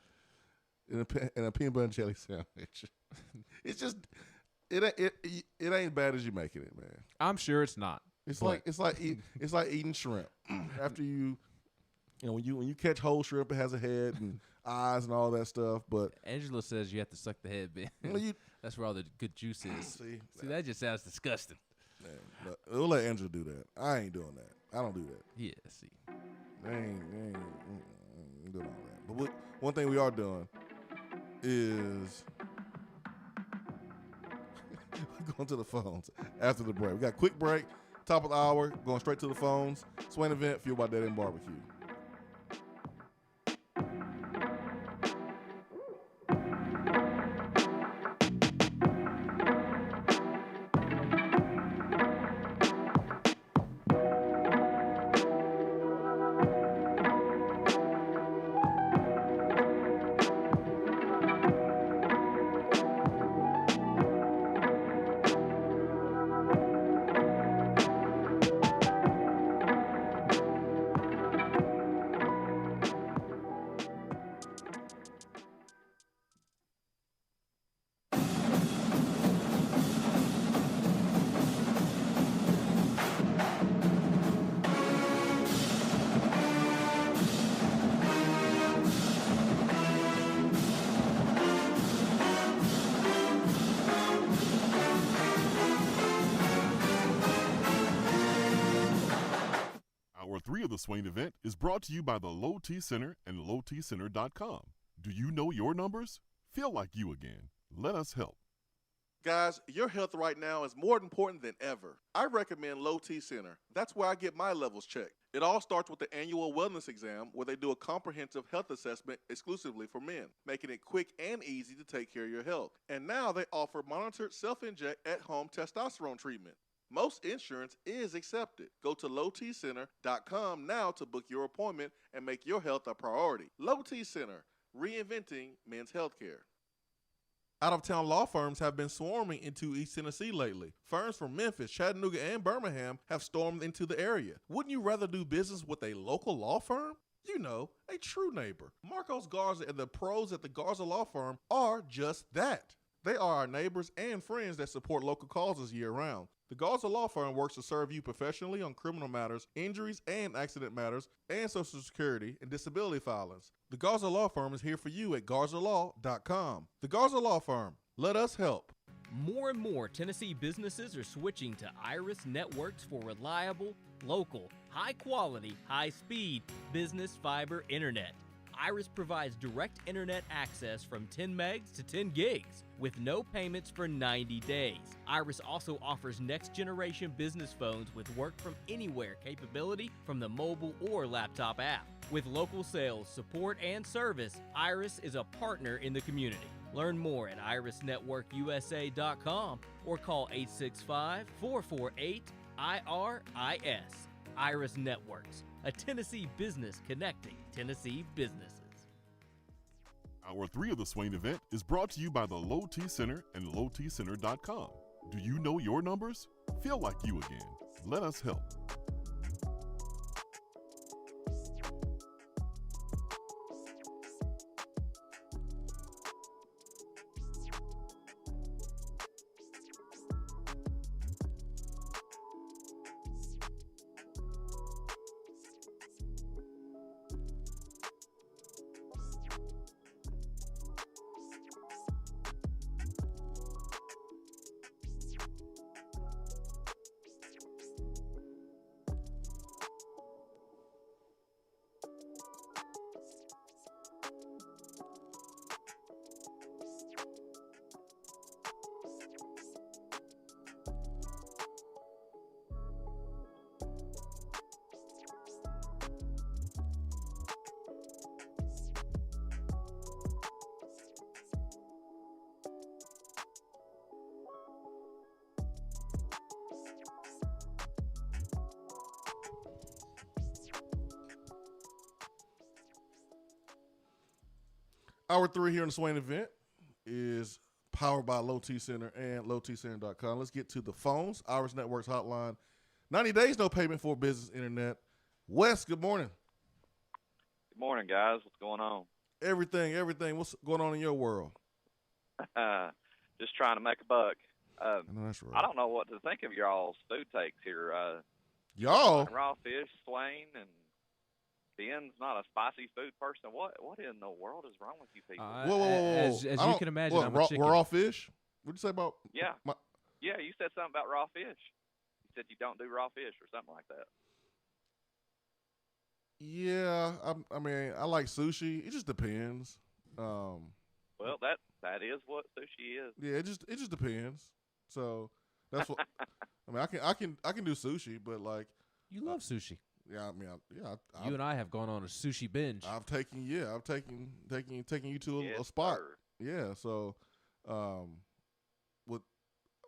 Speaker 7: And a peanut butter and jelly sandwich. It's just it ain't bad as you making it, man.
Speaker 8: I'm sure it's not.
Speaker 7: It's like eating shrimp. After when you catch whole shrimp, it has a head and eyes and all that stuff. But
Speaker 8: Angela says you have to suck the head, Ben. That's where all the good juice is. See, that just sounds disgusting.
Speaker 7: Man, we'll let Angela do that. I ain't doing that. I don't do that.
Speaker 8: Yeah, see.
Speaker 7: They ain't doing all that. But one thing we are doing is going to the phones after the break. We got a quick break, top of the hour, going straight to the phones. Swain Event, fueled by Dead End Barbecue.
Speaker 4: Hour 3 of the Swain Event is brought to you by the Low T Center and lowtcenter.com. Do you know your numbers? Feel like you again. Let us help.
Speaker 1: Guys, your health right now is more important than ever. I recommend Low T Center. That's where I get my levels checked. It all starts with the annual wellness exam where they do a comprehensive health assessment exclusively for men, making it quick and easy to take care of your health. And now they offer monitored self-inject at-home testosterone treatment. Most insurance is accepted. Go to lowtcenter.com now to book your appointment and make your health a priority. Low T Center, reinventing men's healthcare. Out-of-town law firms have been swarming into East Tennessee lately. Firms from Memphis, Chattanooga, and Birmingham have stormed into the area. Wouldn't you rather do business with a local law firm? You know, a true neighbor. Marcos Garza and the pros at the Garza Law Firm are just that. They are our neighbors and friends that support local causes year-round. The Garza Law Firm works to serve you professionally on criminal matters, injuries and accident matters, and Social Security and disability filings. The Garza Law Firm is here for you at garzalaw.com. The Garza Law Firm. Let us help.
Speaker 2: More and more Tennessee businesses are switching to Iris Networks for reliable, local, high-quality, high-speed business fiber internet. Iris provides direct internet access from 10 megs to 10 gigs with no payments for 90 days. Iris also offers next-generation business phones with work from anywhere capability from the mobile or laptop app. With local sales, support, and service, Iris is a partner in the community. Learn more at irisnetworkusa.com or call 865-448-IRIS. Iris Networks, a Tennessee business connecting Tennessee businesses.
Speaker 4: Hour 3 of the Swain Event is brought to you by the Low T Center and lowtcenter.com. Do you know your numbers? Feel like you again. Let us help.
Speaker 7: Hour 3 here in the Swain Event is powered by Low T Center and lowtcenter.com. Let's get to the phones. Iris Networks hotline. 90 days, no payment for business internet. Wes, good morning.
Speaker 21: Good morning, guys. What's going on?
Speaker 7: Everything. What's going on in your world?
Speaker 21: Just trying to make a buck.
Speaker 7: I know that's right.
Speaker 21: I don't know what to think of y'all's food takes here.
Speaker 7: Y'all?
Speaker 21: Raw fish, Swain, and Ben's not a spicy food person. What in the world is wrong with you people?
Speaker 7: Whoa.
Speaker 8: As you can imagine, I'm a chicken.
Speaker 7: Raw fish? What'd you say about?
Speaker 21: Yeah. Yeah, you said something about raw fish. You said you don't do raw fish or something like that.
Speaker 7: Yeah, I mean, I like sushi. It just depends.
Speaker 21: Well, that is what sushi is.
Speaker 7: Yeah, it just depends. So that's what I mean. I can do sushi, but like
Speaker 8: you love sushi.
Speaker 7: Yeah, I mean,
Speaker 8: you and I have gone on a sushi binge.
Speaker 7: I've taken you to a spot.
Speaker 21: Sir.
Speaker 7: Yeah, so what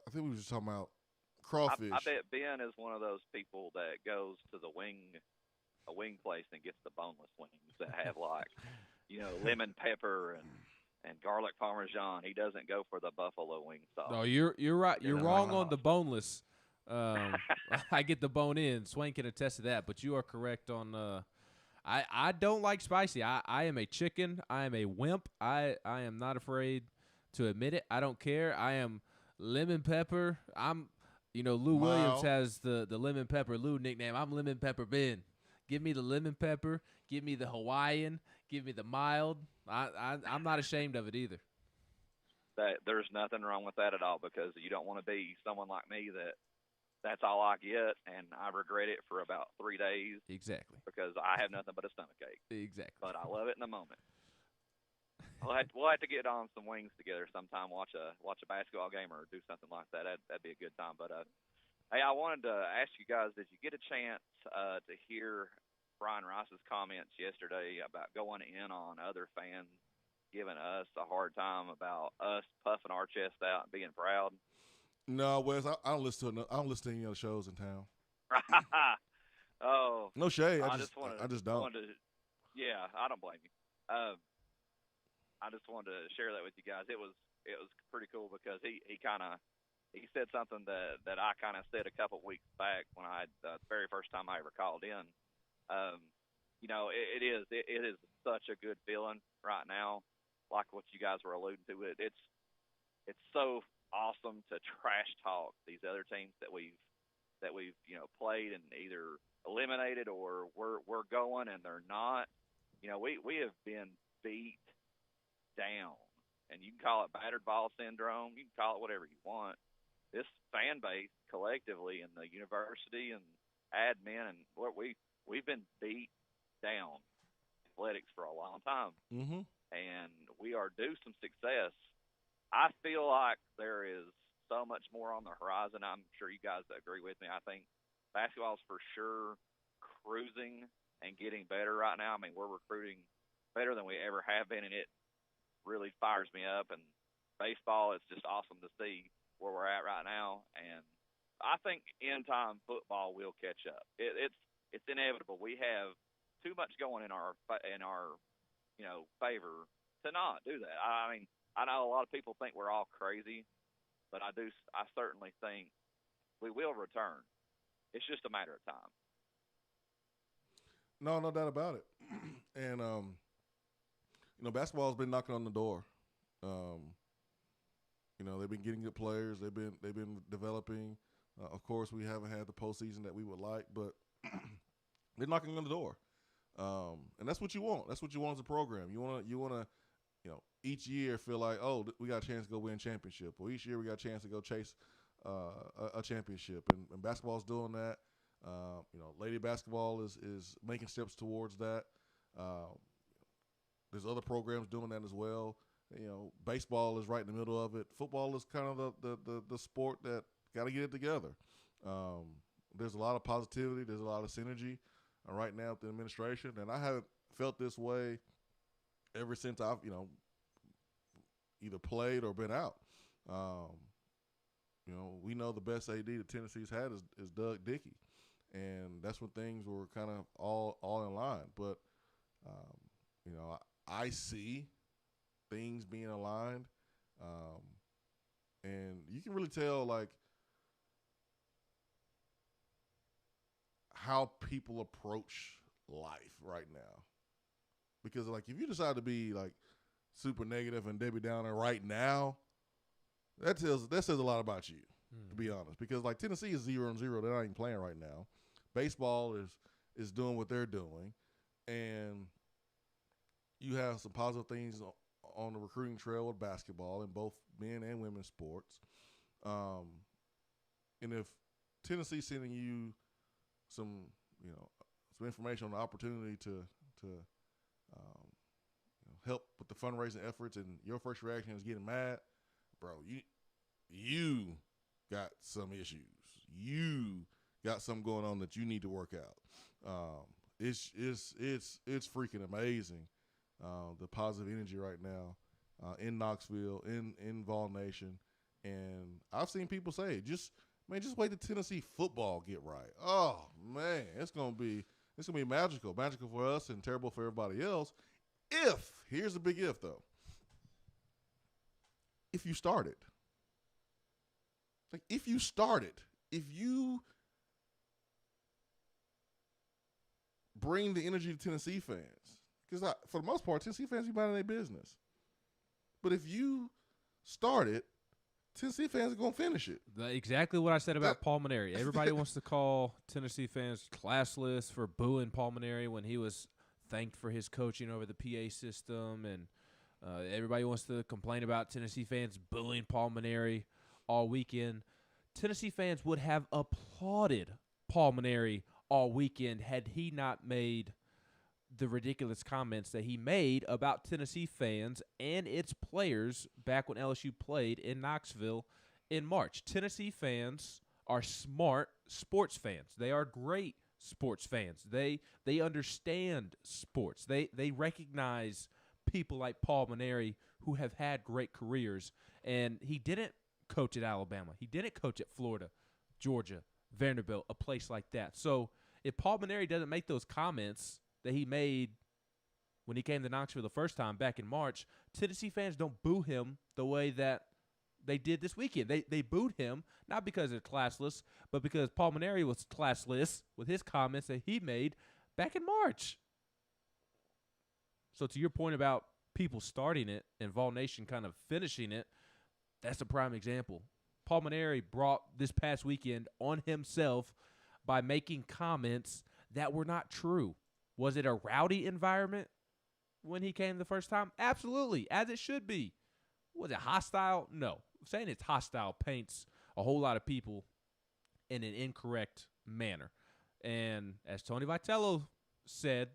Speaker 7: I think we were just talking about crawfish.
Speaker 21: I bet Ben is one of those people that goes to a wing place and gets the boneless wings that have like, lemon pepper and garlic parmesan. He doesn't go for the buffalo wing sauce.
Speaker 8: No, you're right. You're wrong on the boneless. I get the bone in. Swain can attest to that, but you are correct on I don't like spicy. I am a chicken. I am a wimp. I am not afraid to admit it. I don't care. I am lemon pepper. Lou Williams has the lemon pepper Lou nickname. I'm Lemon Pepper Ben. Give me the lemon pepper. Give me the Hawaiian. Give me the mild. I'm not ashamed of it either.
Speaker 21: There's nothing wrong with that at all, because you don't want to be someone like me that's all I get, and I regret it for about 3 days.
Speaker 8: Exactly.
Speaker 21: Because I have nothing but a stomachache.
Speaker 8: Exactly.
Speaker 21: But I love it in the moment. we'll have to get on some wings together sometime. Watch a basketball game or do something like that. That'd be a good time. But hey, I wanted to ask you guys: did you get a chance to hear Brian Rice's comments yesterday about going in on other fans, giving us a hard time about us puffing our chest out and being proud?
Speaker 7: No, Wes, I don't listen to any other shows in town.
Speaker 21: Oh,
Speaker 7: no shade. I just don't.
Speaker 21: Yeah, I don't blame you. I just wanted to share that with you guys. It was pretty cool because he said something that I kind of said a couple of weeks back when the very first time I ever called in. You know, it is such a good feeling right now, like what you guys were alluding to. It's so awesome to trash talk these other teams that we've played and either eliminated or we're going and they're not. You know, we have been beat down, and you can call it battered ball syndrome. You can call it whatever you want. This fan base collectively and the university and admin and we've been beat down athletics for a long time, and we are due some success. I feel like there is so much more on the horizon. I'm sure you guys agree with me. I think basketball is for sure cruising and getting better right now. I mean, we're recruiting better than we ever have been, and it really fires me up. And baseball is just awesome to see where we're at right now. And I think in time football will catch up. It's inevitable. We have too much going in our favor to not do that. I mean, I know a lot of people think we're all crazy, but I certainly think we will return. It's just a matter of time.
Speaker 7: No doubt about it. And basketball's been knocking on the door. They've been getting good players. They've been developing. Of course, we haven't had the postseason that we would like, but they're knocking on the door. And that's what you want. That's what you want as a program. You want to each year feel like, oh, we got a chance to go win a championship, or each year we got a chance to go chase a championship. And basketball's doing that. Lady basketball is making steps towards that. There's other programs doing that as well. Baseball is right in the middle of it. Football is kind of the sport that got to get it together. There's a lot of positivity. There's a lot of synergy right now with the administration, and I haven't felt this way ever since I've either played or been out. We know the best AD that Tennessee's had is Doug Dickey, and that's when things were kind of all in line. But I see things being aligned, and you can really tell like how people approach life right now. Because like if you decide to be like super negative and Debbie Downer right now, that says a lot about you, to be honest. Because like Tennessee is 0-0, they're not even playing right now. Baseball is doing what they're doing, and you have some positive things on the recruiting trail with basketball in both men and women's sports. And if Tennessee's sending you some information on the opportunity to help with the fundraising efforts, and your first reaction is getting mad, bro, you got some issues. You got something going on that you need to work out. It's freaking amazing, the positive energy right now in Knoxville, in Vol Nation, and I've seen people say, just wait till Tennessee football get right. Oh man, it's gonna be magical for us and terrible for everybody else. Here's the big if though. If you started, if you bring the energy to Tennessee fans, because for the most part, Tennessee fans be minding their business. But if you start it, Tennessee fans are going to finish it.
Speaker 8: Exactly what I said about Paul Maneri. Everybody wants to call Tennessee fans classless for booing Paul Maneri when he was thanked for his coaching over the PA system, and everybody wants to complain about Tennessee fans booing Paul Maneri all weekend. Tennessee fans would have applauded Paul Maneri all weekend had he not made the ridiculous comments that he made about Tennessee fans and its players back when LSU played in Knoxville in March. Tennessee fans are smart sports fans. They are great sports fans. They understand sports. They recognize people like Paul Maneri who have had great careers. And he didn't coach at Alabama. He didn't coach at Florida, Georgia, Vanderbilt, a place like that. So if Paul Maneri doesn't make those comments that he made when he came to Knoxville the first time back in March, Tennessee fans don't boo him the way that they did this weekend. They booed him, not because they're classless, but because Paul Maneri was classless with his comments that he made back in March. So to your point about people starting it and Vol Nation kind of finishing it, that's a prime example. Paul Maneri brought this past weekend on himself by making comments that were not true. Was it a rowdy environment when he came the first time? Absolutely, as it should be. Was it hostile? No. Saying it's hostile paints a whole lot of people in an incorrect manner. And as Tony Vitello said,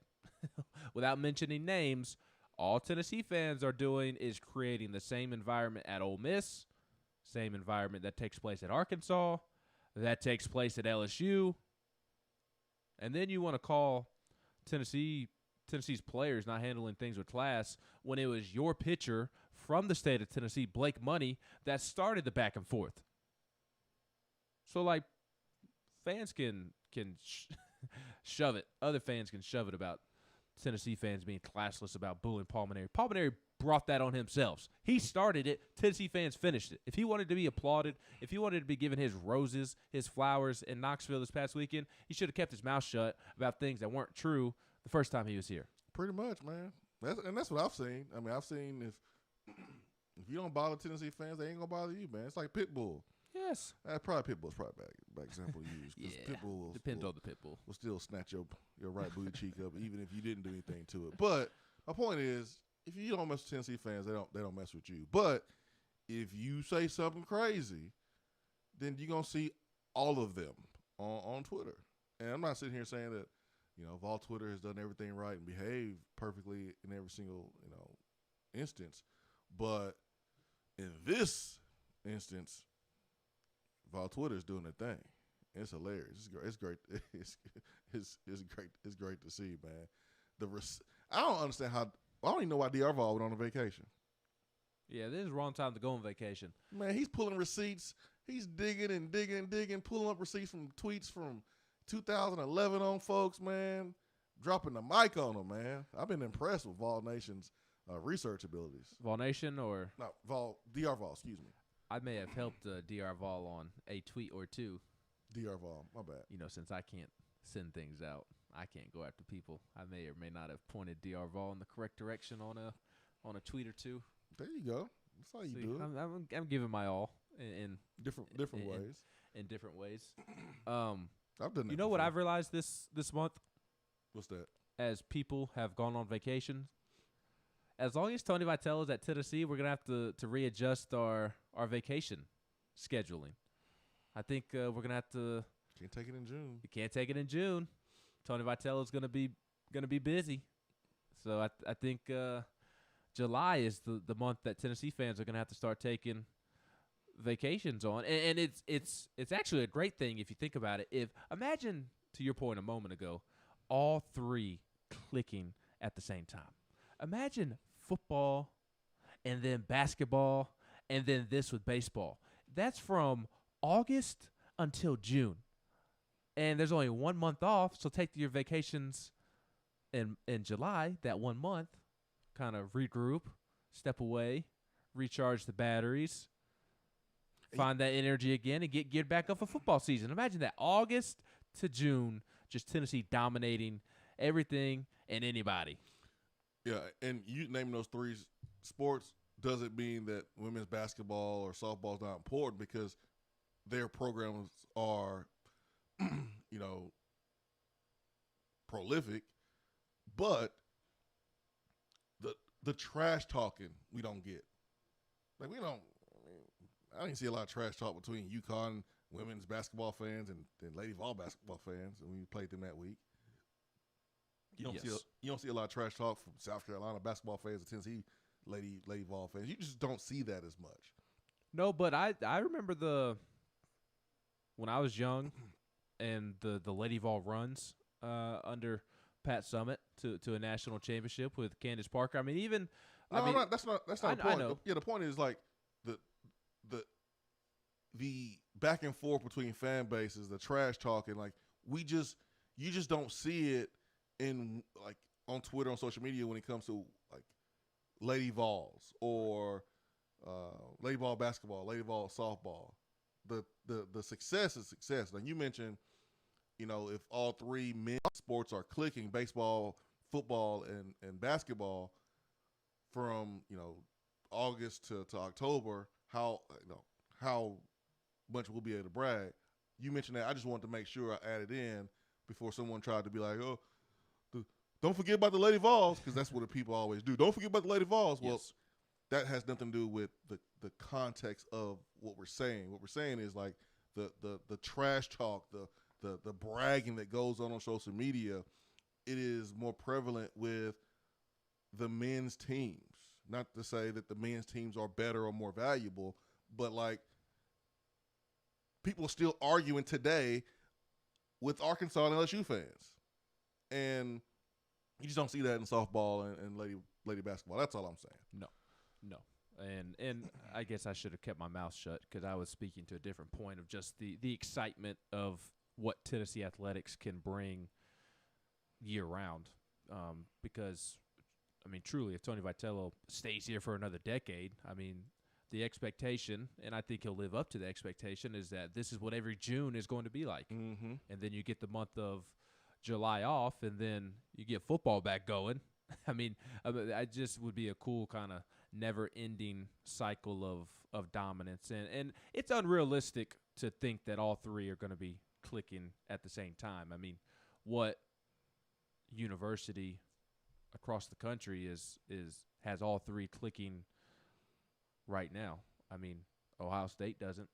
Speaker 8: without mentioning names, all Tennessee fans are doing is creating the same environment at Ole Miss, same environment that takes place at Arkansas, that takes place at LSU. And then you want to call Tennessee's players not handling things with class when it was your pitcher from the state of Tennessee, Blake Money, that started the back and forth. So, like, fans can shove it. Other fans can shove it about Tennessee fans being classless about booing Paul Maneri. Paul Maneri brought that on himself. He started it. Tennessee fans finished it. If he wanted to be applauded, if he wanted to be given his roses, his flowers in Knoxville this past weekend, he should have kept his mouth shut about things that weren't true the first time he was here.
Speaker 7: Pretty much, man. That's what I've seen. I mean, I've seen if you don't bother Tennessee fans, they ain't going to bother you, man. It's like Pitbull.
Speaker 8: Yes.
Speaker 7: Probably Pitbull's probably bad example to use.
Speaker 8: Yeah,
Speaker 7: Pitbull
Speaker 8: depends on the Pitbull.
Speaker 7: Will still snatch your right booty cheek up, even if you didn't do anything to it. But my point is, if you don't mess with Tennessee fans, they don't mess with you. But if you say something crazy, then you're gonna see all of them on Twitter. And I'm not sitting here saying that Vol Twitter has done everything right and behaved perfectly in every single instance, but in this instance, Vol Twitter is doing their thing. It's hilarious. It's great. It's great to see, man. I don't understand how. I don't even know why DR Vol went on a vacation.
Speaker 8: Yeah, this is the wrong time to go on vacation.
Speaker 7: Man, he's pulling receipts. He's digging and digging and digging, pulling up receipts from tweets from 2011 on folks, man. Dropping the mic on them, man. I've been impressed with Vol Nation's research abilities.
Speaker 8: Vol Nation or?
Speaker 7: No, DR Vol, excuse me.
Speaker 8: I may have helped DR Vol on a tweet or two.
Speaker 7: DR Vol, my bad.
Speaker 8: Since I can't send things out, I can't go after people. I may or may not have pointed DR Vol in the correct direction on a tweet or two.
Speaker 7: There you go. That's how you do it.
Speaker 8: I'm giving my all in
Speaker 7: different ways.
Speaker 8: In different ways.
Speaker 7: I've done that.
Speaker 8: You know what I've realized this month?
Speaker 7: What's that?
Speaker 8: As people have gone on vacation, as long as Tony Vitello is at Tennessee, we're gonna have to readjust our vacation scheduling. I think we're gonna have to.
Speaker 7: Can't take it in June.
Speaker 8: You can't take it in June. Tony Vitello is gonna be busy, so I think July is the month that Tennessee fans are gonna have to start taking vacations on, and it's actually a great thing if you think about it. If imagine, to your point a moment ago, all three clicking at the same time. Imagine football, and then basketball, and then this with baseball. That's from August until June. And there's only 1 month off, so take your vacations in July, that 1 month, kind of regroup, step away, recharge the batteries, find that energy again, and get geared back up for football season. Imagine that, August to June, just Tennessee dominating everything and anybody.
Speaker 7: Yeah, and you naming those three sports doesn't mean that women's basketball or softball is not important, because their programs are, prolific, but the trash talking we don't get. Like I didn't see a lot of trash talk between UConn women's basketball fans and Lady Vol basketball fans, and we played them that week. You don't see a lot of trash talk from South Carolina basketball fans and Tennessee Lady Vol fans. You just don't see that as much.
Speaker 8: No, but I remember when I was young and the Lady Vol runs under Pat Summitt to a national championship with Candace Parker. I mean, even
Speaker 7: that's not the point.
Speaker 8: I know.
Speaker 7: The point is like the back and forth between fan bases, the trash talking. Like you just don't see it in like on Twitter, on social media when it comes to like Lady Vols or Lady Vol basketball, Lady Vol softball. The success is success. Now you mentioned, if all three men's sports are clicking, baseball, football, and basketball, from August to October, how much we'll be able to brag. You mentioned that. I just wanted to make sure I added in before someone tried to be like, oh, don't forget about the Lady Vols, because that's what the people always do. Don't forget about the Lady Vols. Well,
Speaker 8: Yes.
Speaker 7: that has nothing to do with the context of what we're saying. What we're saying is like the trash talk, the bragging that goes on social media. It is more prevalent with the men's teams. Not to say that the men's teams are better or more valuable, but like people are still arguing today with Arkansas and LSU fans, and you just don't see that in softball and lady basketball. That's all I'm saying.
Speaker 8: No. And I guess I should have kept my mouth shut because I was speaking to a different point of just the excitement of what Tennessee athletics can bring year round. Because, I mean, truly, if Tony Vitello stays here for another decade, I mean, the expectation, and I think he'll live up to the expectation, is that this is what every June is going to be like.
Speaker 7: Mm-hmm.
Speaker 8: And then you get the month of July off, and then you get football back going. I mean, I just would be a cool kind of never-ending cycle of dominance. And it's unrealistic to think that all three are going to be clicking at the same time. I mean, what university across the country has all three clicking right now? I mean, Ohio State doesn't.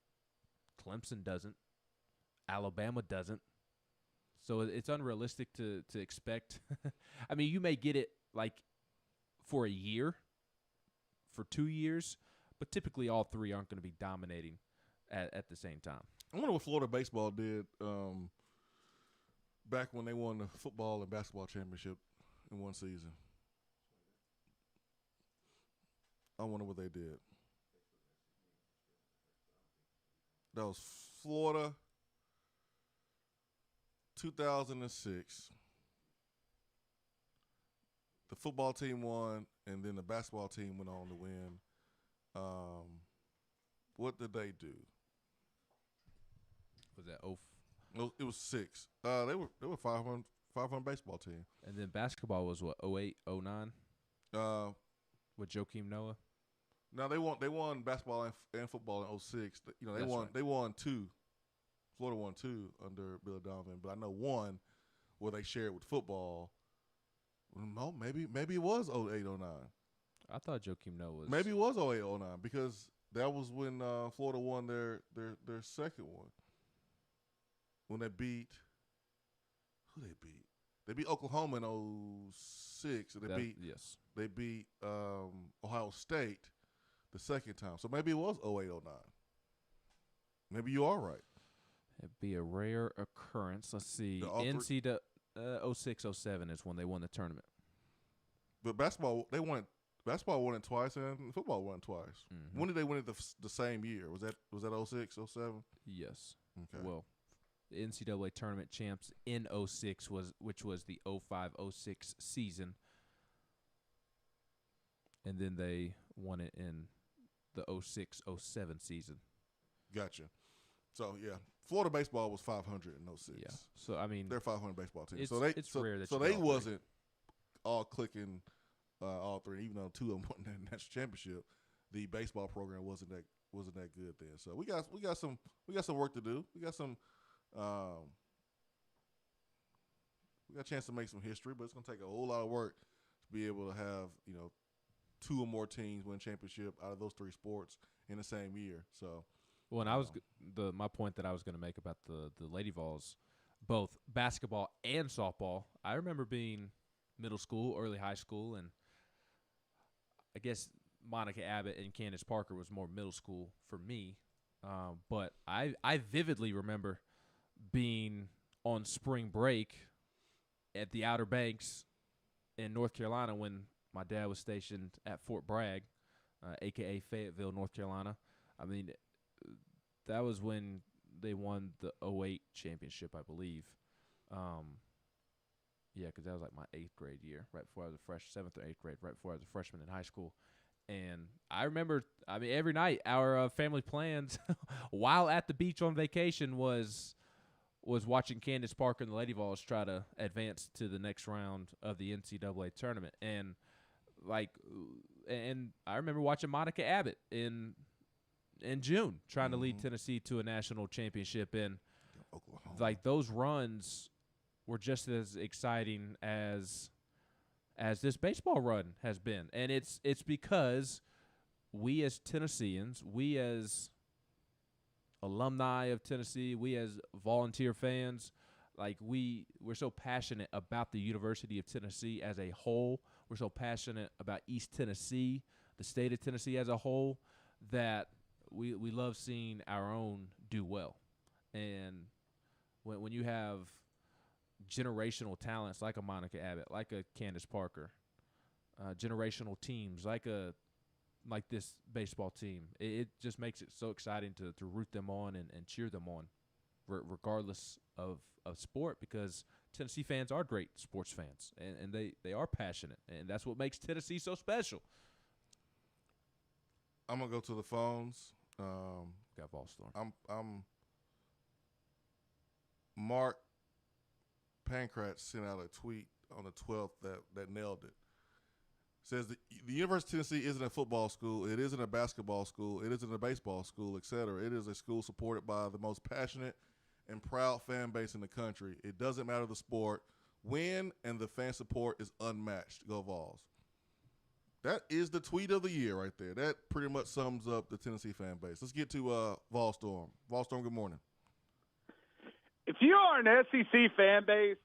Speaker 8: Clemson doesn't. Alabama doesn't. So it's unrealistic to expect. I mean, you may get it like for a year, for 2 years, but typically all three aren't going to be dominating at the same time.
Speaker 7: I wonder what Florida baseball did back when they won the football and basketball championship in one season. I wonder what they did. That was Florida, 2006. The football team won, and then the basketball team went on to win. What did they do?
Speaker 8: Was that
Speaker 7: No, it was 6. They were 500 baseball team.
Speaker 8: And then basketball was what, 08, 09? With Joakim Noah?
Speaker 7: No, they won basketball and football in 06.
Speaker 8: That's right.
Speaker 7: They won 2. Florida won 2 under Bill Donovan, but I know one where they shared with football. No, maybe it was 08, 09.
Speaker 8: I thought Joakim Noah was.
Speaker 7: Maybe it was 08, 09 because that was when Florida won their second one. When they beat – who they beat? They beat Oklahoma in 06.
Speaker 8: Yes.
Speaker 7: They beat Ohio State the second time. So maybe it was 08, 09. Maybe you are right.
Speaker 8: It'd be a rare occurrence. Let's see. NCAA 06, 07 is when they won the tournament.
Speaker 7: But basketball won it twice and football won it twice.
Speaker 8: Mm-hmm.
Speaker 7: When did they win it the same year? Was that 06, 07?
Speaker 8: Yes.
Speaker 7: Okay.
Speaker 8: Well, the NCAA tournament champs in 06 which was the 05-06 season. And then they won it in the 06-07 season.
Speaker 7: Gotcha. So, yeah, Florida baseball was 500 in 06.
Speaker 8: Yeah. So, I mean,
Speaker 7: they're 500 baseball team.
Speaker 8: It's rare that
Speaker 7: so
Speaker 8: you
Speaker 7: they
Speaker 8: get all
Speaker 7: wasn't all clicking all three. Even though 2 of them won the national championship, the baseball program wasn't that good then. So we got some work to do. We got a chance to make some history, but it's going to take a whole lot of work to be able to have 2 or more teams win championship out of those 3 sports in the same year. So.
Speaker 8: Well, and I was my point that I was going to make about the Lady Vols, both basketball and softball. I remember being middle school, early high school, and I guess Monica Abbott and Candace Parker was more middle school for me. But I vividly remember being on spring break at the Outer Banks in North Carolina when my dad was stationed at Fort Bragg, a.k.a. Fayetteville, North Carolina. I mean, that was when they won the 08 championship, I believe. Yeah, because that was like my 8th grade year, right before I was a 7th or 8th grade, right before I was a freshman in high school. And I remember, every night our family plans while at the beach on vacation was watching Candace Parker and the Lady Vols try to advance to the next round of the NCAA tournament. And I remember watching Monica Abbott in June trying to lead Tennessee to a national championship. And
Speaker 7: Oklahoma.
Speaker 8: Those runs were just as exciting as this baseball run has been. And it's because we as Tennesseans, we as alumni of Tennessee, we as volunteer fans, we're so passionate about the University of Tennessee as a whole. We're so passionate about East Tennessee, the state of Tennessee as a whole, that we love seeing our own do well. And when you have generational talents like a Monica Abbott, like a Candace Parker, generational teams like this baseball team, it just makes it so exciting to root them on and cheer them on, regardless of sport, because Tennessee fans are great sports fans, and they are passionate, and that's what makes Tennessee so special.
Speaker 7: I'm gonna go to the phones.
Speaker 8: Got Ballstorm.
Speaker 7: I'm Mark Pancratz sent out a tweet on the 12th that nailed it. Says the University of Tennessee isn't a football school, it isn't a basketball school, it isn't a baseball school, etc. It is a school supported by the most passionate and proud fan base in the country. It doesn't matter the sport. Win and the fan support is unmatched. Go Vols. That is the tweet of the year right there. That pretty much sums up the Tennessee fan base. Let's get to Volstorm. Volstorm, good morning.
Speaker 3: If you are an SEC fan base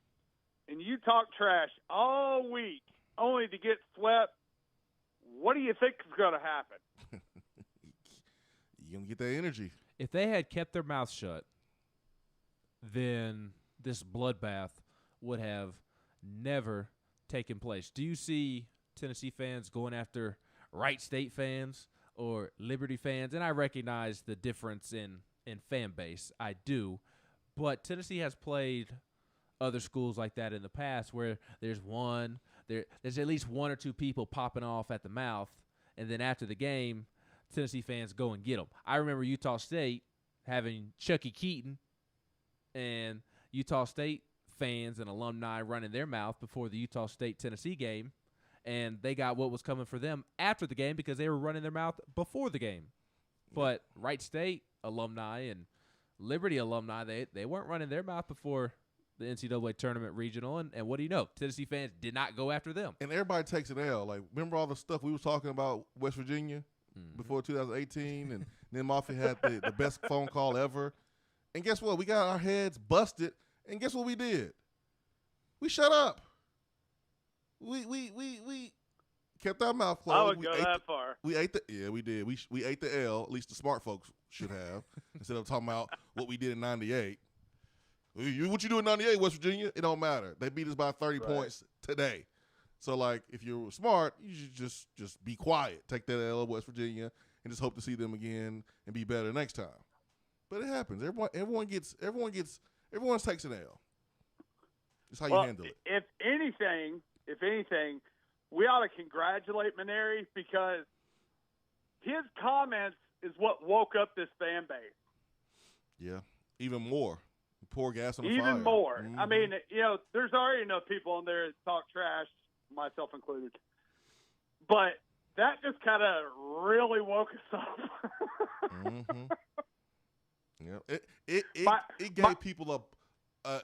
Speaker 3: and you talk trash all week only to get swept, what do you think is going to happen?
Speaker 7: You're going to get that energy.
Speaker 8: If they had kept their mouth shut, then this bloodbath would have never taken place. Do you see Tennessee fans going after Wright State fans or Liberty fans? And I recognize the difference in fan base. I do. But Tennessee has played other schools like that in the past where there's at least one or two people popping off at the mouth, and then after the game, Tennessee fans go and get them. I remember Utah State having Chucky Keaton and Utah State fans and alumni running their mouth before the Utah State-Tennessee game, and they got what was coming for them after the game because they were running their mouth before the game. But Wright State alumni and Liberty alumni, they weren't running their mouth before the NCAA tournament regional, and what do you know? Tennessee fans did not go after them.
Speaker 7: And everybody takes an L. Like, remember all the stuff we was talking about West Virginia before 2018, and then Mafia had the best phone call ever. And guess what? We got our heads busted, and guess what we did? We shut up. We kept our mouth closed.
Speaker 3: I would go that far.
Speaker 7: We did. We ate the L. At least the smart folks should have, instead of talking about what we did in '98. What you do in '98, West Virginia? It don't matter. They beat us by 30 points today. So, like, if you're smart, you should just be quiet. Take that L of West Virginia and just hope to see them again and be better next time. But it happens. Everyone takes an L. It's how you handle it.
Speaker 3: If anything, we ought to congratulate Maneri because his comments is what woke up this fan base.
Speaker 7: Yeah, even more. Pour gas on the fire.
Speaker 3: Even more. I mean, there's already enough people on there that talk trash, myself included. But that just kind of really woke us up.
Speaker 7: Yeah, it gave people a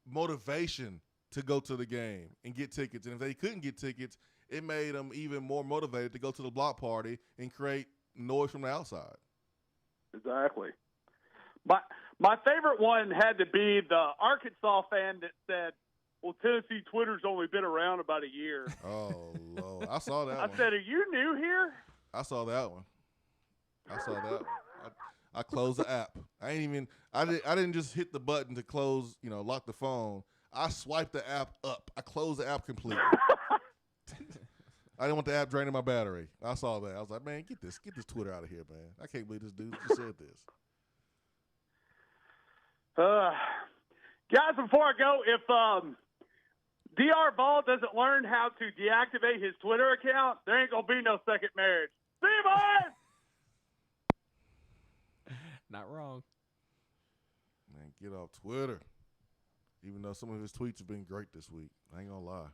Speaker 7: motivation to go to the game and get tickets. And if they couldn't get tickets, it made them even more motivated to go to the block party and create noise from the outside.
Speaker 3: Exactly. My favorite one had to be the Arkansas fan that said, Well, Tennessee Twitter's only been around about a year.
Speaker 7: Oh, Lord. I saw that
Speaker 3: I
Speaker 7: one.
Speaker 3: said, are you new here?
Speaker 7: I saw that one. I closed the app. I didn't just hit the button to close, lock the phone. I swiped the app up. I closed the app completely. I didn't want the app draining my battery. I saw that. I was like, man, get this Twitter out of here, man. I can't believe this dude just said this.
Speaker 3: Guys, before I go, if DR Ball doesn't learn how to deactivate his Twitter account, there ain't going to be no second marriage. See you, boys!
Speaker 8: Not wrong.
Speaker 7: Man, get off Twitter. Even though some of his tweets have been great this week. I ain't going to lie.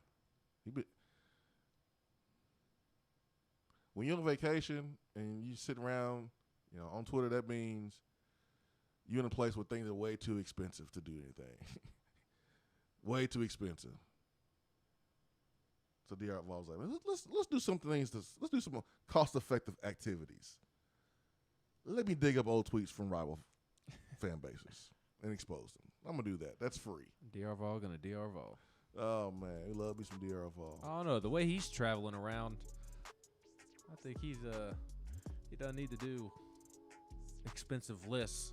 Speaker 7: When you're on vacation and you sit around, on Twitter, that means you're in a place where things are way too expensive to do anything. Way too expensive. So DR Ball was like, let's do some things. Let's do some cost-effective activities. Let me dig up old tweets from rival fan bases and expose them. I'm gonna do that. That's free.
Speaker 8: DR Ball gonna DR Ball.
Speaker 7: Oh man, we love me some DR Ball.
Speaker 8: I don't know, the way he's traveling around, I think he doesn't need to do expensive lists,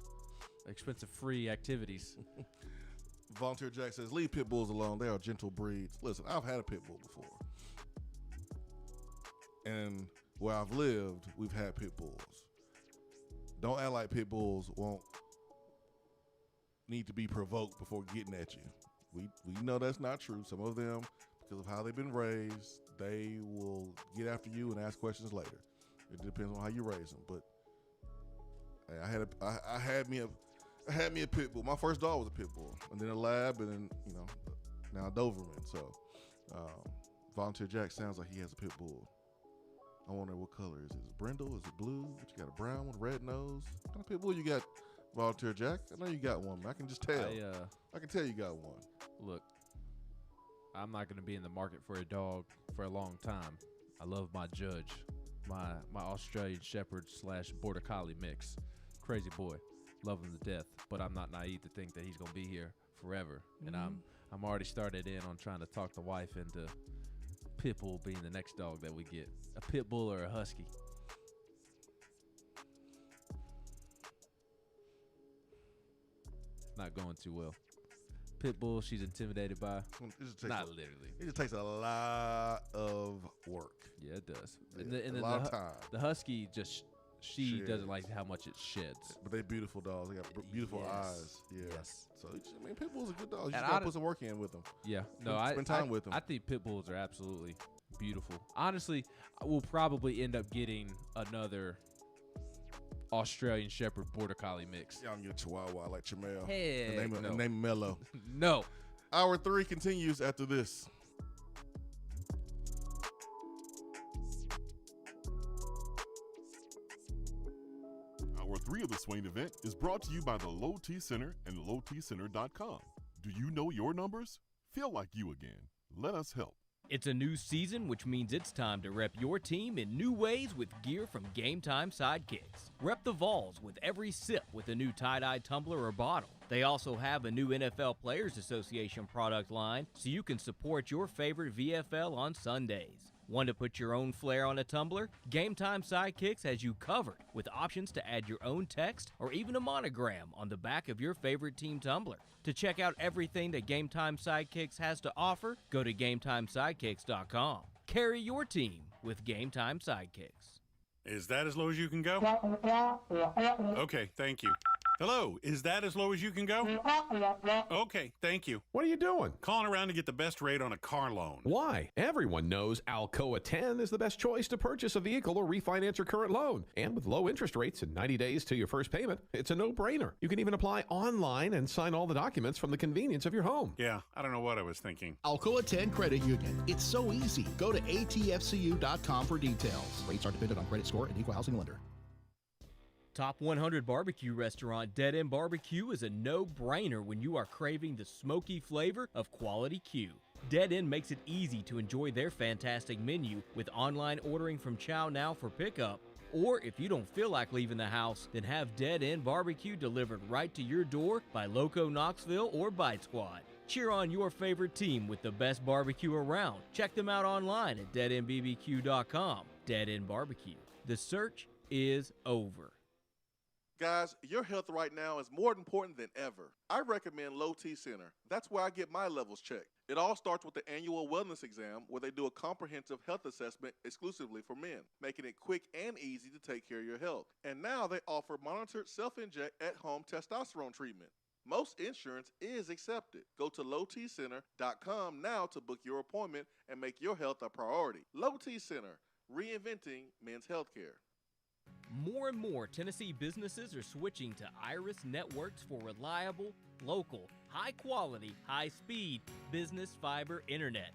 Speaker 8: expensive free activities.
Speaker 7: Volunteer Jack says, leave pit bulls alone. They are gentle breeds. Listen, I've had a pit bull before. And where I've lived, we've had pit bulls. Don't act like pit bulls won't need to be provoked before getting at you. We know that's not true. Some of them, because of how they've been raised, they will get after you and ask questions later. It depends on how you raise them. But hey, I had me a pit bull. My first dog was a pit bull, and then a lab, and then now a Doberman. So Volunteer Jack sounds like he has a pit bull. I wonder what color is it? Is it brindle? Is it blue? But you got a brown one, red nose. What kind of pit bull you got, Volunteer Jack? I know you got one. I can just tell. I can tell you got one.
Speaker 8: Look, I'm not going to be in the market for a dog for a long time. I love my Judge, my Australian Shepherd / Border Collie mix. Crazy boy. Love him to death. But I'm not naive to think that he's going to be here forever. And I'm already started in on trying to talk the wife into pit bull being the next dog that we get. A pit bull or a husky. Not going too well. Pit bull, she's intimidated by. Not literally.
Speaker 7: It just takes a lot of work.
Speaker 8: Yeah, it does.
Speaker 7: Yeah,
Speaker 8: and
Speaker 7: a lot of time.
Speaker 8: The husky she doesn't like how much it sheds.
Speaker 7: But they're beautiful dogs. They got beautiful eyes. Yeah.
Speaker 8: Yes.
Speaker 7: So pit bulls are good dogs. You just gotta put some work in with them.
Speaker 8: Yeah. No,
Speaker 7: spend time with them.
Speaker 8: I think pit bulls are absolutely beautiful. Honestly, we'll probably end up getting another Australian Shepherd Border Collie mix.
Speaker 7: Yeah, I'm getting Chihuahua like Jamel.
Speaker 8: No.
Speaker 7: Name Mello.
Speaker 8: No.
Speaker 7: Hour 3 continues after this.
Speaker 4: Hour 3 of the Swain Event is brought to you by the Low T Center and lowtcenter.com. Do you know your numbers? Feel like you again. Let us help.
Speaker 2: It's a new season, which means it's time to rep your team in new ways with gear from Game Time Sidekicks. Rep the Vols with every sip with a new tie-dye tumbler or bottle. They also have a new NFL Players Association product line, so you can support your favorite VFL on Sundays. Want to put your own flair on a tumbler? Game Time Sidekicks has you covered with options to add your own text or even a monogram on the back of your favorite team tumbler. To check out everything that Game Time Sidekicks has to offer, go to GameTimeSidekicks.com. Carry your team with Game Time Sidekicks.
Speaker 14: Is that as low as you can go? Okay, thank you. Hello, is that as low as you can go? Okay, thank you.
Speaker 15: What are you doing?
Speaker 14: Calling around to get the best rate on a car loan.
Speaker 15: Why? Everyone knows Alcoa 10 is the best choice to purchase a vehicle or refinance your current loan. And with low interest rates and 90 days to your first payment, it's a no-brainer. You can even apply online and sign all the documents from the convenience of your home.
Speaker 14: Yeah, I don't know what I was thinking.
Speaker 16: Alcoa 10 Credit Union. It's so easy. Go to atfcu.com for details. Rates are dependent on credit score and equal housing lender.
Speaker 2: Top 100 barbecue restaurant Dead End Barbecue is a no-brainer when you are craving the smoky flavor of quality Q. Dead End makes it easy to enjoy their fantastic menu with online ordering from Chow Now for pickup. Or if you don't feel like leaving the house, then have Dead End Barbecue delivered right to your door by Loco Knoxville or Bite Squad. Cheer on your favorite team with the best barbecue around. Check them out online at deadendbbq.com. Dead End Barbecue. The search is over.
Speaker 1: Guys, your health right now is more important than ever. I recommend Low T Center. That's where I get my levels checked. It all starts with the annual wellness exam where they do a comprehensive health assessment exclusively for men, making it quick and easy to take care of your health. And now they offer monitored self-inject at-home testosterone treatment. Most insurance is accepted. Go to lowtcenter.com now to book your appointment and make your health a priority. Low T Center, reinventing men's healthcare.
Speaker 2: More and more Tennessee businesses are switching to Iris Networks for reliable, local, high-quality, high-speed business fiber internet.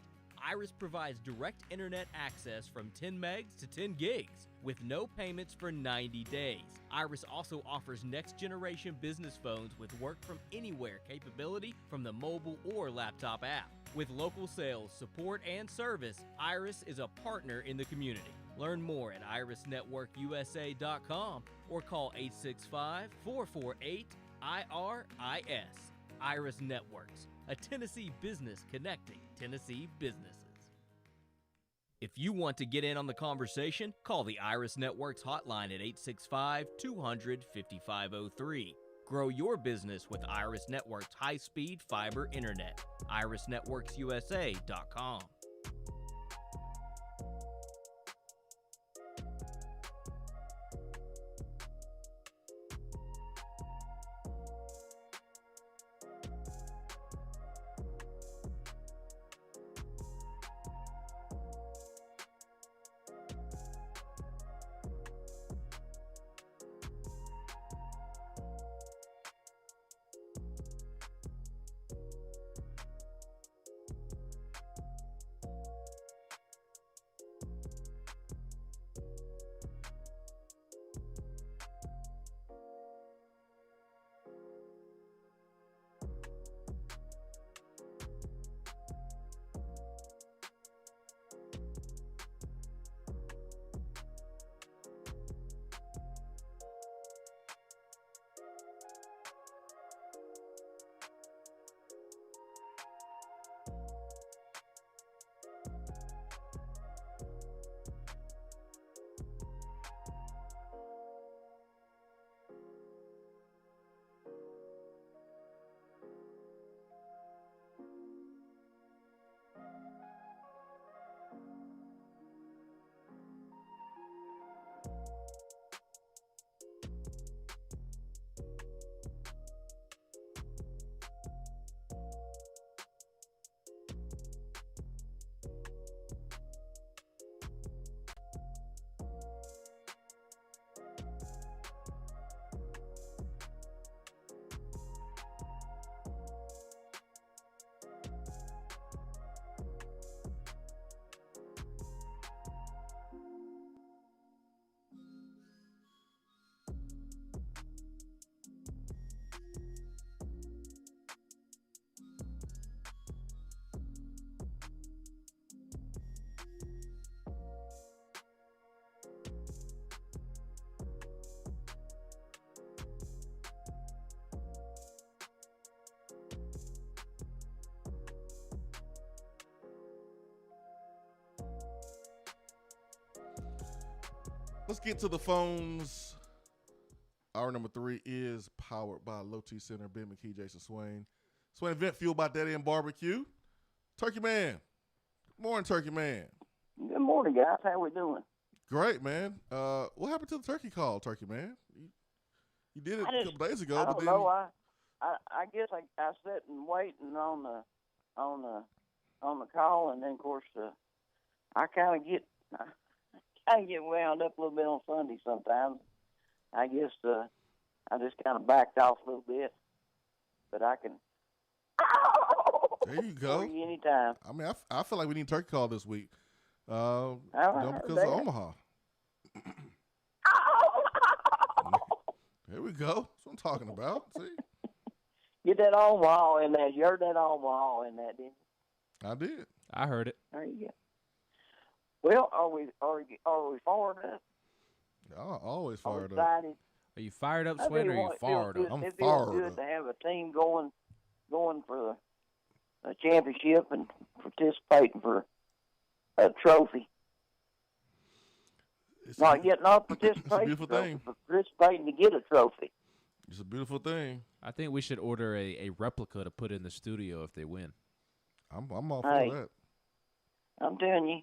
Speaker 2: Iris provides direct internet access from 10 megs to 10 gigs with no payments for 90 days. Iris also offers next-generation business phones with work-from-anywhere capability from the mobile or laptop app. With local sales, support, and service, Iris is a partner in the community. Learn more at irisnetworkusa.com or call 865-448-IRIS. Iris Networks, a Tennessee business connecting Tennessee businesses. If you want to get in on the conversation, call the Iris Networks hotline at 865-200-5503. Grow your business with Iris Networks high-speed fiber internet. irisnetworksusa.com.
Speaker 7: Let's get to the phones. Hour number 3 is powered by Low T Center, Ben McKee, Jason Swain. Swain Event fueled by Dead End Barbecue. Turkey Man. Good morning, Turkey Man.
Speaker 5: Good morning, guys. How we doing?
Speaker 7: Great, man. What happened to the turkey call, Turkey Man? You did it a couple days ago,
Speaker 5: I
Speaker 7: but
Speaker 5: don't
Speaker 7: then
Speaker 5: know. I guess I sat and waiting on the call, and then of course I kind of get wound up a little bit on Sunday sometimes. I guess I just kind of backed off a little bit, but I can.
Speaker 7: There you go.
Speaker 5: Anytime.
Speaker 7: I mean, I feel like we need a turkey call this week. Because of
Speaker 5: that.
Speaker 7: Omaha. There we go. That's what I'm talking about. See?
Speaker 5: Get that Omaha in there. You heard that Omaha in that, didn't you?
Speaker 7: I did.
Speaker 8: I heard it.
Speaker 5: There you go. Well, are we fired up?
Speaker 7: Oh, always fired up.
Speaker 5: Excited.
Speaker 8: Are you fired up, Swain, or are you fired up?
Speaker 7: I'm
Speaker 5: it
Speaker 7: fired
Speaker 5: feels good
Speaker 7: up.
Speaker 5: to have a team going for a championship and participating for a trophy. Not participating,
Speaker 7: it's a beautiful thing.
Speaker 5: But participating to get a trophy.
Speaker 7: It's a beautiful thing.
Speaker 8: I think we should order a replica to put in the studio if they win.
Speaker 7: I'm all for that.
Speaker 5: I'm telling you,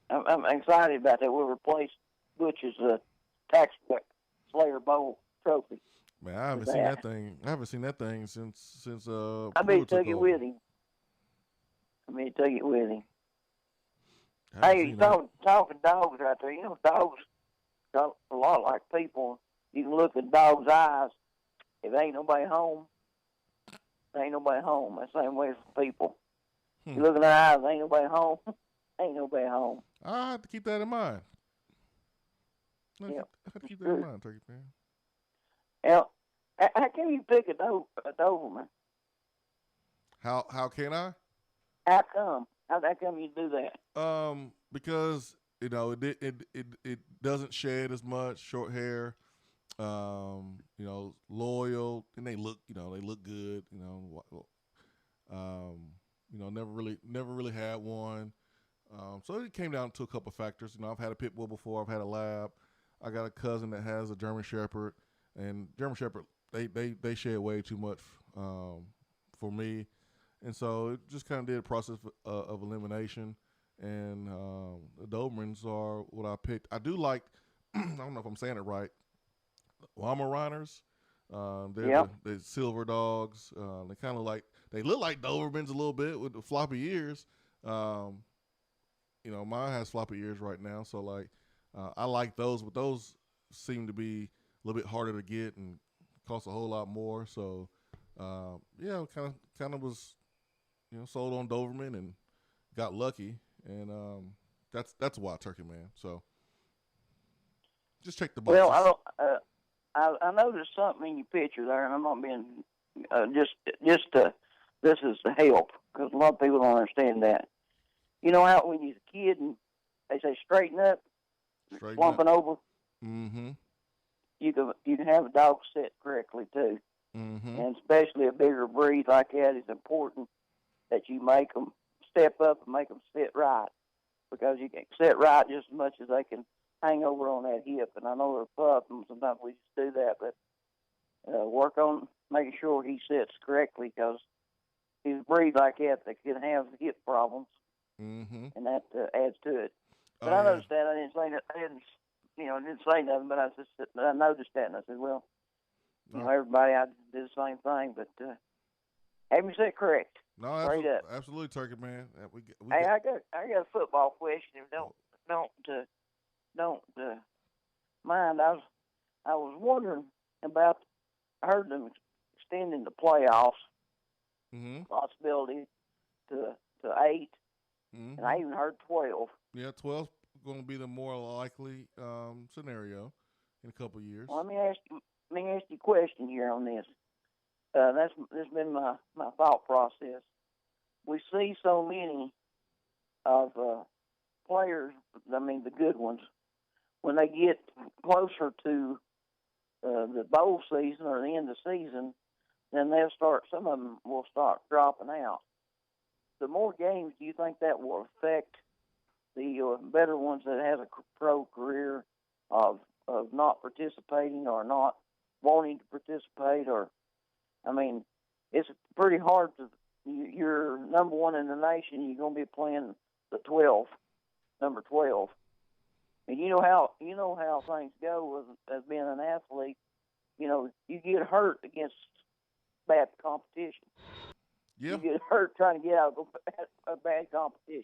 Speaker 5: I'm excited about that. We'll replace Butch's Tax Slayer Bowl trophy.
Speaker 7: Man, I haven't seen that thing. I haven't seen that thing since
Speaker 5: I bet he took it with him. Hey, you talking dogs right there. You know, dogs talk a lot like people. You can look at dogs' eyes. If ain't nobody home, there ain't nobody home. That's the same way for people. You look in their eyes, ain't nobody home. Ain't nobody home.
Speaker 7: I have to keep that in mind. I have to keep that in mind, Turkey Fan.
Speaker 5: Now, how can you pick a Doberman?
Speaker 7: How can I?
Speaker 5: How come? How come you do that?
Speaker 7: Because it doesn't shed as much, short hair. Loyal, and they look good. Never really had one. So it came down to a couple factors. I've had a pit bull before. I've had a lab. I got a cousin that has a German Shepherd, and German Shepherd they shed way too much for me, and so it just kind of did a process of elimination. And the Dobermans are what I picked. I do like. I don't know if I'm saying it right. Weimaraners. They're the silver dogs. They look like Dobermans a little bit with the floppy ears. Mine has floppy ears right now, so I like those, but those seem to be a little bit harder to get and cost a whole lot more. So, kind of was, sold on Doberman and got lucky, and that's why Turkey Man. So, just check the boxes.
Speaker 5: Well, I noticed something in your picture there, and I'm not being this is to help, because a lot of people don't understand that. You know how when you're a kid and they say straighten up, slumping over?
Speaker 7: Mm-hmm.
Speaker 5: You can have a dog sit correctly, too.
Speaker 7: Mm-hmm.
Speaker 5: And especially a bigger breed like that, it's important that you make them step up and make them sit right, because you can sit right just as much as they can hang over on that hip. And I know they're pup, and sometimes we just do that, but work on making sure he sits correctly, because he's a breed like that can have hip problems.
Speaker 7: Mm-hmm.
Speaker 5: And that adds to it. But I noticed that. I didn't say that. I didn't say nothing. But I noticed that, and I said, "Well, everybody, I do the same thing." But have me say correct.
Speaker 7: No,
Speaker 5: straight up.
Speaker 7: Absolutely, Turkey Man.
Speaker 5: I got a football question. Don't mind. I was wondering about. I heard them extending the playoffs.
Speaker 7: Mm-hmm.
Speaker 5: Possibility to 8.
Speaker 7: Mm-hmm.
Speaker 5: And I even heard 12.
Speaker 7: Yeah, 12 is going to be the more likely scenario in a couple of years.
Speaker 5: Well, let me ask you a question here on this. That's been my thought process. We see so many of players. I mean, the good ones, when they get closer to the bowl season or the end of the season, then some of them will start dropping out. The more games, do you think that will affect the better ones that have a pro career of not participating or not wanting to participate? Or, I mean, it's pretty hard to. You're number one in the nation. You're going to be playing the 12, number 12, and you know how things go as being an athlete. You get hurt against bad competition.
Speaker 7: Yeah.
Speaker 5: You get hurt trying to get out of a bad competition.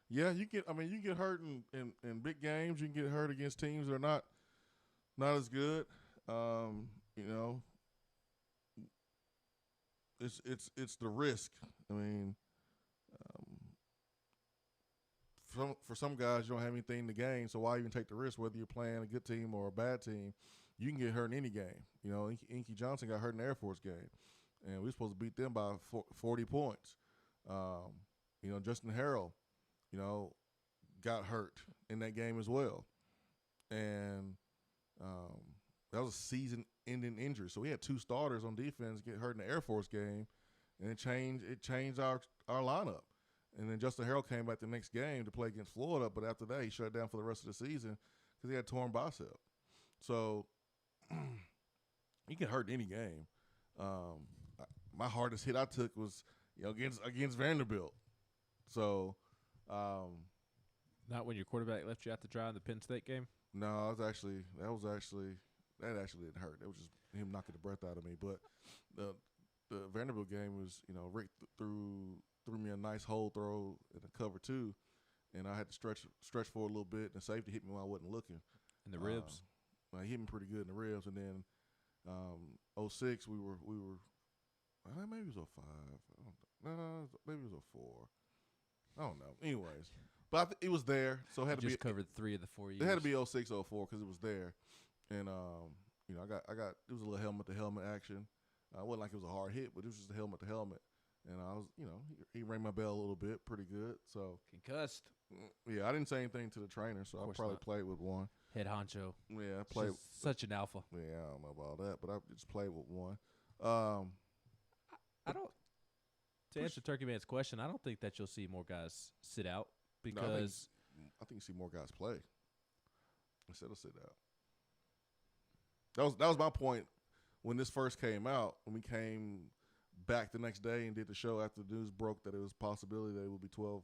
Speaker 7: Yeah, you get hurt in big games. You can get hurt against teams that are not as good. It's the risk. I mean, for some guys, you don't have anything to gain, so why even take the risk? Whether you're playing a good team or a bad team, you can get hurt in any game. Inky Johnson got hurt in the Air Force game, and we were supposed to beat them by 40 points. Justin Harrell, got hurt in that game as well. And that was a season-ending injury. So we had 2 starters on defense get hurt in the Air Force game, and it changed our lineup. And then Justin Harrell came back the next game to play against Florida, but after that he shut down for the rest of the season because he had a torn bicep. So he can hurt any game. My hardest hit I took was against Vanderbilt. So
Speaker 8: not when your quarterback left you out to dry in the Penn State game.
Speaker 7: No, that actually didn't hurt. It was just him knocking the breath out of me. But the Vanderbilt game was, Rick threw me a nice hole throw in the cover 2, and I had to stretch for a little bit, and the safety hit me when I wasn't looking.
Speaker 8: In the ribs.
Speaker 7: He hit me pretty good in the ribs, and then 06 we were maybe it was 05. No, maybe it was 04. I don't know. Anyways, but it was there, so it had to be
Speaker 8: covered 3 of the 4 years.
Speaker 7: It had to be 06, 04 because it was there, and I got it was a little helmet to helmet action. It wasn't like it was a hard hit, but it was just a helmet to helmet, and I was he rang my bell a little bit, pretty good. So
Speaker 8: concussed.
Speaker 7: Yeah, I didn't say anything to the trainer, so I probably played with one.
Speaker 8: Head honcho.
Speaker 7: Yeah, I played
Speaker 8: such an alpha.
Speaker 7: Yeah, I don't know about that, but I just played with one.
Speaker 8: I don't. To answer Turkey Man's question, I don't think that you'll see more guys sit out because
Speaker 7: I think you see more guys play instead of sit out. That was my point when this first came out. When we came back the next day and did the show after the news broke that it was a possibility that it would be 12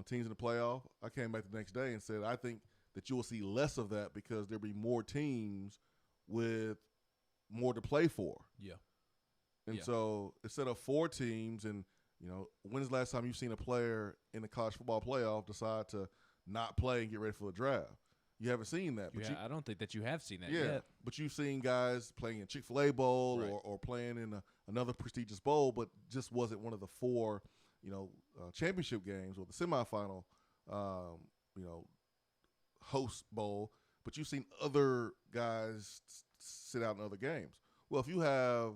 Speaker 7: teams in the playoff, I came back the next day and said I think that you will see less of that because there'll be more teams with more to play for.
Speaker 8: Yeah.
Speaker 7: And so instead of 4 teams, and when's the last time you've seen a player in the college football playoff decide to not play and get ready for the draft? You haven't seen that. But
Speaker 8: I don't think that you have seen that yet.
Speaker 7: But you've seen guys playing in Chick-fil-A Bowl or playing in another prestigious bowl, but just wasn't one of the 4, championship games or the semifinal, host bowl. But you've seen other guys sit out in other games. Well, if you have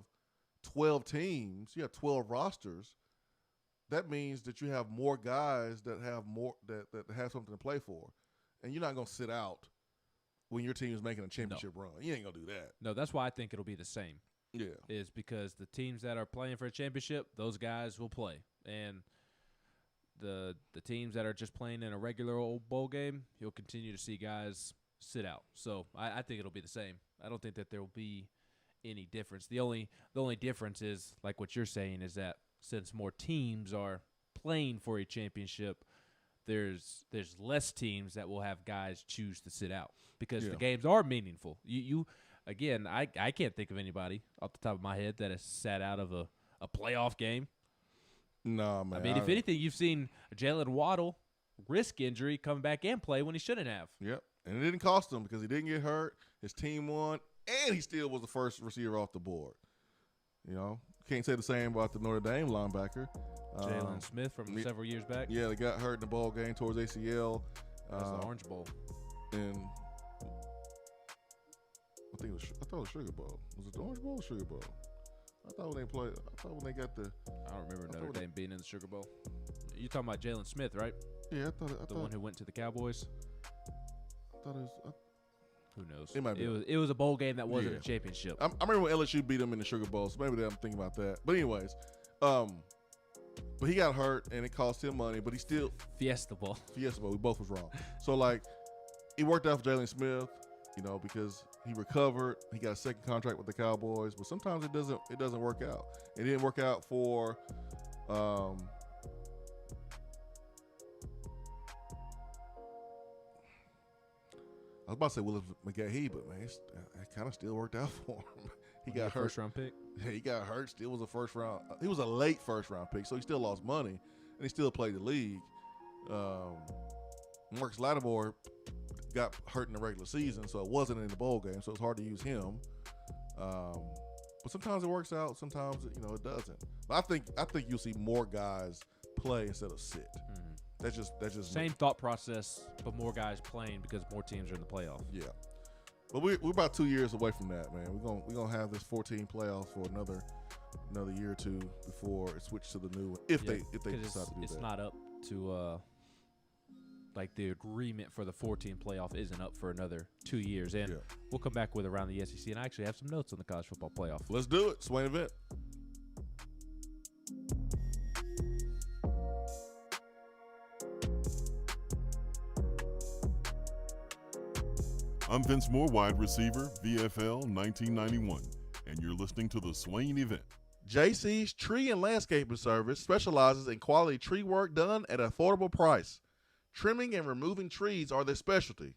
Speaker 7: 12 teams, you have 12 rosters. That means that you have more guys that have that have something to play for, and you're not going to sit out when your team is making a championship run. You ain't going to do that.
Speaker 8: No, that's why I think it'll be the same.
Speaker 7: Yeah,
Speaker 8: is because the teams that are playing for a championship, those guys will play, and the teams that are just playing in a regular old bowl game, you'll continue to see guys sit out. So I think it'll be the same. I don't think that there will be any difference. The only difference is, like what you're saying, is that since more teams are playing for a championship, there's less teams that will have guys choose to sit out because the games are meaningful. You again, I can't think of anybody off the top of my head that has sat out of a playoff game.
Speaker 7: No, man.
Speaker 8: I mean, if anything, you've seen Jalen Waddle risk injury come back and play when he shouldn't have.
Speaker 7: Yep, and it didn't cost him because he didn't get hurt. His team won, and he still was the first receiver off the board. Can't say the same about the Notre Dame linebacker.
Speaker 8: Jalen Smith from several years back.
Speaker 7: Yeah, they got hurt in the ball game towards ACL.
Speaker 8: That's the Orange Bowl.
Speaker 7: And I thought it was Sugar Bowl. Was it the Orange Bowl or Sugar Bowl? I thought when they got the.
Speaker 8: I don't remember Notre Dame being in the Sugar Bowl. You're talking about Jalen Smith, right?
Speaker 7: Yeah, I thought
Speaker 8: the one who went to the Cowboys.
Speaker 7: I thought it was.
Speaker 8: Who knows?
Speaker 7: It might be.
Speaker 8: It was a bowl game that wasn't a championship.
Speaker 7: I remember when LSU beat them in the Sugar Bowl, so maybe I'm thinking about that. But anyways, but he got hurt and it cost him money. But he still
Speaker 8: Fiesta Bowl.
Speaker 7: We both was wrong. So it worked out for Jalen Smith, because he recovered. He got a second contract with the Cowboys. But sometimes it doesn't work out. It didn't work out for. I was about to say Willis McGahee, but man, it kind of still worked out for him. He got hurt.
Speaker 8: First round pick.
Speaker 7: Yeah, he got hurt. Still was a first round. He was a late first round pick, so he still lost money, and he still played the league. Marcus Lattimore got hurt in the regular season, so it wasn't in the bowl game, so it's hard to use him. But sometimes it works out. Sometimes it doesn't. But I think you'll see more guys play instead of sit.
Speaker 8: Mm-hmm.
Speaker 7: That's just
Speaker 8: same thought process, but more guys playing because more teams are in the playoff.
Speaker 7: Yeah, but we're about 2 years away from that, man. We're gonna have this 14 playoffs for another year or two before it switches to the new one. If they decide to do that,
Speaker 8: it's not up to the agreement for the 14 playoff isn't up for another 2 years, and we'll come back with Around the SEC, and I actually have some notes on the college football playoff.
Speaker 7: Let's do it. Swain Event.
Speaker 4: I'm Vince Moore, wide receiver, VFL 1991, and you're listening to the Swain Event.
Speaker 1: JC's Tree and Landscaping Service specializes in quality tree work done at an affordable price. Trimming and removing trees are their specialty.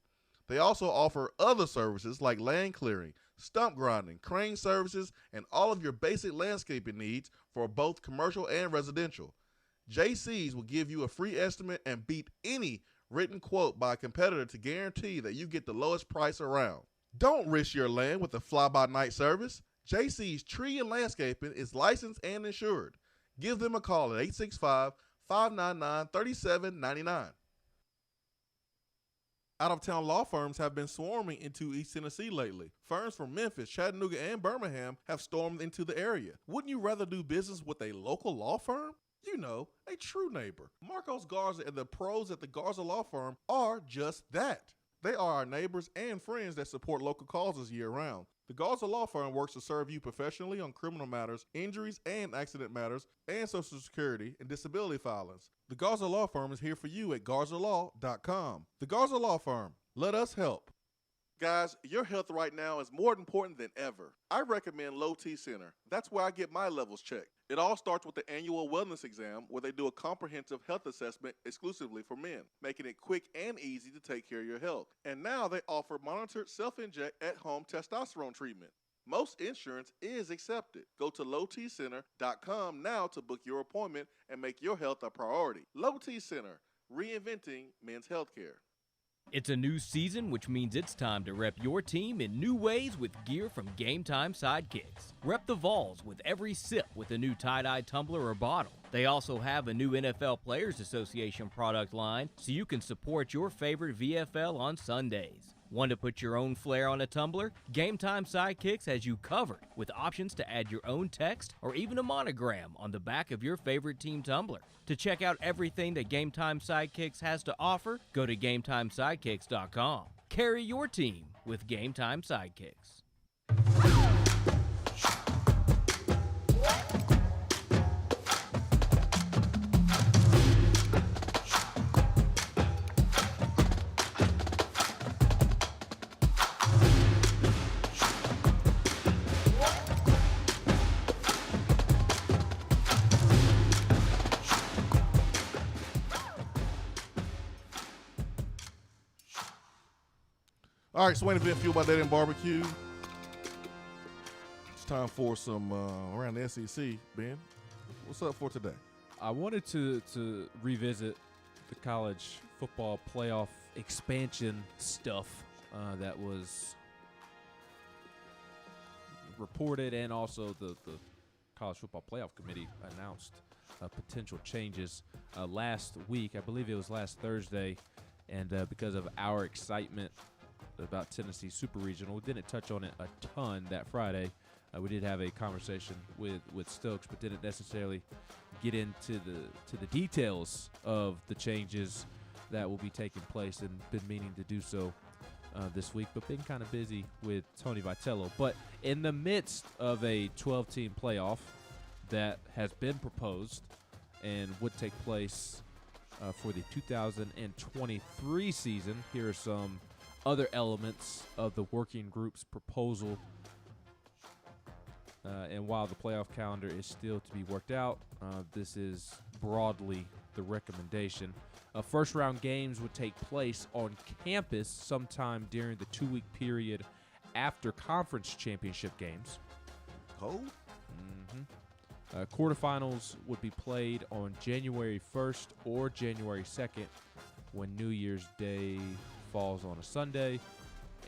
Speaker 1: They also offer other services like land clearing, stump grinding, crane services, and all of your basic landscaping needs for both commercial and residential. JC's will give you a free estimate and beat any written quote by a competitor to guarantee that you get the lowest price around. Don't risk your land with a fly-by-night service. JC's Tree and Landscaping is licensed and insured. Give them a call at 865-599-3799. Out-of-town law firms have been swarming into East Tennessee lately. Firms from Memphis, Chattanooga, and Birmingham have stormed into the area. Wouldn't you rather do business with a local law firm? You know, a true neighbor. Marcos Garza and the pros at the Garza Law Firm are just that. They are our neighbors and friends that support local causes year-round. The Garza Law Firm works to serve you professionally on criminal matters, injuries and accident matters, and Social Security and disability filings. The Garza Law Firm is here for you at GarzaLaw.com. The Garza Law Firm. Let us help. Guys, your health right now is more important than ever. I recommend Low T Center. That's where I get my levels checked. It all starts with the annual wellness exam where they do a comprehensive health assessment exclusively for men, making it quick and easy to take care of your health. And now they offer monitored self-inject at-home testosterone treatment. Most insurance is accepted. Go to lowtcenter.com now to book your appointment and make your health a priority. Low T Center, reinventing men's healthcare.
Speaker 2: It's a new season, which means it's time to rep your team in new ways with gear from Game Time Sidekicks. Rep the Vols with every sip with a new tie-dye tumbler or bottle. They also have a new NFL Players Association product line, so you can support your favorite VFL on Sundays. Want to put your own flair on a tumbler? Game Time Sidekicks has you covered with options to add your own text or even a monogram on the back of your favorite team tumbler. To check out everything that Game Time Sidekicks has to offer, go to GameTimeSidekicks.com. Carry your team with Game Time Sidekicks.
Speaker 1: All right, Swain Event fueled by Dead End Barbecue. It's time for some around the SEC. Ben, what's up for today?
Speaker 8: I wanted to revisit the college football playoff expansion stuff that was reported, and also the College Football Playoff Committee announced potential changes last week. I believe it was last Thursday, and because of our excitement about Tennessee Super Regional, we didn't touch on it a ton that Friday. We did have a conversation with Stokes, but didn't necessarily get into the details of the changes that will be taking place, and been meaning to do so this week, but been kind of busy with Tony Vitello. But in the midst of a 12-team playoff that has been proposed and would take place for the 2023 season, here are some other elements of the working group's proposal. And while the playoff calendar is still to be worked out, this is broadly the recommendation. First-round games would take place on campus sometime during the 2-week period after conference championship games.
Speaker 1: Cold?
Speaker 8: Mm-hmm. Quarterfinals would be played on January 1st or January 2nd, when New Year's Day falls on a Sunday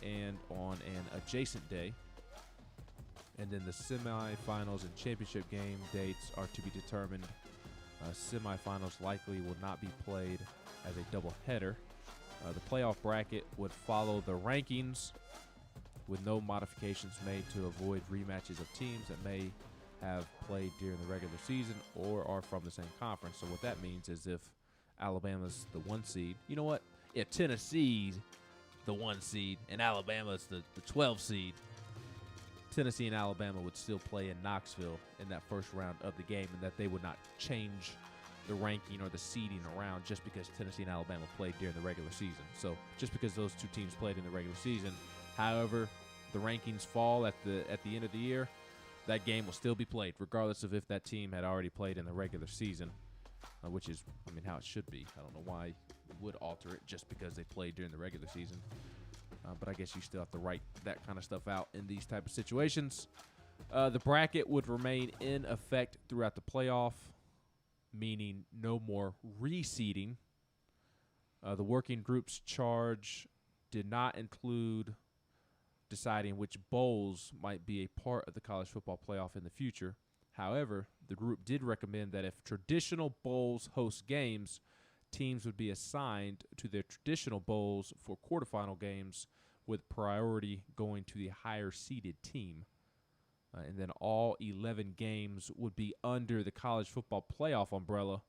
Speaker 8: and on an adjacent day. And then the semifinals and championship game dates are to be determined. Semifinals likely will not be played as a doubleheader. The playoff bracket would follow the rankings with no modifications made to avoid rematches of teams that may have played during the regular season or are from the same conference. So what that means is if Alabama's the 1 seed, you know what? If Tennessee's the 1 seed and Alabama's the 12 seed, Tennessee and Alabama would still play in Knoxville in that first round of the game, and that they would not change the ranking or the seeding around just because Tennessee and Alabama played during the regular season. So just because those two teams played in the regular season, however the rankings fall at the end of the year, that game will still be played, regardless of if that team had already played in the regular season, which is, how it should be. I don't know why you would alter it just because they played during the regular season. But I guess you still have to write that kind of stuff out in these type of situations. The bracket would remain in effect throughout the playoff, meaning no more reseeding. The working group's charge did not include deciding which bowls might be a part of the college football playoff in the future. However, the group did recommend that if traditional bowls host games, teams would be assigned to their traditional bowls for quarterfinal games, with priority going to the higher seeded team. And then all 11 games would be under the college football playoff umbrella,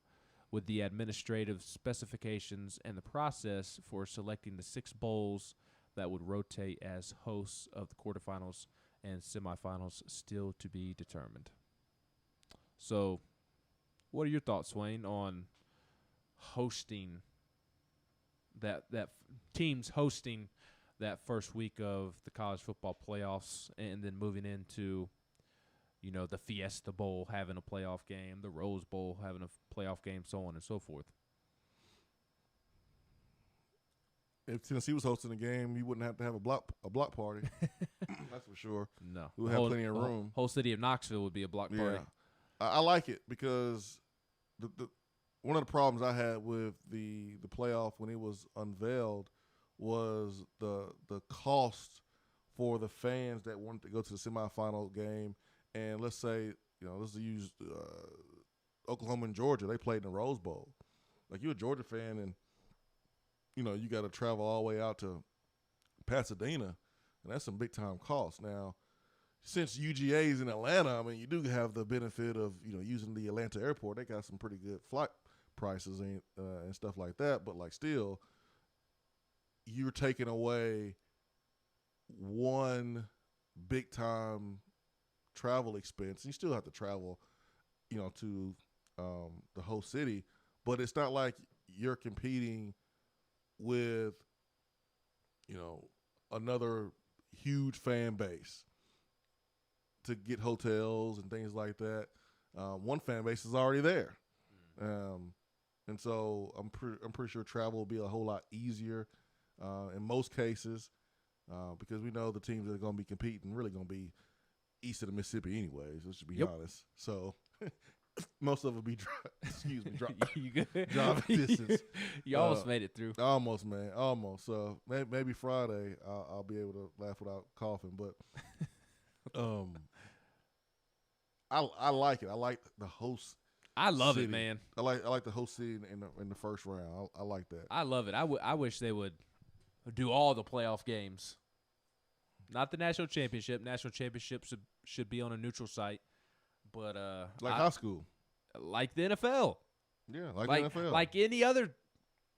Speaker 8: with the administrative specifications and the process for selecting the 6 bowls that would rotate as hosts of the quarterfinals and semifinals still to be determined. So, what are your thoughts, Swain, on hosting that teams hosting that first week of the college football playoffs, and then moving into, the Fiesta Bowl having a playoff game, the Rose Bowl having a playoff game, so on and so forth?
Speaker 7: If Tennessee was hosting a game, you wouldn't have to have a block party. That's for sure.
Speaker 8: No.
Speaker 7: We would have plenty of room.
Speaker 8: Whole city of Knoxville would be a block party.
Speaker 7: I like it because the one of the problems I had with the playoff when it was unveiled was the cost for the fans that wanted to go to the semifinal game. And let's say, let's use Oklahoma and Georgia. They played in the Rose Bowl. Like, you're a Georgia fan, and you got to travel all the way out to Pasadena, and that's some big time cost. Now, since UGA is in Atlanta, you do have the benefit of using the Atlanta airport. They got some pretty good flight prices and stuff like that. But still, you're taking away one big time travel expense. You still have to travel, to the host city, but it's not like you're competing with, another huge fan base to get hotels and things like that. One fan base is already there. And so I'm pretty sure travel will be a whole lot easier in most cases because we know the teams that are going to be competing really going to be east of the Mississippi anyways, let's just be honest. So most of it will be driving distance.
Speaker 8: You almost made it through.
Speaker 7: Almost, man. Almost. So maybe Friday I'll be able to laugh without coughing. But I like it. I like the host.
Speaker 8: I love
Speaker 7: city.
Speaker 8: it, man.
Speaker 7: I like the host city in the first round. I like that.
Speaker 8: I love it. I wish they would do all the playoff games. Not the national championship. National championship should be on a neutral site. But
Speaker 7: high school.
Speaker 8: Like the NFL.
Speaker 7: Yeah, like the NFL.
Speaker 8: Like any other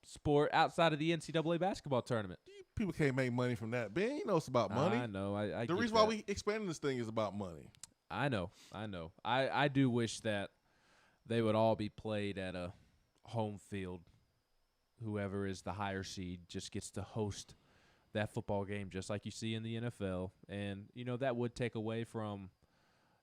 Speaker 8: sport outside of the NCAA basketball tournament.
Speaker 7: People can't make money from that. Ben, it's about money.
Speaker 8: I know. I
Speaker 7: the reason why we expanding this thing is about money.
Speaker 8: I know. I do wish that they would all be played at a home field. Whoever is the higher seed just gets to host that football game just like you see in the NFL. And, that would take away from,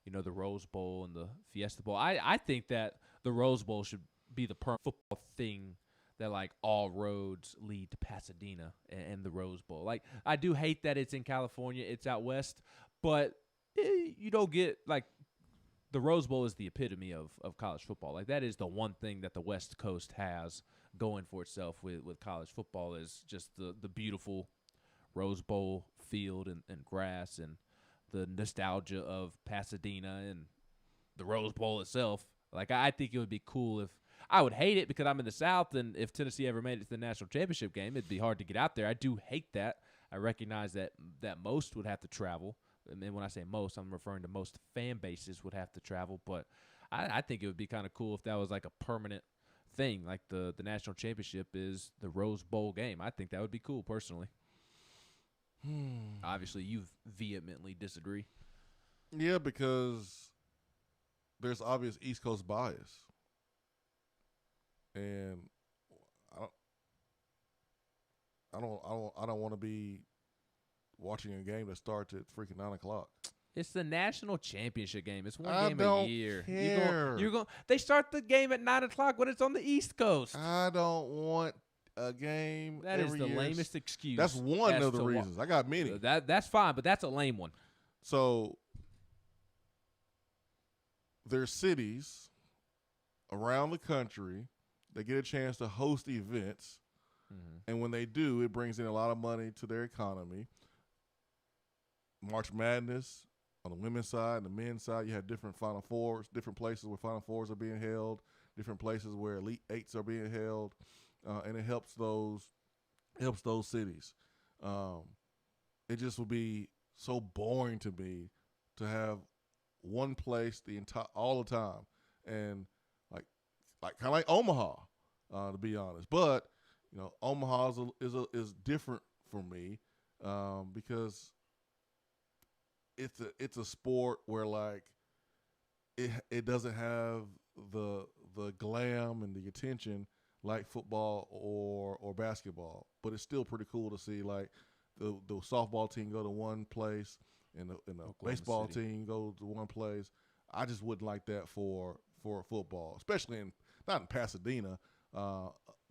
Speaker 8: the Rose Bowl and the Fiesta Bowl. I think that the Rose Bowl should be the football thing that, all roads lead to Pasadena and the Rose Bowl. I do hate that it's in California. It's out west. But you don't get, the Rose Bowl is the epitome of college football. That is the one thing that the West Coast has going for itself with college football is just the beautiful Rose Bowl field and grass and the nostalgia of Pasadena and the Rose Bowl itself. I think it would be cool if – I would hate it because I'm in the South, and if Tennessee ever made it to the national championship game, it'd be hard to get out there. I do hate that. I recognize that most would have to travel. And when I say most, I'm referring to most fan bases would have to travel. But I think it would be kind of cool if that was a permanent thing. The national championship is the Rose Bowl game. I think that would be cool personally. Obviously, you vehemently disagree.
Speaker 7: Yeah, because there's obvious East Coast bias, and I don't want to be watching a game that starts at freaking 9:00.
Speaker 8: It's the national championship game. It's one
Speaker 7: I
Speaker 8: game
Speaker 7: don't
Speaker 8: a year.
Speaker 7: care.
Speaker 8: You're going. They start the game at 9:00 when it's on the East Coast.
Speaker 7: I don't want a game.
Speaker 8: That is
Speaker 7: every
Speaker 8: the
Speaker 7: year.
Speaker 8: lamest excuse.
Speaker 7: That's one
Speaker 8: as
Speaker 7: of the
Speaker 8: to
Speaker 7: reasons. I got many.
Speaker 8: That's fine, but that's a lame one.
Speaker 7: So there's cities around the country that get a chance to host events, and when they do, it brings in a lot of money to their economy. March Madness on the women's side and the men's side, you have different Final Fours, different places where Final Fours are being held, different places where Elite Eights are being held, and it helps those cities. It just would be so boring to me to have one place all the time, and like kind of like Omaha, to be honest. But Omaha is different for me because it's a sport where like it doesn't have the glam and the attention like football or basketball, but it's still pretty cool to see like the softball team go to one place and the baseball team go to one place. I just wouldn't like that for football, especially not in Pasadena,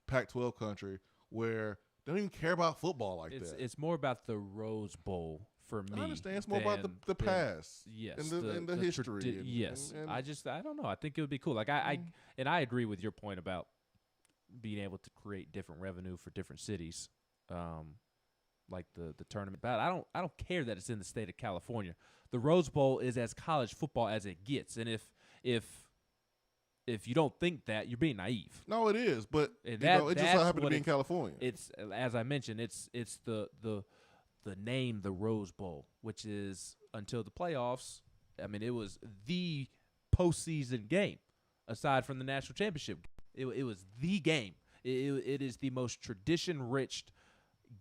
Speaker 7: Pac-12 country, where they don't even care about football like that.
Speaker 8: It's more about the Rose Bowl for me.
Speaker 7: I understand. It's more about the past,
Speaker 8: yes,
Speaker 7: and the history.
Speaker 8: Yes,
Speaker 7: and
Speaker 8: I don't know. I think it would be cool. Like I agree with your point about being able to create different revenue for different cities, like the tournament. But I don't care that it's in the state of California. The Rose Bowl is as college football as it gets, and if you don't think that, you're being naive.
Speaker 7: No, it is, but it just so happened to be in California.
Speaker 8: It's, as I mentioned, it's the name, the Rose Bowl, which is, until the playoffs, I mean, it was the postseason game, aside from the national championship. It was the game. It is the most tradition-rich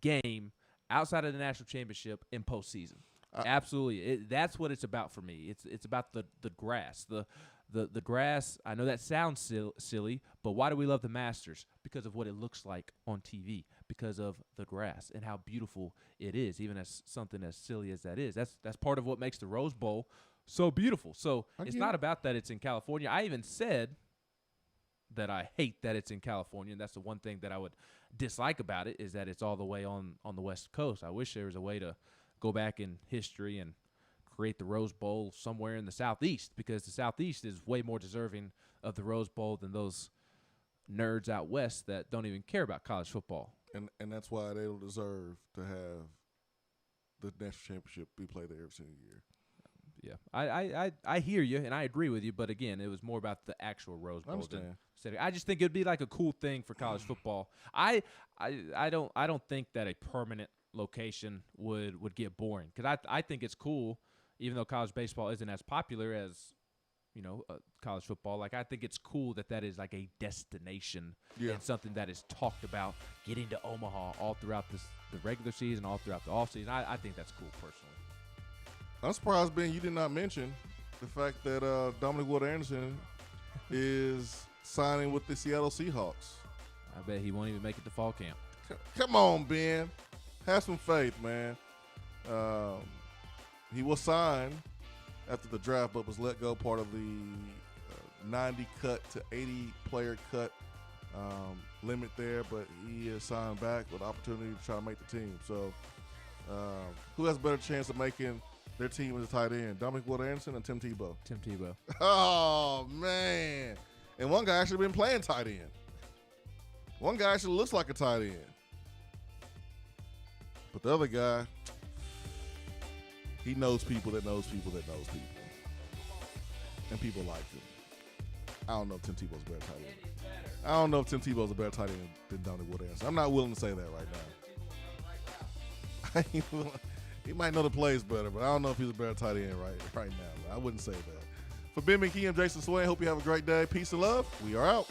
Speaker 8: game outside of the national championship in postseason. Absolutely, that's what it's about for me. It's about the grass, the grass. I know that sounds silly, but why do we love the Masters? Because of what it looks like on TV, because of the grass and how beautiful it is, even as something as silly as that is. That's part of what makes the Rose Bowl so beautiful. So it's not about that it's in California. I even said that I hate that it's in California, and that's the one thing that I would dislike about it, is that it's all the way on the West Coast. I wish there was a way to go back in history and create the Rose Bowl somewhere in the Southeast, because the Southeast is way more deserving of the Rose Bowl than those nerds out west that don't even care about college football.
Speaker 7: And that's why they don't deserve to have the national championship be played there every single year.
Speaker 8: Yeah, I hear you, and I agree with you, but again, it was more about the actual Rose Bowl.
Speaker 7: I understand.
Speaker 8: I just think it'd be like a cool thing for college football. I don't think that a permanent location would get boring, because I think it's cool, even though college baseball isn't as popular as college football. Like, I think it's cool that is like a destination and something that is talked about, getting to Omaha all throughout the regular season, all throughout the off season. I think that's cool personally.
Speaker 7: I'm surprised, Ben, you did not mention the fact that Dominic Wood-Anderson is signing with the Seattle Seahawks.
Speaker 8: I bet he won't even make it to fall camp.
Speaker 7: Come on, Ben. Have some faith, man. He was signed after the draft, but was let go part of the 90 cut to 80 player cut limit there. But he is signed back with opportunity to try to make the team. So who has a better chance of making their team as a tight end, Dominic Wood-Anderson and Tim Tebow?
Speaker 8: Tim Tebow.
Speaker 7: Oh, man. And one guy actually been playing tight end. One guy actually looks like a tight end. But the other guy, he knows people that knows people that knows people. And people like him. I don't know if Tim Tebow's a better tight end. I don't know if Tim Tebow's a better tight end than Dominic Wood-Anderson. I'm not willing to say that right now. He might know the plays better, but I don't know if he's a better tight end right now. I wouldn't say that. For Ben McKee, I'm Jason Swain. Hope you have a great day. Peace and love. We are out.